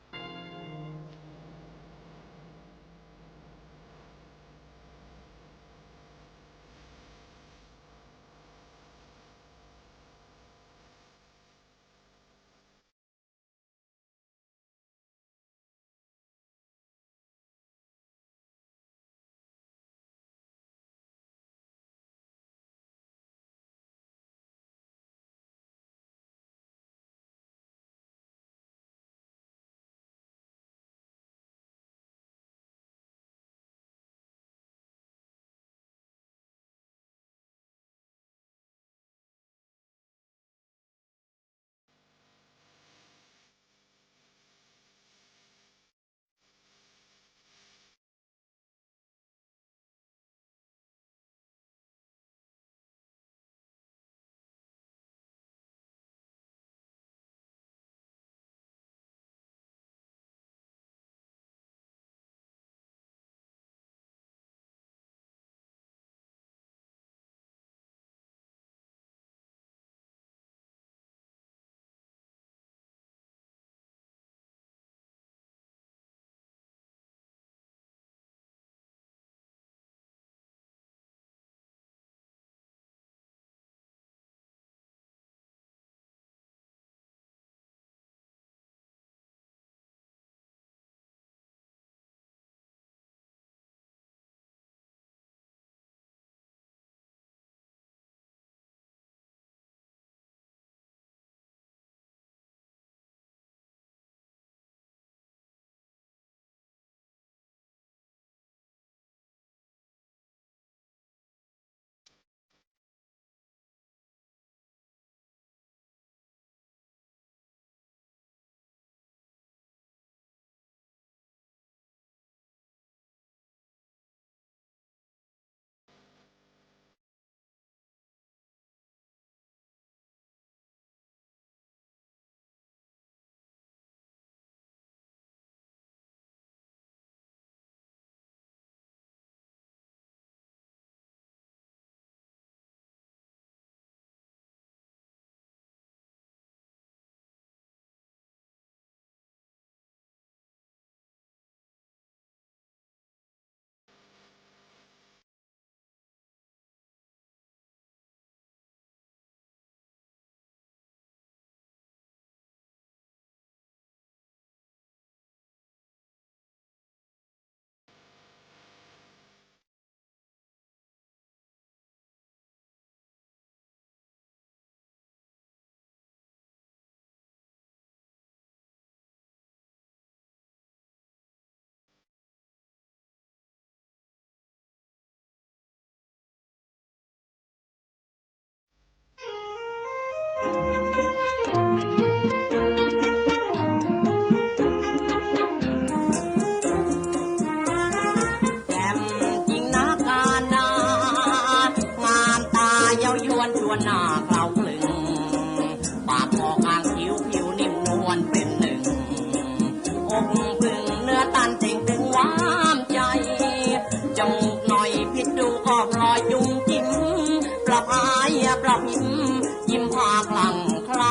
ยิ้มพาคลั่งใคร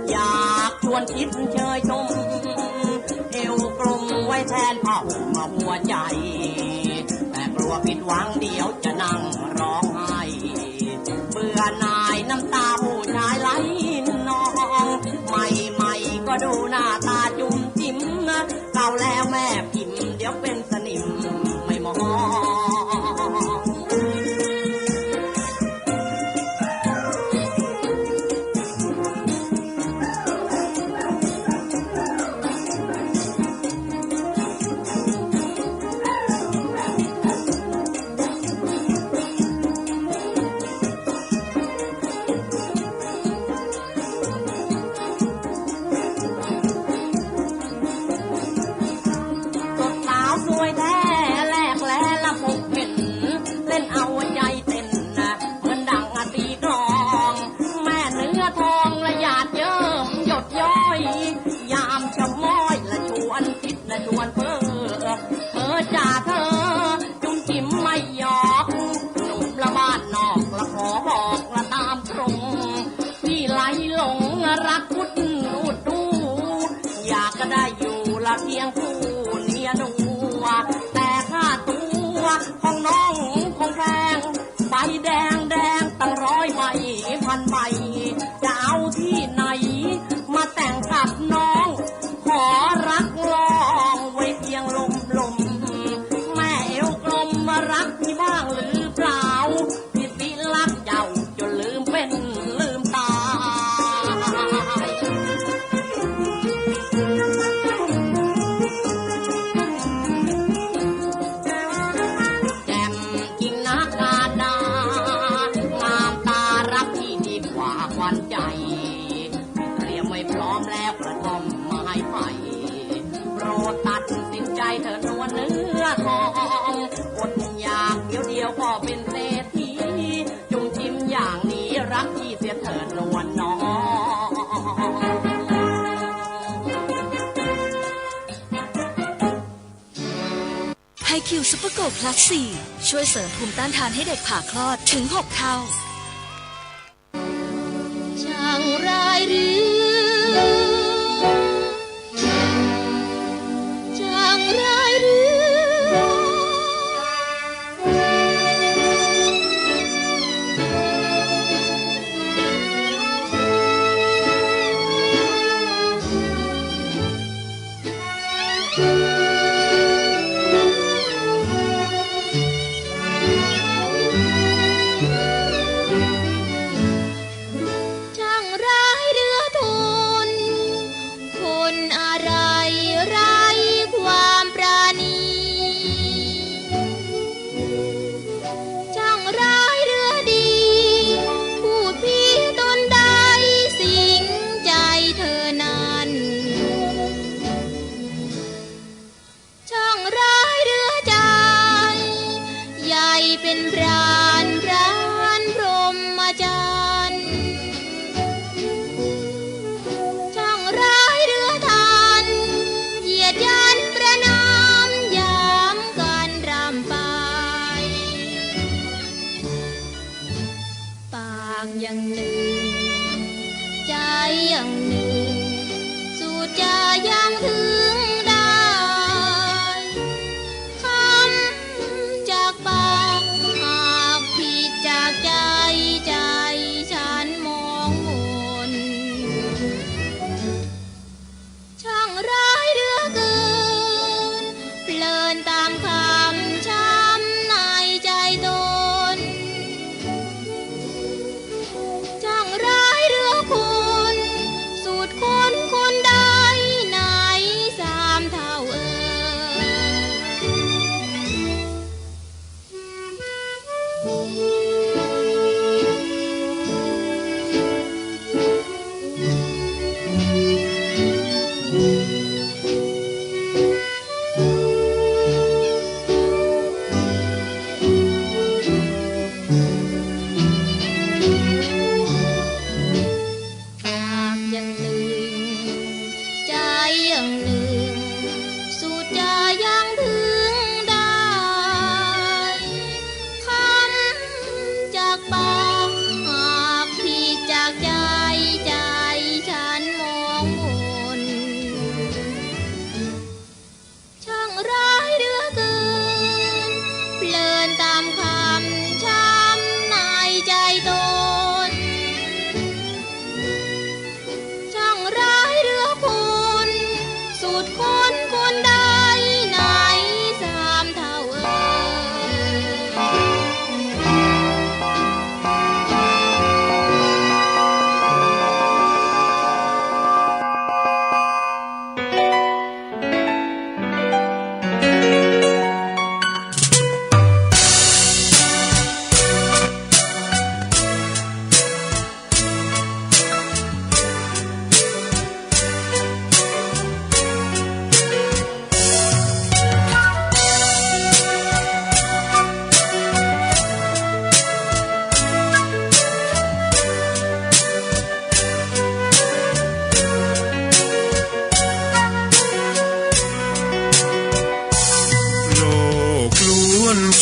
อยากชวนคิดเชยชมเอวกลมไว้แทนผ้าห่มมาหัวใจแต่กลัวผิดหวังเดียวจะนั่งร้องไห้เบื่อหน่ายน้ำตาผู้ชายไหลนองใหม่ๆก็ดูหน้าตาจุ่มจิ้มเก่าแล้วแม่พิมพ์เดี๋ยวเป็นสนิมไม่มอง นวลเนื้อทองอดอยากเดียวก็เป็นเศรษฐีจุ่มจิ้มอย่างนี้รักที่เสียเถิดนวลน้องไฮคิวซุปเปอร์โกลด์พลัส4ช่วยเสริมภูมิต้านทานให้เด็กผ่าคลอดถึง6 เท่าช่างรายเรือช่างรายเรืออย่างหนึ่งใจอย่างหนึ่งสู้จะยังถึงได้คำจากปากหากผิดจากใจใจฉันมองมนช่างร้ายเหลือเกินเพลินตามคำช้ำในใจตนร้ายเรือคุณสูตรคนใดไหน3 เท่า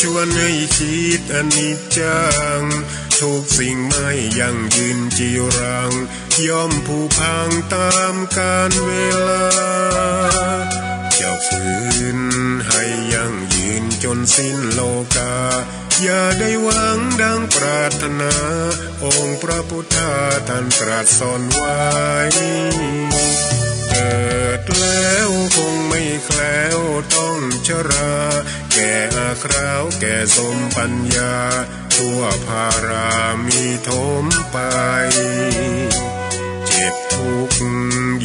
ชวนให้คิดอนิจจังทุกสิ่งไม่ยั่งยืนจีรังย่อมผุพังตามกาลเวลาจะฝืนให้ยั่งยืนจนสิ้นโลกาอย่าได้หวังดังปรารถนาองค์พระพุทธาท่านตรัสสอนไว้เกิดแล้วคงไม่แคล้วต้องชราแก่อาคราวแก่สมปัญญาทั่วภารามีถมไปเจ็บทุกข์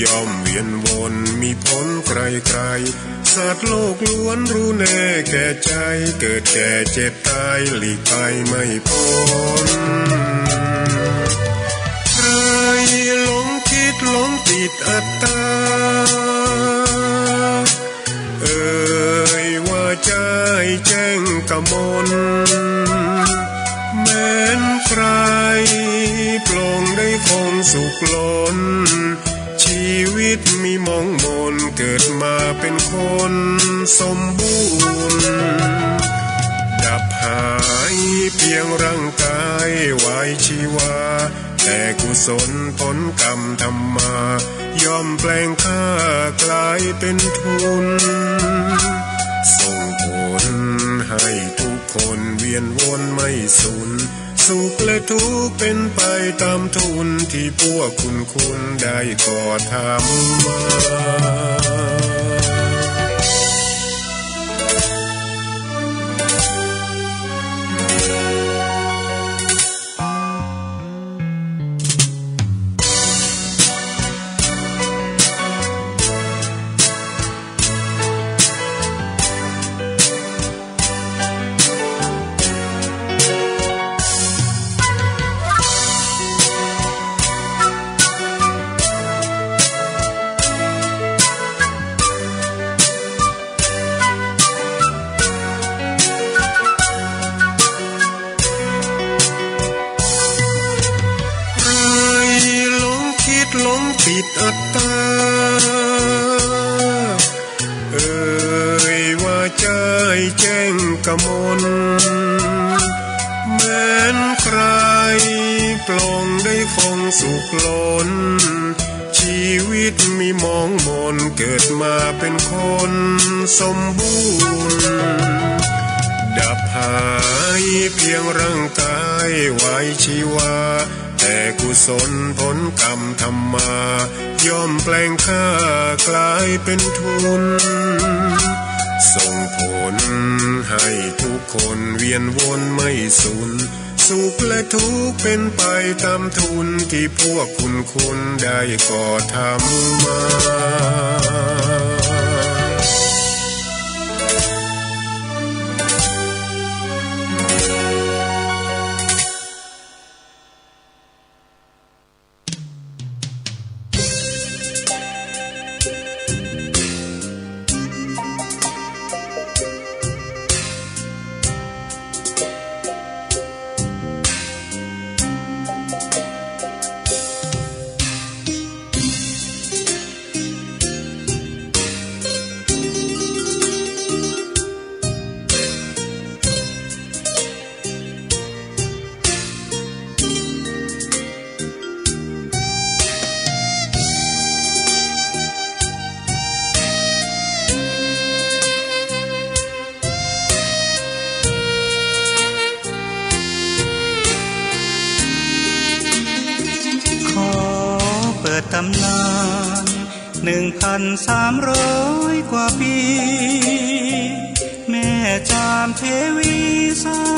ย่อมเวียนวนมีพ้นไกลๆสัตว์โลกล้วนรู้แน่แก่ใจเกิดแก่เจ็บตายหลีกไปไม่พ้นใครหลงคิดหลงติดอัตตา มลแม้นใครปลงได้คงสุขล้นชีวิตมีมองมนเกิดมาเป็นคนสมบูรณ์ดับหายเพียงร่างกายไว้ชีวาแต่กุศลผลกรรมทำมาย่อมแปลงค่ากลายเป็นทุนส่งผลให้ทุกคนเวียนวนไม่สูญสุขและทุกข์เป็นไปตามทุนที่พวกคุณได้ก่อทำมาปิดอัตตาว่าใจแจ้งกมลแม้นใครปลงได้คงสุขล้นชีวิตมีมองมนเกิดมาเป็นคนสมบูรณ์ดับหายเพียงร่างกายไว้ชีวาแต่กุศลผลกรรมทำมาย่อมแปลงค่ากลายเป็นทุนส่งผลให้ทุกคนเวียนวนไม่สูญสุขและทุกข์เป็นไปตามทุนที่พวกคุณได้ก่อทำมาตำนาน1,300 กว่าปีแม่จามเทวีสร้าง